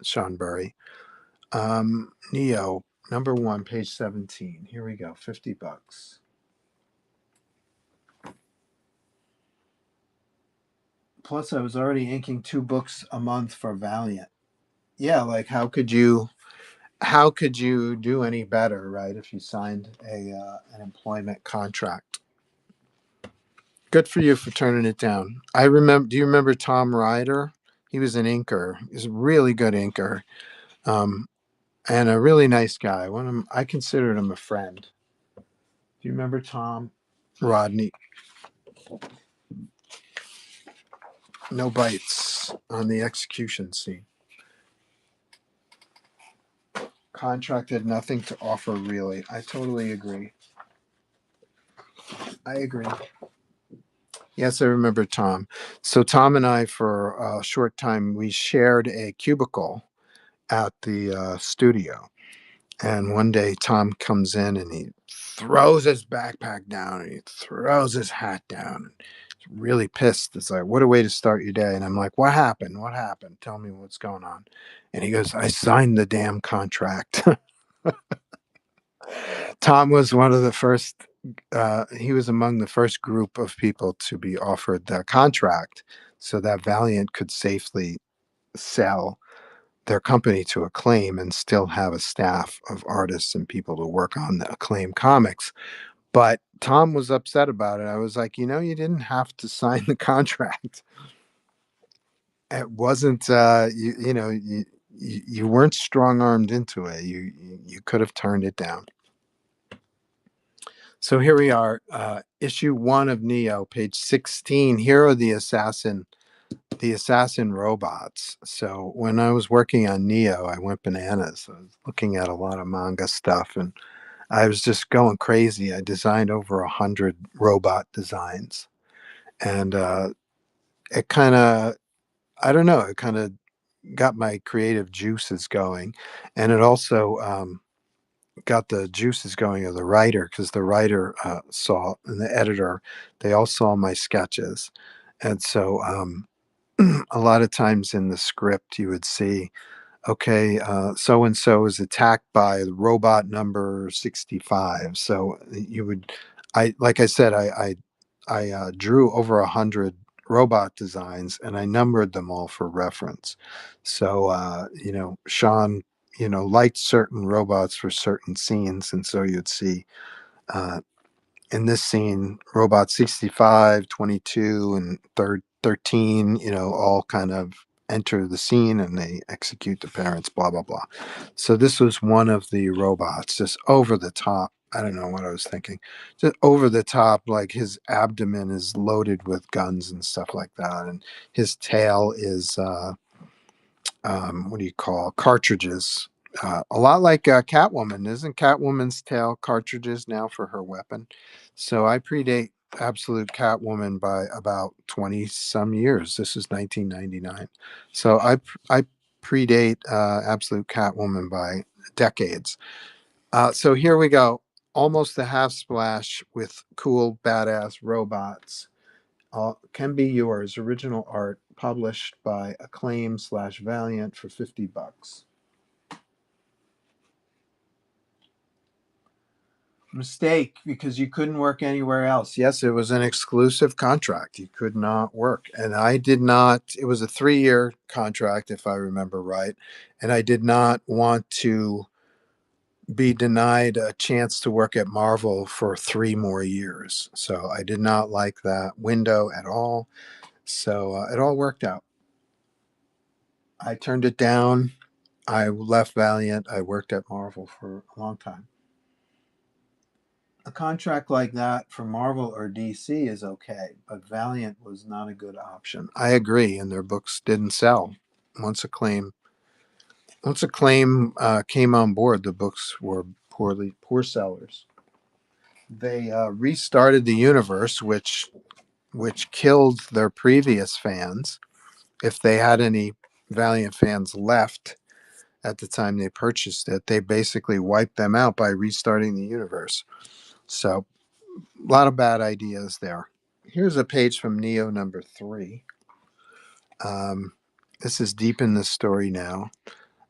Sean Burry. Neo, number one, page 17. Here we go. $50. Plus, I was already inking 2 books a month for Valiant. Yeah, like how could you do any better, right? If you signed a an employment contract. Good for you for turning it down. I remember. Do you remember Tom Ryder? He was an inker. He's a really good inker, um, and a really nice guy. I considered him a friend. Do you remember Tom? Rodney? No bites on the execution scene. Contract had nothing to offer, really. I totally agree. I agree. Yes, I remember Tom. So Tom and I, for a short time, we shared a cubicle at the studio. And one day Tom comes in and he throws his backpack down and he throws his hat down. And he's really pissed. It's like, what a way to start your day. And I'm like, what happened? What happened? Tell me what's going on. And he goes, I signed the damn contract. Tom was one of the first, he was among the first group of people to be offered the contract so that Valiant could safely sell their company to Acclaim and still have a staff of artists and people to work on the Acclaim comics. But Tom was upset about it. I was like, you didn't have to sign the contract. It wasn't, you weren't strong armed into it. You could have turned it down. So here we are, issue 1 of Neo, page 16. Here are the assassin robots. So when I was working on Neo, I went bananas. I was looking at a lot of manga stuff, and I was just going crazy. I designed over 100 robot designs, and it kind of, I don't know, it kind of got my creative juices going, and it also got the juices going of the writer, because the writer saw, and the editor, they all saw my sketches. And so a lot of times in the script you would see, okay, so and so is attacked by robot number 65. So you would, I like I said, I drew over 100 robot designs and I numbered them all for reference. So Sean, liked certain robots for certain scenes, and so you'd see uh, in this scene, robot 65, 22, and 13, all kind of enter the scene and they execute the parents, blah, blah, blah. So this was one of the robots, just over the top. I don't know what I was thinking. Just over the top, like his abdomen is loaded with guns and stuff like that. And his tail is, what do you call, cartridges. A lot like Catwoman. Isn't Catwoman's tail cartridges now for her weapon? So I predate Absolute Catwoman by about 20 some years. This is 1999. So I predate Absolute Catwoman by decades. So here we go. Almost a half splash with cool, badass robots. Can be yours. Original art published by Acclaim/Valiant for $50. Mistake, because you couldn't work anywhere else. Yes, it was an exclusive contract. You could not work. And I did not, it was a 3-year contract, if I remember right. And I did not want to be denied a chance to work at Marvel for 3 more years. So I did not like that window at all. So it all worked out. I turned it down. I left Valiant. I worked at Marvel for a long time. A contract like that for Marvel or DC is okay, but Valiant was not a good option. I agree, and their books didn't sell. Once Acclaim came on board, the books were poor sellers. They restarted the universe, which killed their previous fans. If they had any Valiant fans left at the time they purchased it, they basically wiped them out by restarting the universe. So a lot of bad ideas there. Here's a page from Neo number 3. Um, this is deep in the story now.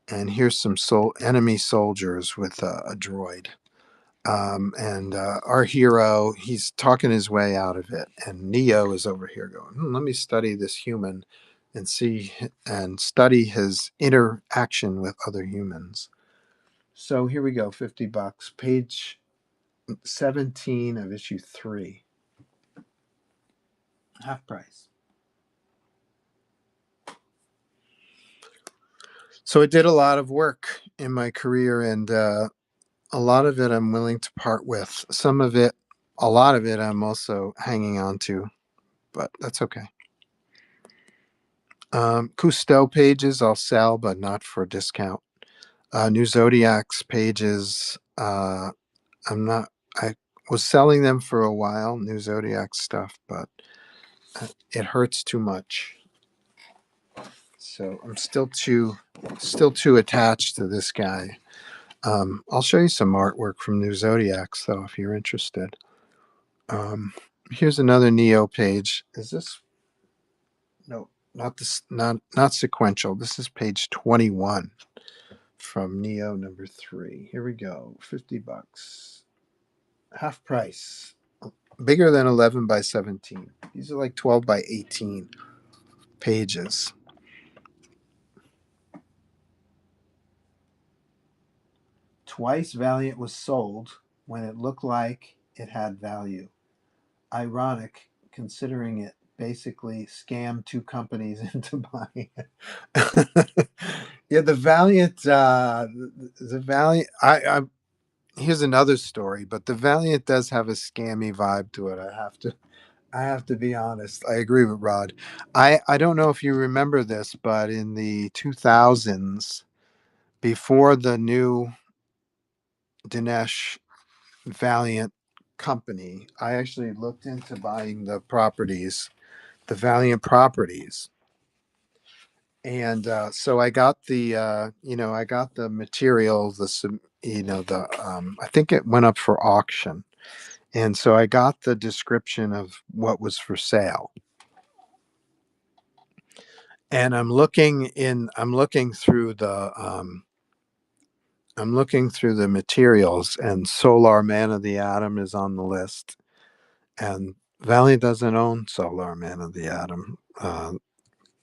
And here's some enemy soldiers with a droid. And our hero, he's talking his way out of it. And Neo is over here going, let me study this human and see and study his interaction with other humans. So here we go, $50, page 17 of issue 3. Half price. So I did a lot of work in my career, and a lot of it I'm willing to part with. A lot of it I'm also hanging on to, but that's okay. Cousteau pages I'll sell, but not for discount. New Zodiacs pages, I'm not. I was selling them for a while, New Zodiac stuff, but it hurts too much. So I'm still too attached to this guy. I'll show you some artwork from New Zodiacs, though, if you're interested. Um, Here's another Neo page. Is this no? Not this. Not sequential. This is page 21 from Neo number 3. Here we go. $50, half price. Bigger than 11 by 17. These are like 12 by 18 pages. Twice Valiant was sold when it looked like it had value. Ironic, considering it basically scammed two companies into buying it. Yeah, the Valiant, the Valiant. Here's another story, but the Valiant does have a scammy vibe to it. I have to be honest. I agree with Rod. I don't know if you remember this, but in the 2000s, before the new Dinesh Valiant company, I actually looked into buying the properties, the Valiant properties. And so I got the material, I think it went up for auction. And so I got the description of what was for sale. And I'm looking through the materials, and Solar Man of the Atom is on the list. And Valley doesn't own Solar Man of the Atom.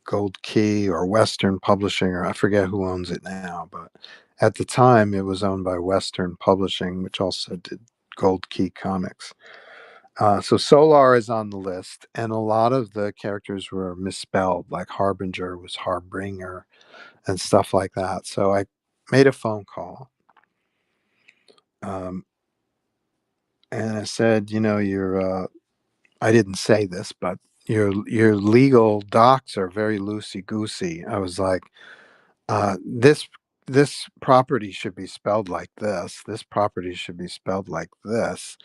Gold Key or Western Publishing, or I forget who owns it now, but at the time it was owned by Western Publishing, which also did Gold Key Comics. So Solar is on the list, and a lot of the characters were misspelled, like Harbinger was Harbringer and stuff like that. So I made a phone call, um, and I said, I didn't say this, but your legal docs are very loosey goosey. I was like, this property should be spelled like this. This property should be spelled like this.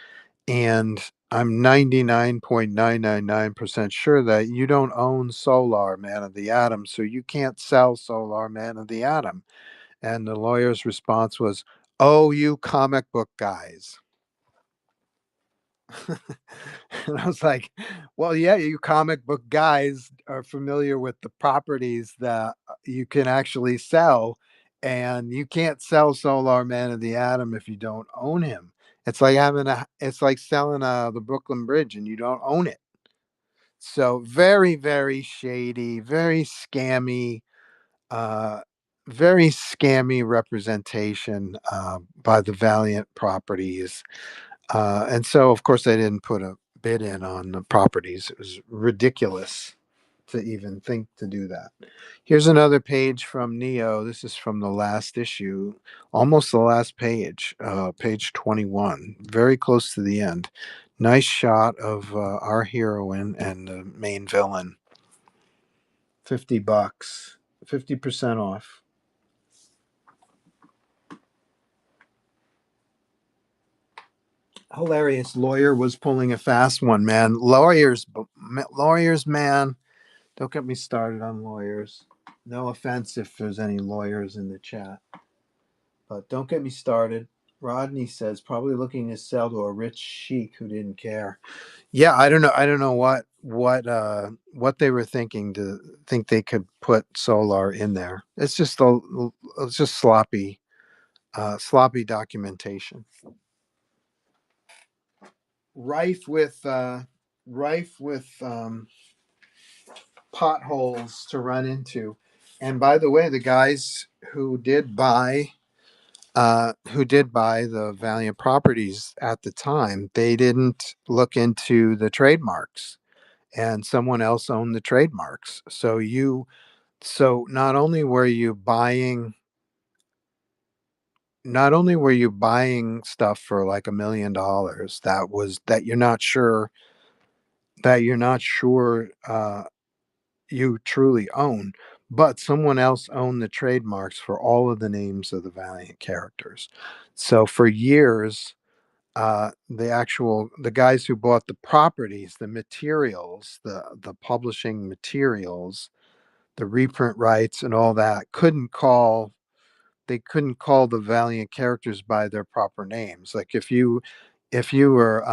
And I'm 99.999% sure that you don't own Solar Man of the Atom, so you can't sell Solar Man of the Atom. And the lawyer's response was, "Oh, you comic book guys." And I was like, "Well, yeah, you comic book guys are familiar with the properties that you can actually sell, and you can't sell Solar Man of the Atom if you don't own him. It's like selling the Brooklyn Bridge and you don't own it." So very, very shady, uh, very scammy representation by the Valiant properties. And so, of course, they didn't put a bid in on the properties. It was ridiculous to even think to do that. Here's another page from Neo. This is from the last issue, almost the last page, page 21, very close to the end. Nice shot of our heroine and the main villain. $50, 50% off. Hilarious. Lawyer was pulling a fast one, man. Lawyers, man. Don't get me started on lawyers. No offense if there's any lawyers in the chat, but don't get me started. Rodney says probably looking to sell to a rich sheik who didn't care. Yeah, I don't know. I don't know what they were thinking to think they could put Solar in there. It's just sloppy documentation. Rife with rife with potholes to run into. And by the way, the guys who did buy the Valiant properties at the time, they didn't look into the trademarks, and someone else owned the trademarks. So not only were you buying stuff for like $1 million that you're not sure you truly own, but someone else owned the trademarks for all of the names of the Valiant characters. So for years, the guys who bought the properties, the materials, the publishing materials, the reprint rights, and all that, couldn't call the Valiant characters by their proper names. Like if you were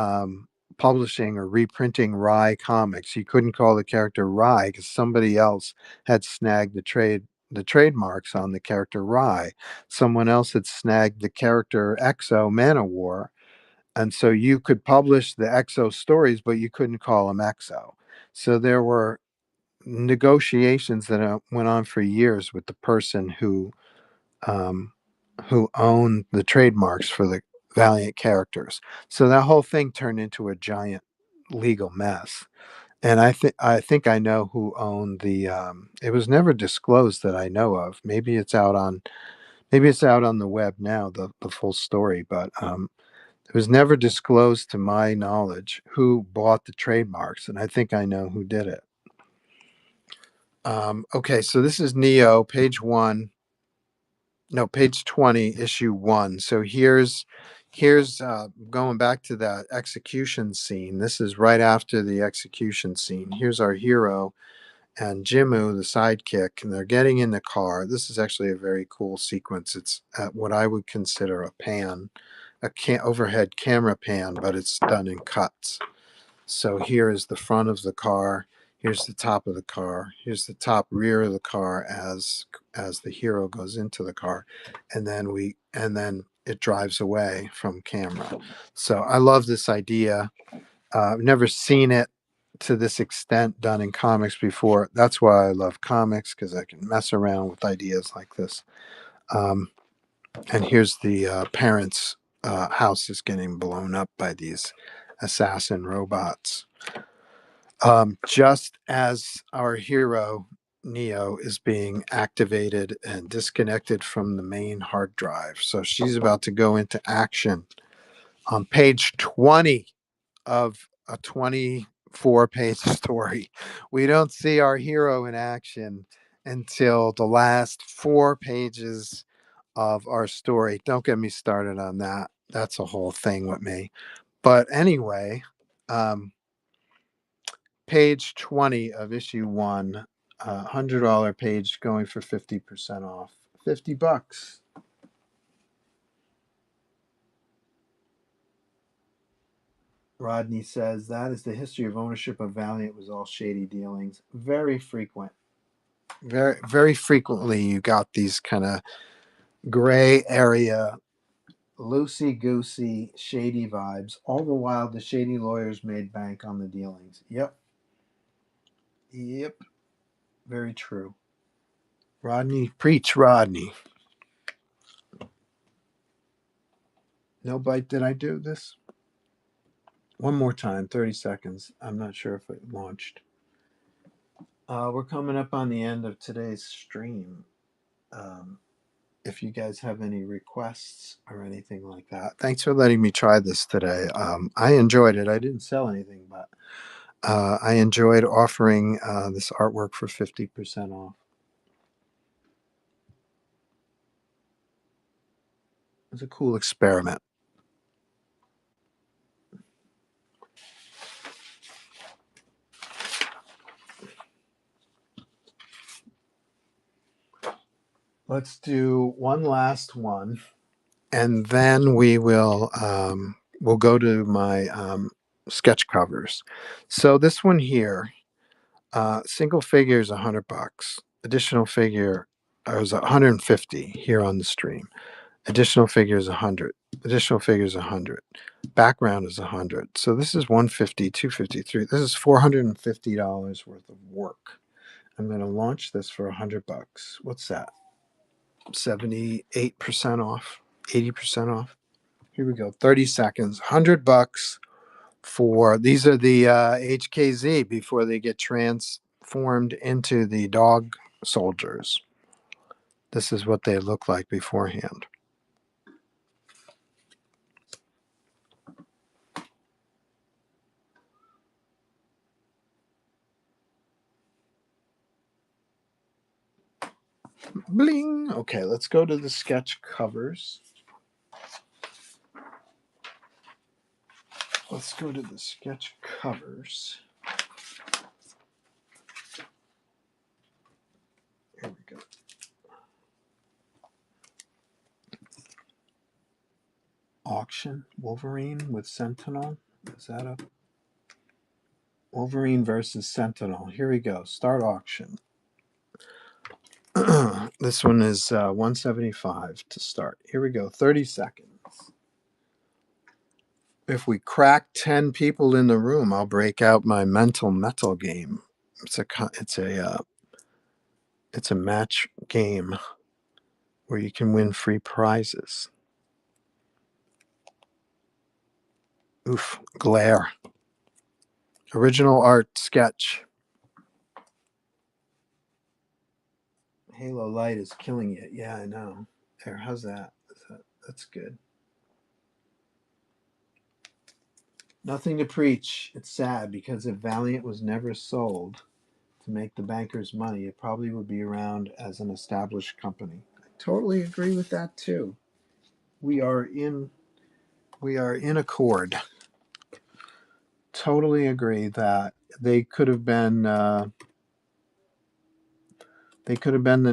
publishing or reprinting Rye comics, you couldn't call the character Rye because somebody else had snagged the trademarks on the character Rye. Someone else had snagged the character Exo Manowar, and so you could publish the Exo stories, but you couldn't call them Exo. So there were negotiations that went on for years with the person um, who owned the trademarks for the Valiant characters. So that whole thing turned into a giant legal mess. And I think I know who owned the. It was never disclosed that I know of. Maybe it's out on the web now, the full story, but it was never disclosed to my knowledge who bought the trademarks, and I think I know who did it. Okay, so this is Neo, page one. No, page 20, issue one. So here's going back to that execution scene. This is right after the execution scene. Here's our hero and Jimu, the sidekick, and they're getting in the car. This is actually a very cool sequence. It's at what I would consider a pan, overhead camera pan, but it's done in cuts. So here is the front of the car. Here's the top of the car. Here's the top rear of the car as the hero goes into the car, and then it drives away from camera. So I love this idea. I've never seen it to this extent done in comics before. That's why I love comics, because I can mess around with ideas like this. Um, and here's the parents' house is getting blown up by these assassin robots. Just as our hero Neo is being activated and disconnected from the main hard drive. So she's about to go into action on page 20 of a 24-page story. We don't see our hero in action until the last 4 pages of our story. Don't get me started on that. That's a whole thing with me. But anyway, um, page 20 of issue one, $100 page going for 50% off. $50. Rodney says that is the history of ownership of Valiant, was all shady dealings. Very frequent. Very, very frequently, you got these kind of gray area, loosey goosey, shady vibes. All the while, the shady lawyers made bank on the dealings. Yep. Yep. Very true. Rodney, preach, Rodney. No bite, did I do this? One more time, 30 seconds. I'm not sure if it launched. We're coming up on the end of today's stream. Um, if you guys have any requests or anything like that, thanks for letting me try this today. I enjoyed it. I didn't sell anything, but I enjoyed offering this artwork for 50% off. It was a cool experiment. Let's do one last one, and then we'll go to my sketch covers. So this one here, single figure is $100. Additional figure was 150 here on the stream. Additional figure is 100. Additional figure is 100. Background is 100. So this is 150, 253. This is $450 worth of work. I'm going to launch this for $100. What's that? 78% off, 80% off. Here we go. 30 seconds. $100 for these are the HKZ before they get transformed into the dog soldiers. This is what they look like beforehand. Bling. Okay, let's go to the sketch covers. Let's go to the sketch covers. Here we go. Auction. Wolverine with Sentinel. Is that a Wolverine versus Sentinel? Here we go. Start auction. This one is 175 to start. Here we go. 30 seconds. If we crack 10 people in the room, I'll break out my mental metal game. It's a match game where you can win free prizes. Oof, glare. Original art sketch. Halo light is killing it. Yeah, I know. There, how's that? That's good. Nothing to preach. It's sad because if Valiant was never sold to make the bankers money, it probably would be around as an established company. I totally agree with that too. We are in accord. Totally agree that they could have been the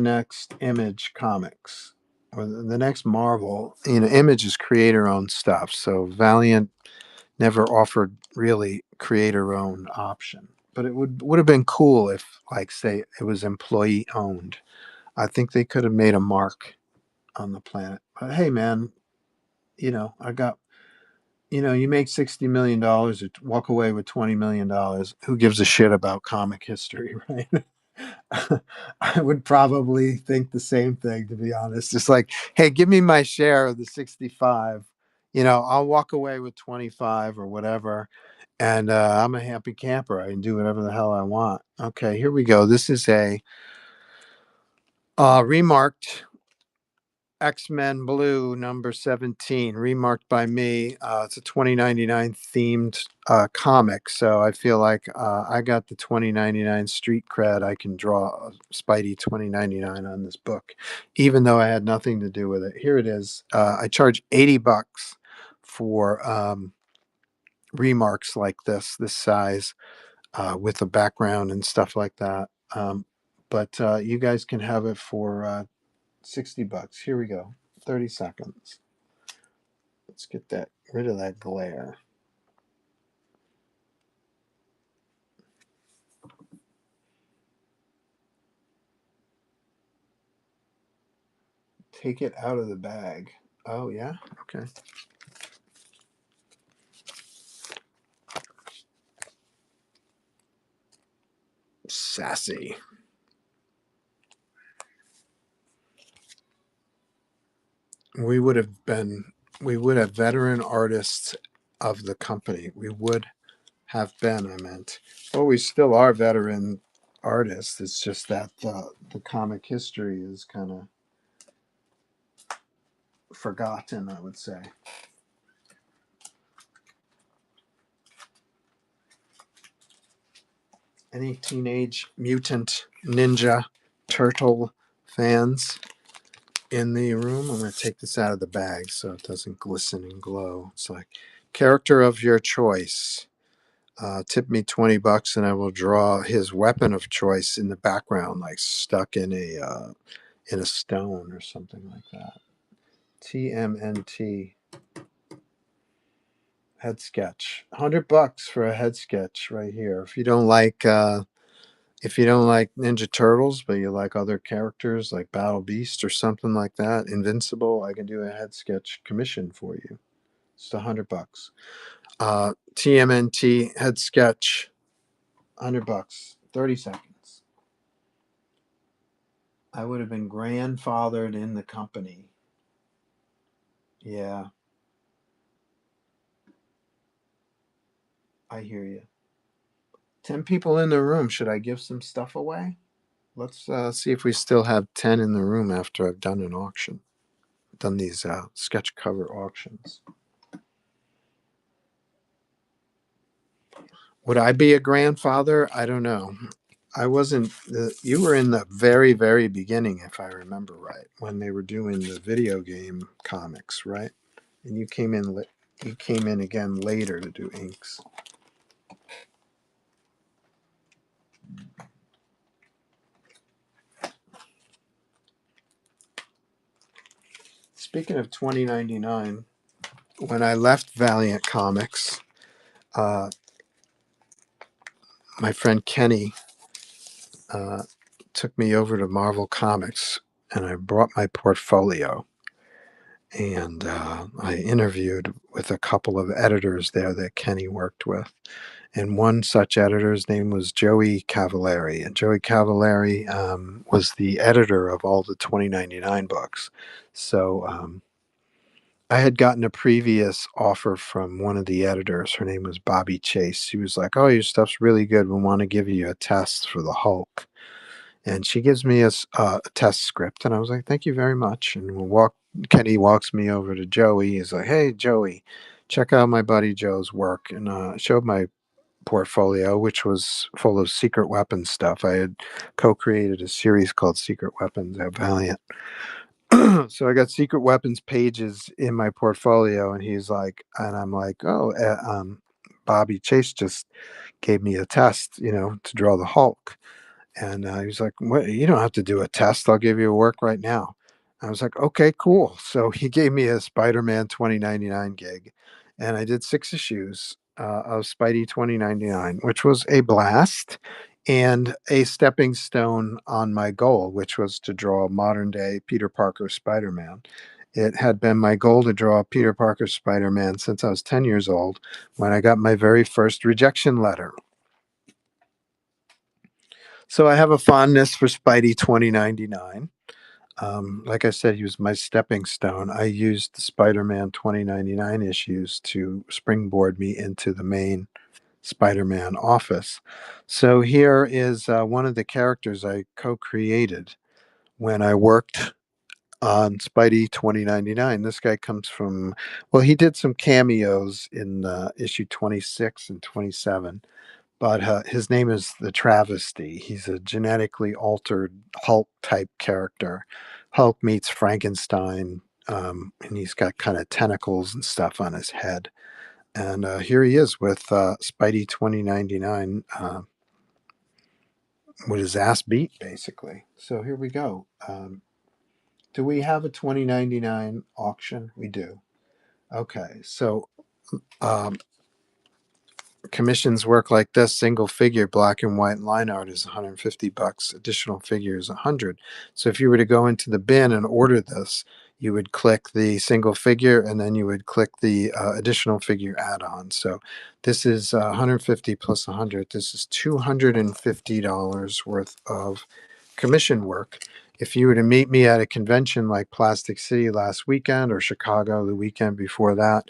next Image Comics or the next Marvel. Image is creator-owned stuff, so Valiant never offered really creator-owned option. But it would have been cool if, like, say, it was employee-owned. I think they could have made a mark on the planet. But hey, man, I got. You make $60 million or walk away with $20 million. Who gives a shit about comic history, right? I would probably think the same thing, to be honest. It's like, hey, give me my share of the 65. I'll walk away with 25 or whatever. And I'm a happy camper. I can do whatever the hell I want. Okay, here we go. This is a remarked X-Men Blue number 17, remarked by me. It's a 2099 themed comic, so I feel like I got the 2099 street cred. I can draw Spidey 2099 on this book, even though I had nothing to do with it. Here it is. I charge $80 for remarks like this size, with a background and stuff like that. But you guys can have it for $60. Here we go. 30 seconds. Let's get rid of that glare. Take it out of the bag. Oh, yeah? Okay. Sassy. We would have veteran artists of the company. We would have been, I meant. Well, we still are veteran artists. It's just that the comic history is kind of forgotten, I would say. Any Teenage Mutant Ninja Turtle fans in the room? I'm going to take this out of the bag so it doesn't glisten and glow. It's like, character of your choice. Tip me $20 and I will draw his weapon of choice in the background, like stuck in a stone or something like that. TMNT head sketch. $100 for a head sketch right here. If you don't like Ninja Turtles, but you like other characters like Battle Beast or something like that, Invincible, I can do a head sketch commission for you. It's $100. TMNT head sketch, $100. 30 seconds. I would have been grandfathered in the company. Yeah, I hear you. 10 people in the room. Should I give some stuff away? Let's see if we still have 10 in the room after I've done an auction. Done these sketch cover auctions. Would I be a grandfather? I don't know. I wasn't. You were in the very, very beginning, if I remember right, when they were doing the video game comics, right? And you came in. You came in again later to do inks. Speaking of 2099, when I left Valiant Comics, uh, my friend Kenny uh, took me over to Marvel Comics, and I brought my portfolio. And I interviewed with a couple of editors there that Kenny worked with. And one such editor's name was Joey Cavallari. And Joey Cavallari was the editor of all the 2099 books. So I had gotten a previous offer from one of the editors. Her name was Bobby Chase. She was like, "Oh, your stuff's really good. We want to give you a test for the Hulk." And she gives me a test script. And I was like, "Thank you very much." And Kenny walks me over to Joey. He's like, "Hey, Joey, check out my buddy Joe's work." And showed my portfolio, which was full of secret weapons stuff. I had co-created a series called Secret Weapons at Valiant. So I got secret weapons pages in my portfolio, and I'm like, "Oh, Bobby Chase just gave me a test, to draw the Hulk." And he was like, "What? You don't have to do a test. I'll give you a work right now." I was like, "Okay, cool." So he gave me a Spider-Man 2099 gig, and I did 6 issues of Spidey 2099, which was a blast and a stepping stone on my goal, which was to draw modern day Peter Parker Spider-Man. It had been my goal to draw Peter Parker Spider-Man since I was 10 years old when I got my very first rejection letter. So I have a fondness for Spidey 2099. Like I said, he was my stepping stone. I used the Spider Man 2099 issues to springboard me into the main Spider Man office. So here is one of the characters I co created when I worked on Spidey 2099. This guy comes from, well, he did some cameos in issue 26 and 27, but his name is the Travesty. He's a genetically altered Hulk type character. Hulk meets Frankenstein, and he's got kind of tentacles and stuff on his head. And here he is with Spidey 2099 with his ass beat, basically. So here we go. Do we have a 2099 auction? We do. Okay, so um, commissions work like this: single figure black and white line art is $150, additional figure is 100. So if you were to go into the bin and order this, you would click the single figure and then you would click the additional figure add-on. So this is 150 plus 100. This is $250 worth of commission work. If you were to meet me at a convention like Plastic City last weekend or Chicago the weekend before that,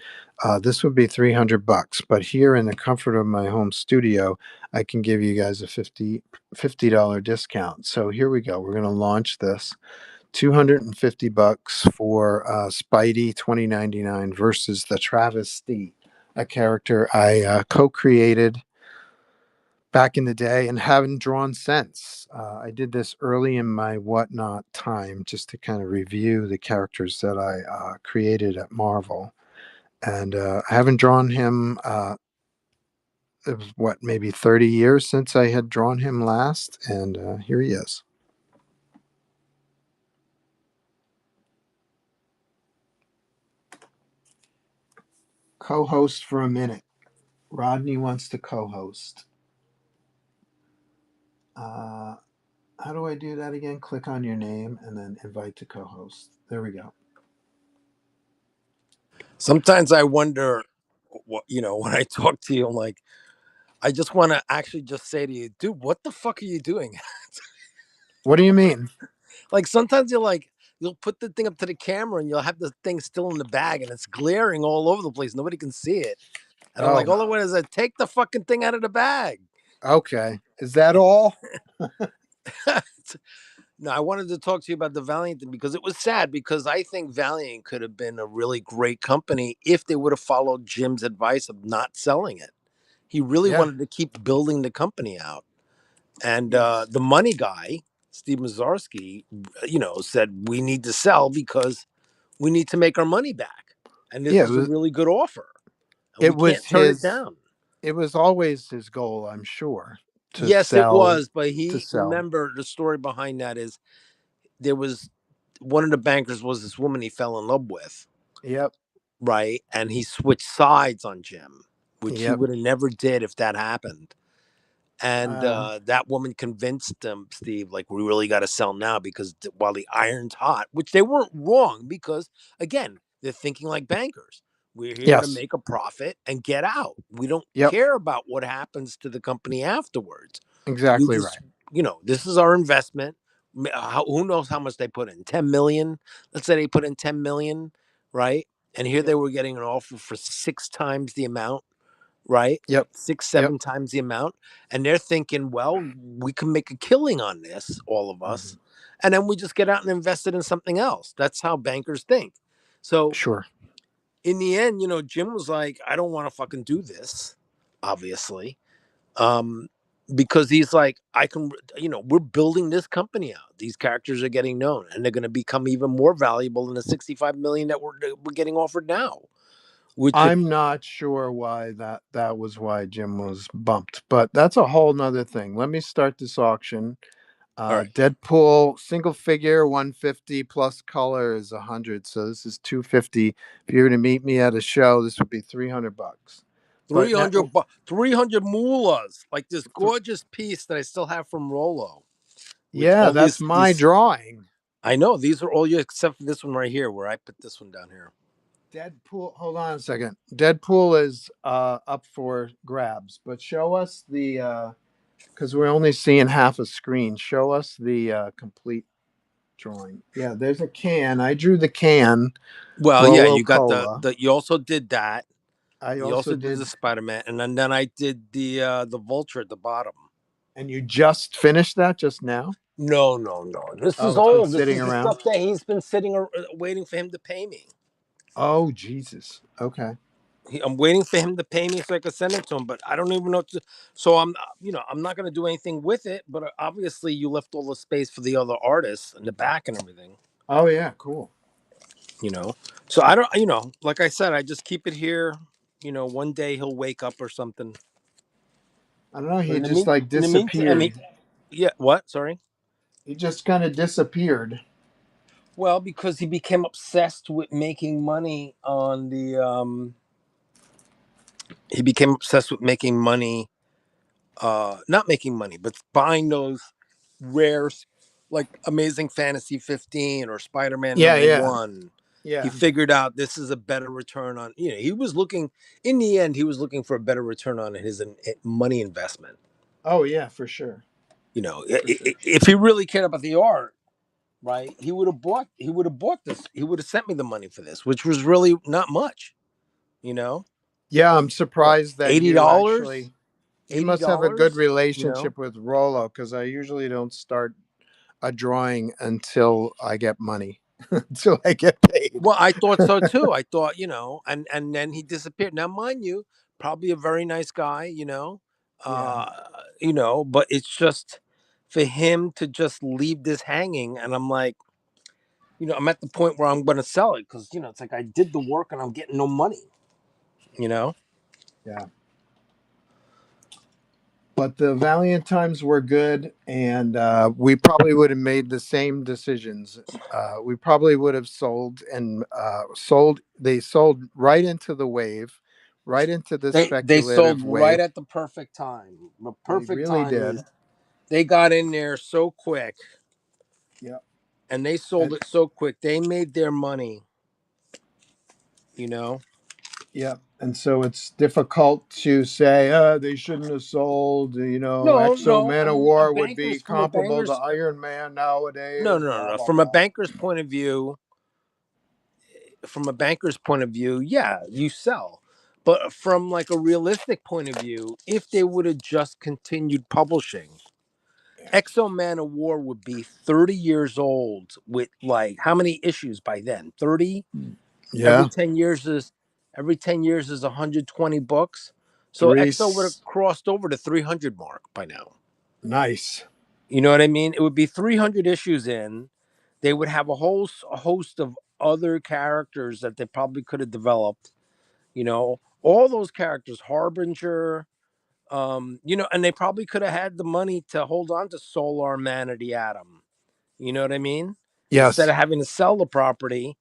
this would be $300. But here in the comfort of my home studio, I can give you guys a $50 discount. So here we go. We're going to launch this. $250 for Spidey 2099 versus the Travesty, a character I co-created back in the day and haven't drawn since. I did this early in my Whatnot time just to kind of review the characters that I created at Marvel. And I haven't drawn him. It was what, maybe 30 years since I had drawn him last. And here he is. Co host for a minute. Rodney wants to co host. Uh, how do I do that again? Click on your name and then invite to co host. There we go. Sometimes I wonder, when I talk to you, I'm like, I just want to actually just say to you, dude, what the fuck are you doing? What do you mean? Like sometimes you'll put the thing up to the camera and you'll have the thing still in the bag and it's glaring all over the place. Nobody can see it. And I'm like, Oh, all I want is take the fucking thing out of the bag. okay. Is that all? No, I wanted to talk to you about the Valiant thing because it was sad because I think Valiant could have been a really great company if they would have followed Jim's advice of not selling it. He really Yeah. wanted to keep building the company out. And Yes. the money guy, Steve Mazzarski, said we need to sell because we need to make our money back, and this Yeah, is a really good offer, and we it can't was turn it his. down. It was always his goal, I'm sure, to Yes, it sell. was, but To he sell. remember the story behind that is there was one of the bankers was this woman he fell in love with, Yep. right? And he switched sides on Jim, which he Yep. would have never did if that happened. And Uh, that woman convinced him, Steve, like, we really got to sell now because while the iron's hot, which they weren't wrong because, again, they're thinking like bankers. We're here to yes. make a profit and get out. We don't Yep. care about what happens to the company afterwards. We Exactly just, right. this is our investment. Who knows how much they put in? 10 million. Let's say they put in 10 million, right? And here they Yep. were getting an offer for 6 times the amount, right? Yep. Six, Yep. 7 times the amount. And they're thinking, well, we can make a killing on this, all of us. Mhm. And then we just get out and invest it in something else. That's how bankers think. So Sure. in the end, Jim was like, I don't want to fucking do this, obviously. Because he's like, I can, we're building this company out. These characters are getting known and they're going to become even more valuable than the 65 million that we're getting offered now, which if, I'm not sure why that was why Jim was bumped, but that's a whole nother thing. Let me start this auction. all right, Deadpool single figure 150 plus color is 100, so this is 250. If you were to meet me at a show, this would be $300. But now, 300 mullahs, like this th- gorgeous piece that I still have from Rolo, which yeah, all that's my these, drawing. I know these are all you except for this one right here, where I put this one down here. Deadpool, hold on a second. Deadpool is up for grabs, but show us the because we're only seeing half a screen. Show us the complete drawing. Yeah, there's a can. I drew the can. Well, yeah, Rolo you got Cola. you also did that. I You also also did did, the Spider-Man, and then I did the vulture at the bottom. and you just finished that just now? No, no, no. This is Oh, it's been old. This sitting is the around. stuff that he's been sitting waiting for him to pay me. Oh, Jesus. Okay. I'm waiting for him to pay me so I can send it to him, but I don't even know. So I'm not going to do anything with it. But obviously, you left all the space for the other artists in the back and everything. Oh, yeah, cool. You know, so I don't. Like I said, I just keep it here. One day he'll wake up or something. I don't know. But He just like in the meantime, I mean, disappeared. yeah. What? Sorry. He just kind of disappeared. Well, because he became obsessed with making money on the. He became obsessed with making money, not making money, but buying those rares like Amazing Fantasy 15 or Spider-Man Yeah, number yeah, 1. He yeah. figured out this is a better return on, he was looking, in the end, he was looking for a better return on his money investment. Oh, yeah, for sure. For sure. If he really cared about the art, right, he would have bought this. He would have sent me the money for this, which was really not much, you know, Yeah, I'm what, surprised that you $80, actually, you must have a good $80, relationship with Rolo because I usually don't start a drawing until I get money, until I get paid. Well, I thought so too. I thought, and then he disappeared. Now, mind you, probably a very nice guy, Yeah. uh, but it's just for him to just leave this hanging, and I'm like, I'm at the point where I'm going to sell it because it's like I did the work and I'm getting no money, you know. Yeah. But the Valiant times were good, and we probably would have made the same decisions. We probably would have sold and sold. They sold right into the wave, right into the They sold speculative right wave. at the perfect time. The They perfect really time is did. they got in there so quick Yeah. and they sold And it so quick. They made their money, you know. yeah. And so it's difficult to say they shouldn't have sold. You know, No, Exo no. I Man of mean, War would be from a comparable to banker's Iron Man no, nowadays. no, no, Blah no. blah blah. From a banker's point of view, yeah, you sell. But from like a realistic point of view, if they would have just continued publishing, Exo Man of War would be 30 years old with like how many issues by then? 30? Every Yeah. 10 years is every 10 years is 120 books. So Three. Exo would have crossed over the 300 mark by now. Nice. You know what I mean? It would be 300 issues in. They would have a whole host of other characters that they probably could have developed. You know, all those characters, Harbinger, and they probably could have had the money to hold on to Solar Man or the Atom. You know what I mean? Instead Yes. of having to sell the property,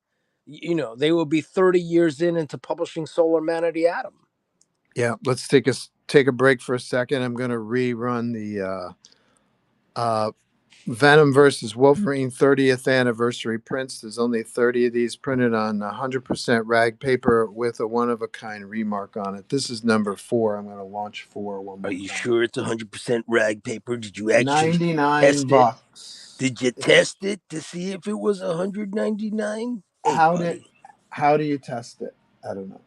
they will be 30 years into publishing Solar Man or the Atom. Yeah. Let's take a break for a second. I'm going to rerun the Venom versus Wolverine 30th anniversary prints. There's only 30 of these printed on 100% rag paper with a one of a kind remark on it. This is number 4. I'm going to launch 4 one more Are time. you sure it's 100% rag paper? Did you actually 99 test it? bucks. Did you test it to see if it was 199? Hey, How buddy. do you test it? I don't know.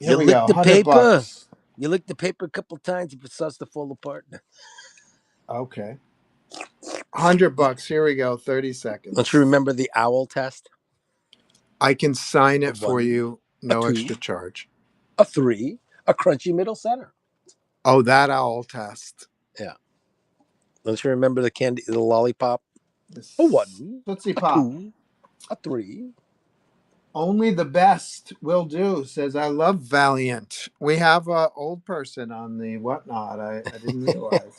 Here You we lick go. the 100 paper. bucks. You lick the paper a couple times if it starts to fall apart. Okay. 100 bucks. Here we go. 30 seconds. Don't you remember the owl test? I can sign A it for 1, you. a No 2, extra charge. a 3, a crunchy middle center. Oh, that owl test. Yeah. Don't you remember the lollipop? This A 1, Tootsie a Pop. 2, a 3. Only the best will do, says I love Valiant. We have an old person on the whatnot. I didn't realize.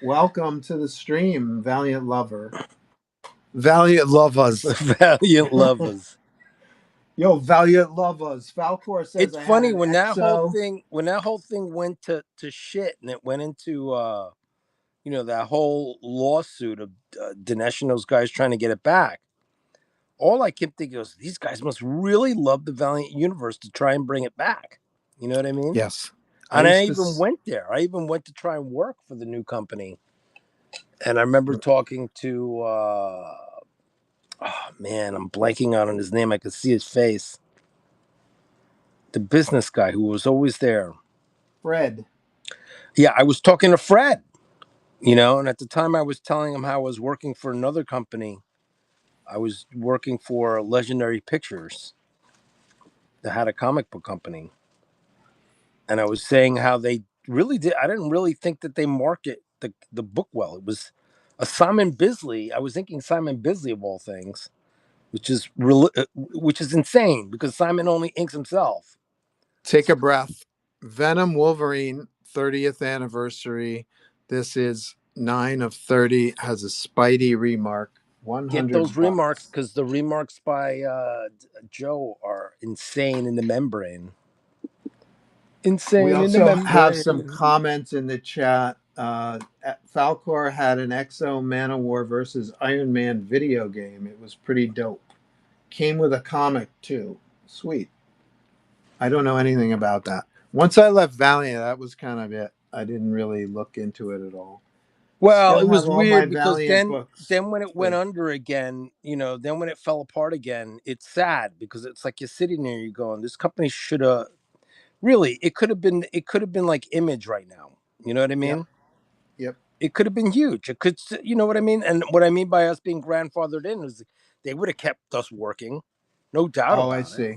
Welcome to the stream, Valiant Lover. Valiant Lovers. Valiant lovers. Yo, Valiant Lovers. Falcor says It's I had funny an when that whole EXO. thing went to shit and it went into that whole lawsuit of Dinesh and those guys trying to get it back. All I kept thinking was these guys must really love the Valiant universe to try and bring it back. You know what I mean? Yes. And I even went there. I even went to try and work for the new company. And I remember talking to oh man, I'm blanking out on his name. I could see his face. The business guy who was always there. Fred. Yeah, I was talking to Fred, and at the time I was telling him how I was working for another company. I was working for Legendary Pictures that had a comic book company. And I was saying how they really did. I didn't really think that they market the book well. It was a Simon Bisley. I was thinking Simon Bisley of all things, which is insane because Simon only inks himself. Take a breath. Venom Wolverine 30th anniversary. This is 9 of 30. Has a Spidey remark. 100 Get those bucks. remarks because the remarks by Joe are insane in the membrane. Insane We in the also membrane. have some comments in the chat. Falcor had an Exo Man of War versus Iron Man video game. It was pretty dope. Came with a comic too. Sweet. I don't know anything about that. Once I left Valiant, that was kind of it. I didn't really look into it at all. Well, Still it was have all my weird because Valiant then books. when it went under again, then when it fell apart again, it's sad because it's like you're sitting there, you're going, this company should have really. It could have been like Image right now. You know what I mean? Yep. It could have been huge. It could, you know what I mean? And what I mean by us being grandfathered in is they would have kept us working, no doubt Oh, I about it. see.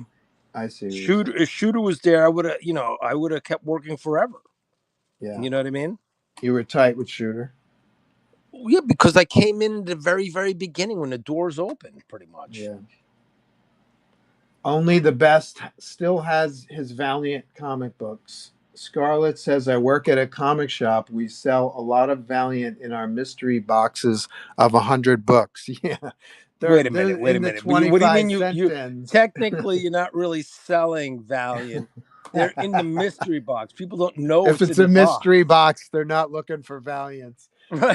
I see. If Shooter was there, I would have kept working forever. Yeah. You know what I mean? You were tight with Shooter. Yeah, because I came in at the very, very beginning when the doors opened, pretty much. Yeah. Only the best still has his Valiant comic books. Scarlett says, I work at a comic shop. We sell a lot of Valiant in our mystery boxes of 100 books. Yeah. Wait a minute. In the What do you mean 25-cent you bins. technically you're not really selling Valiant. They're in the mystery box. People don't know If it's in a the mystery box, they're not looking for Valiants. Right.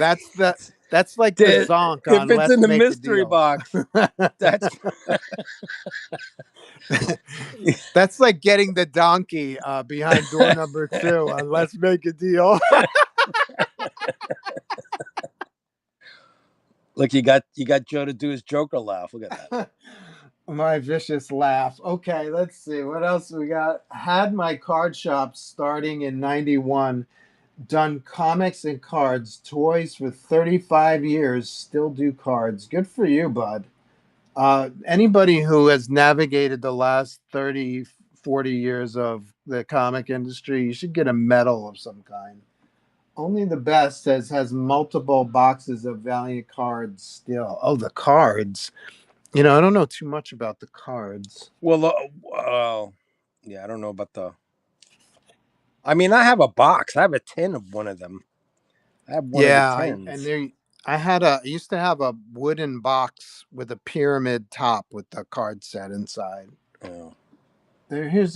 That's like the zonk on If it's Let's in the Make a mystery Deal. box, that's That's like getting the donkey behind door number 2 on Let's Make a Deal. Look, you got Joe to do his Joker laugh. Look at that. My vicious laugh. Okay, let's see. What else we got? Had my card shop starting in 91. Done comics and cards, toys for 35 years. Still do cards. Good for you, bud. Anybody who has navigated the last 30, 40 years of the comic industry, you should get a medal of some kind. Only the best says has multiple boxes of Valiant cards still. Oh, the cards. I don't know too much about the cards. Well, yeah, I don't know about the. I mean, I have a box. I have a tin of one of them. I have one of the Yeah, and tins. there I used to have a wooden box with a pyramid top with the card set inside. Oh. Here's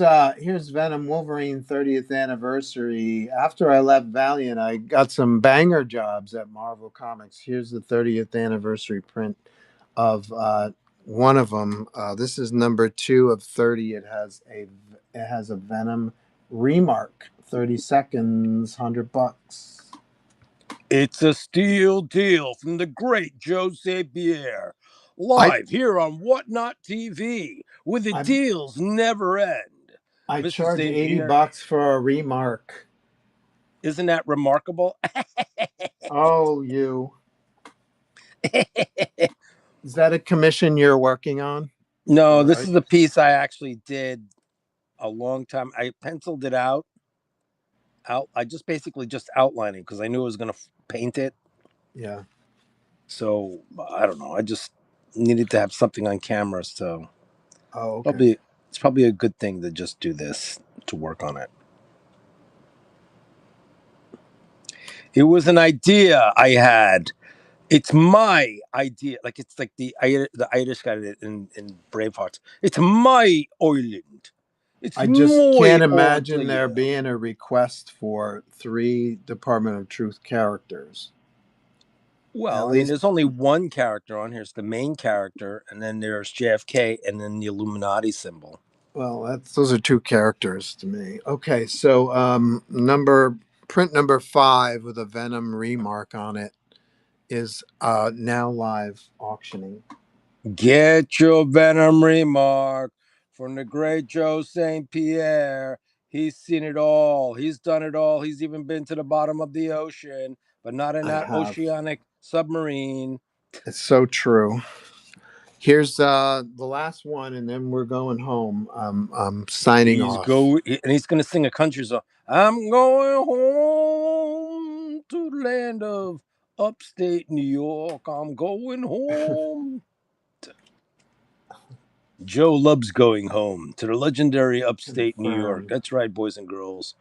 Venom Wolverine 30th anniversary. After I left Valiant, I got some banger jobs at Marvel Comics. Here's the 30th anniversary print of one of them. This is number 2 of 30. It has a Venom remark. 30 seconds, $100. It's a steel deal from the great Joe St. Pierre, I live here on Whatnot TV, where the I deals never end. I Mr. charge St. 80 Pierre, bucks for a remark. isn't that remarkable? Oh, you. Is that a commission you're working on? No, Or this is a piece I actually did a long time. I penciled it out. I just basically just outlining because I knew I was going to paint it. yeah. So I don't know. I just needed to have something on camera. So Oh, okay. probably it's probably a good thing to just do this to work on it. It was an idea I had. It's my idea. Like it's like the Irish guy in Braveheart. It's my island. It's I just can't my imagine there idea. being a request for 3 Department of Truth characters. At Well, I mean, least, there's only one character on here. It's the main character, and then there's JFK, and then the Illuminati symbol. well, those are 2 characters to me. Okay, so number print number 5 with a Venom remark on it is now live auctioning. Get your Venom remark from the great Joe St. Pierre. He's seen it all. He's done it all. He's even been to the bottom of the ocean, but not in I that have. oceanic submarine. It's so true. Here's the last one, and then we're going home. I'm signing off. He's gonna sing a country song. I'm going home to the land of upstate New York. I'm going home. Joe loves going home to the legendary upstate New York. Confirmed. That's right, boys and girls,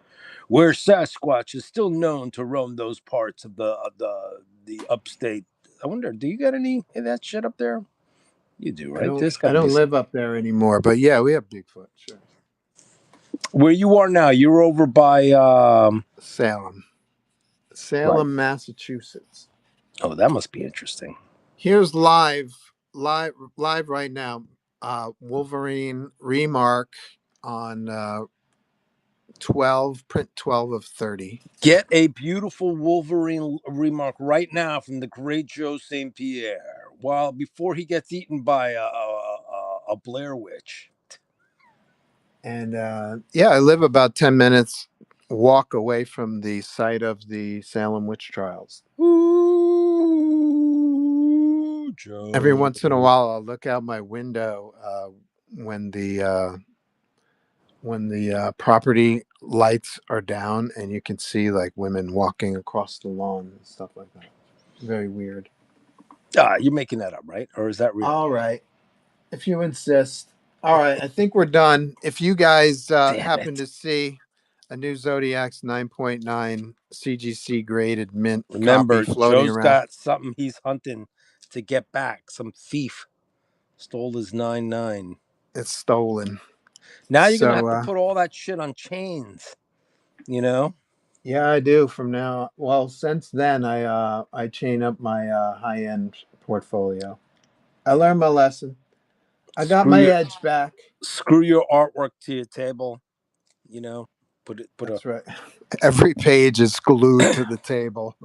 where Sasquatch is still known to roam those parts of the upstate. I wonder, do you got any of that shit up there? You do, I right? don't. There's got I to be don't live up there anymore, but yeah, we have Bigfoot. Sure. where you are now. You're over by Salem, right. Massachusetts. Oh, that must be interesting. Here's live right now. Wolverine remark on 12 print 12 of 30. Get a beautiful Wolverine remark right now from the great Joe St. Pierre, while before he gets eaten by a Blair Witch. And yeah, I live about 10 minutes walk away from the site of the Salem witch trials. Ooh, Every Joe. once in a while, I'll look out my window when the property lights are down, and you can see like women walking across the lawn and stuff like that. Very weird. You're making that up, right? Or is that real? All right, if you insist. All right, I think we're done. If you guys Damn happen it. to see a new Zodiac's 9.9 CGC graded mint copy Remember, floating Joe's around, got something he's hunting to get back. Some thief stole his 9.9. it's stolen. Now you're going to So have to put all that shit on chains, you know? yeah, I do from now. Well, since then, I chain up my high end portfolio. I learned my lesson. I got Screw my your edge back. screw your artwork to your table, you know? Put a That's right. Every page is glued to the table.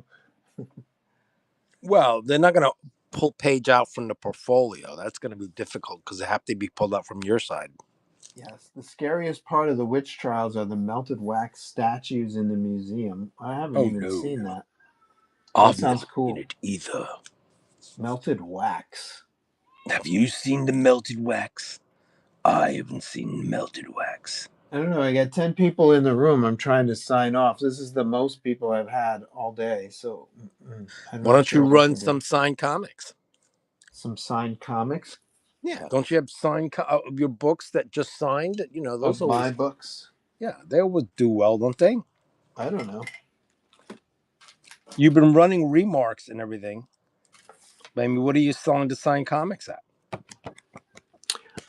Well, they're not going to pull page out from the portfolio. That's going to be difficult because they have to be pulled out from your side. Yes, the scariest part of the witch trials are the melted wax statues in the museum. I haven't Oh even no, seen that. That I've sounds never seen cool. it either. Melted wax. Have you seen the melted wax? I haven't seen melted wax. I don't know. I got 10 people in the room. I'm trying to sign off. This is the most people I've had all day. So I'm Why not don't you sure what run to do. some signed comics? Some signed comics Yeah, don't you have signed of your books that just signed? You know, those of my always, books. yeah, they always do well, don't they? I don't know. You've been running remarks and everything. I mean, what are you selling to sign comics at?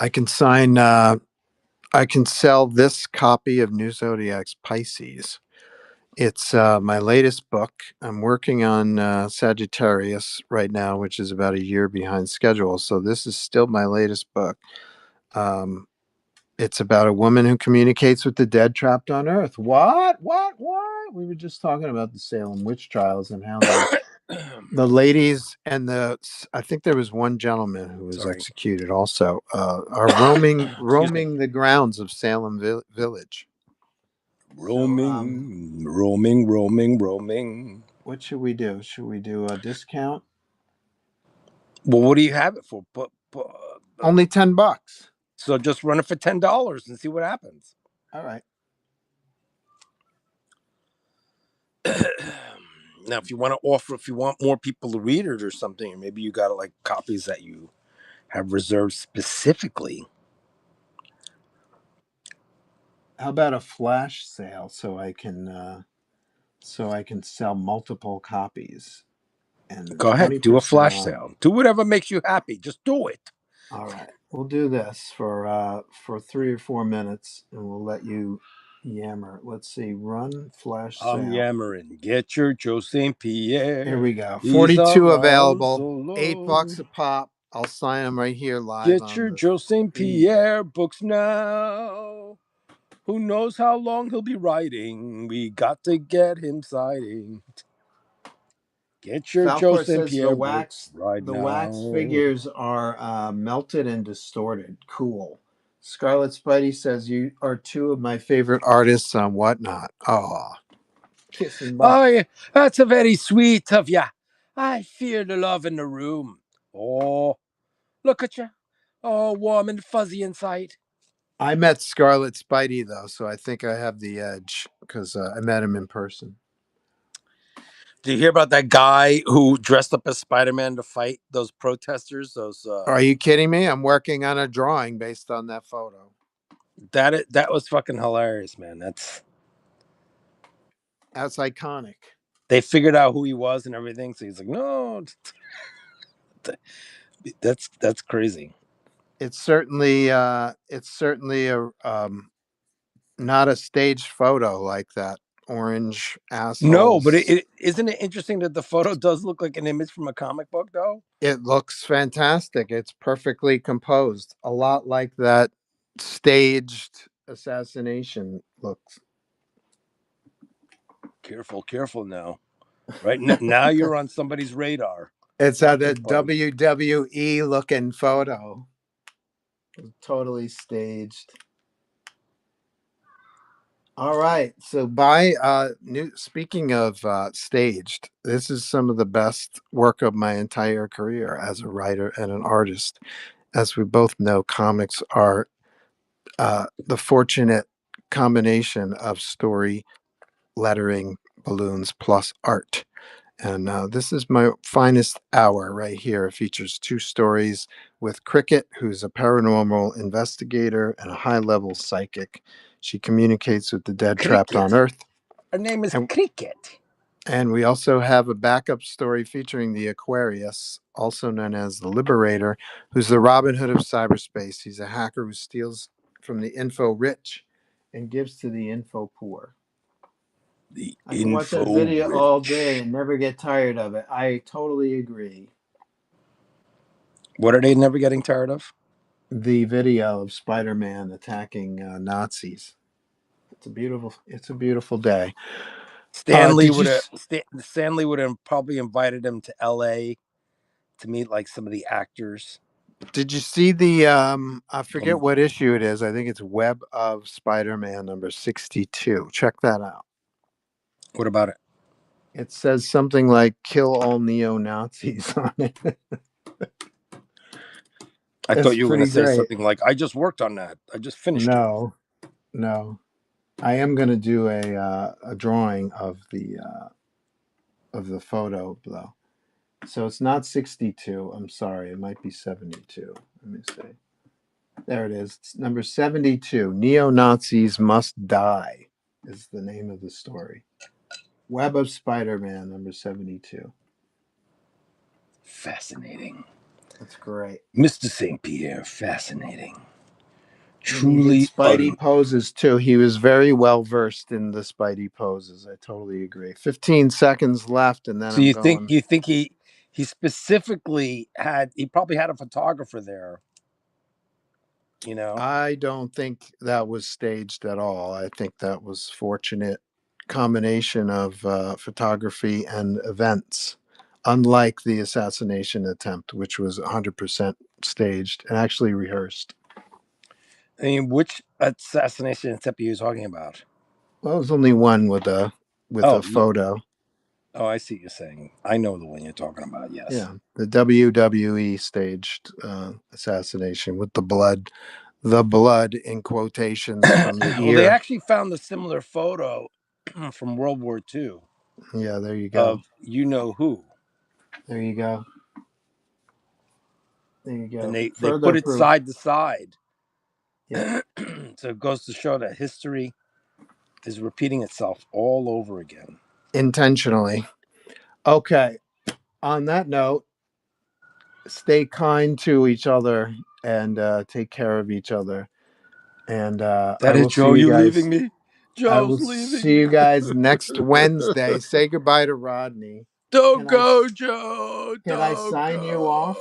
I can sign, I can sell this copy of New Zodiac's Pisces. It's my latest book. I'm working on Sagittarius right now, which is about a year behind schedule. So this is still my latest book. Um, it's about a woman who communicates with the dead trapped on Earth. What? What? We were just talking about the Salem witch trials and how the ladies and I think there was one gentleman who was Sorry. executed also, are roaming Excuse me. roaming the grounds of Salem Village. So, Roaming. what should we do? Should we do a discount? Well, what do you have it for? Only $10. So just run it for $10 and see what happens. All right. Now, if you want to offer, if you want more people to read it or something, or maybe you got like copies that you have reserved specifically. How about a flash sale so I can sell multiple copies and Go ahead, do a 20% flash off. sale. Do whatever makes you happy. Just do it. All right. We'll do this for 3 or 4 minutes and we'll let you yammer. Let's see. Run flash I'm sale. yammering. Get your Joe St. Here Pierre. we go. He's 42 around available. so $8 long. a pop. I'll sign them right here live Get on your the Joe St. feed. Pierre books now. Who knows how long he'll be writing? We got to get him sighting. Get your Joe Falcor St. says the Pierre books wax right the wax now. figures are melted and distorted. Cool. Scarlet Spidey says you are two of my favorite artists on Whatnot. Oh, kissing butt. Oh, yeah, that's a very sweet of ya. I feel the love in the room. Oh, look at you. Oh, warm and fuzzy inside. I met Scarlet Spidey though, so I think I have the edge because I met him in person. Did you hear about that guy who dressed up as Spider-Man to fight those protesters? Are you kidding me? I'm working on a drawing based on that photo. That was fucking hilarious, man. That's iconic. They figured out who he was and everything. So he's like, no, that's crazy. It's certainly a not a staged photo like that orange No, but assholes. isn't it interesting that the photo does look like an image from a comic book, though? It looks fantastic. It's perfectly composed, a lot like that staged assassination looks. Careful now. Right now, you're on somebody's radar. It's Not a good, buddy. WWE looking photo. Totally staged. All right. So speaking of staged, this is some of the best work of my entire career as a writer and an artist. As we both know, comics are the fortunate combination of story, lettering, balloons, plus art. And this is my finest hour right here. It features two stories with Cricket, who's a paranormal investigator and a high level psychic. She communicates with the dead trapped on Cricket. Earth. Her name is And, Cricket. and we also have a backup story featuring the Aquarius, also known as the Liberator, who's the Robin Hood of cyberspace. He's a hacker who steals from the info rich and gives to the info poor. The I can watch that info video all day rich. and never get tired of it. I totally agree. What are they never getting tired of? The video of Spider-Man attacking Nazis. It's a beautiful day. Stanley Did you would have Stanley would have probably invited him to L.A. to meet like some of the actors. did you see the I forget Um, what issue it is. I think it's Web of Spider-Man number 62. Check that out. what about it? It says something like kill all neo-Nazis on it. I thought It's you were going pretty to say great. something like, "I just worked on that. I just finished it." No. No. I am going to do a drawing of the photo though. So it's not 62. I'm sorry. It might be 72. Let me see. There it is. It's number 72. Neo-Nazis Must Die is the name of the story. Web of Spider-Man, number 72. Fascinating. That's great. Mr. St. Pierre, fascinating. And he did Truly. Spidey poses too. He was very well versed in the Spidey poses. I totally agree. 15 seconds left, and then So I'm you think going. he specifically he probably had a photographer there, you know? I don't think that was staged at all. I think that was fortunate combination of photography and events, unlike the assassination attempt, which was 100% staged and actually rehearsed. I mean, which assassination attempt are you talking about? Well, there was only one with a Oh, photo. oh, I see what you're saying. I know the one you're talking about. Yes. Yeah, the WWE staged assassination with the blood in quotations from the Well, they ear. actually found a similar photo from World War II Yeah, there you go. of you know who, There you go. There you and go. they Further put it proof. side to side. Yep. So it goes to show that history is repeating itself all over again. Intentionally. Okay. On that note, stay kind to each other and take care of each other. And I That is will see Joe. you You guys. leaving me? I will Joe's leaving see me. you guys next Wednesday. Say goodbye to Rodney. Don't Can I go, Joe. can I Don't sign you go. off?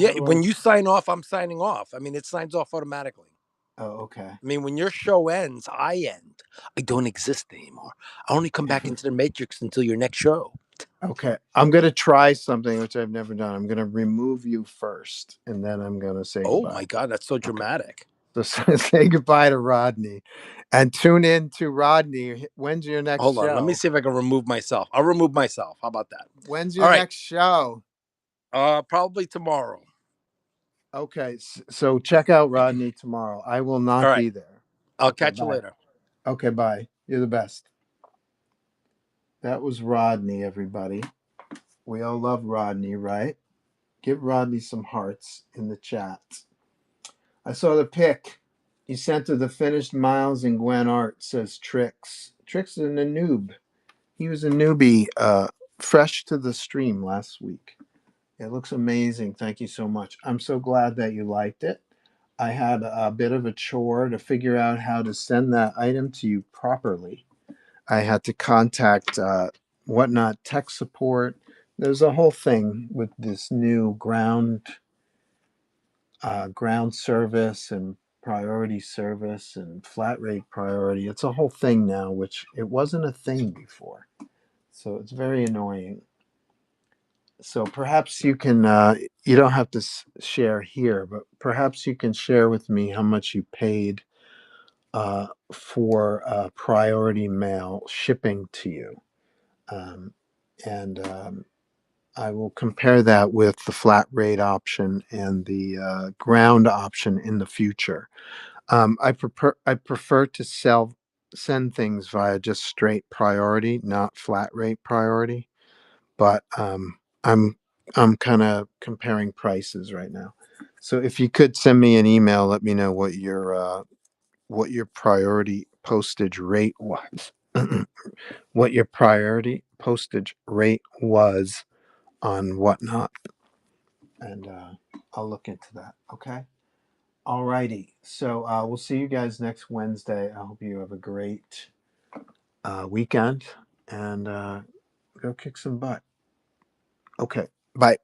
How Yeah, do I? when you sign off, I'm signing off. I mean, it signs off automatically. Oh, okay. I mean, when your show ends, I end. I don't exist anymore. I only come back into the matrix until your next show. Okay. I'm gonna try something which I've never done. I'm gonna remove you first, and then I'm gonna say Oh goodbye. my God, that's so Okay. dramatic. So say goodbye to Rodney, and tune in to Rodney. When's your next Hold on, let me show? see if I can remove myself. I'll remove myself. How about that? When's All your right. next show? Probably tomorrow. Okay, so check out Rodney tomorrow. I will All not right. be there. I'll Okay, catch you bye. later. Okay, bye. You're the best. That was Rodney, everybody. We all love Rodney, right? Give Rodney some hearts in the chat. I saw the pic. He sent to the finished Miles and Gwen art, says Trix. Trix is a noob. He was a newbie, fresh to the stream last week. It looks amazing. Thank you so much. I'm so glad that you liked it. I had a bit of a chore to figure out how to send that item to you properly. I had to contact Whatnot tech support. There's a whole thing with this new ground service and priority service and flat rate priority. It's a whole thing now, which it wasn't a thing before. So it's very annoying. So perhaps you can, you don't have to share here, but perhaps you can share with me how much you paid for priority mail shipping to you. Um, and I will compare that with the flat rate option and the ground option in the future. I prefer to send things via just straight priority, not flat rate priority. But I'm kind of comparing prices right now. So if you could send me an email, let me know what your priority postage rate was. What your priority postage rate was on Whatnot, and I'll look into that. Okay. Alrighty. So we'll see you guys next Wednesday. I hope you have a great weekend and go kick some butt. Okay. Bye.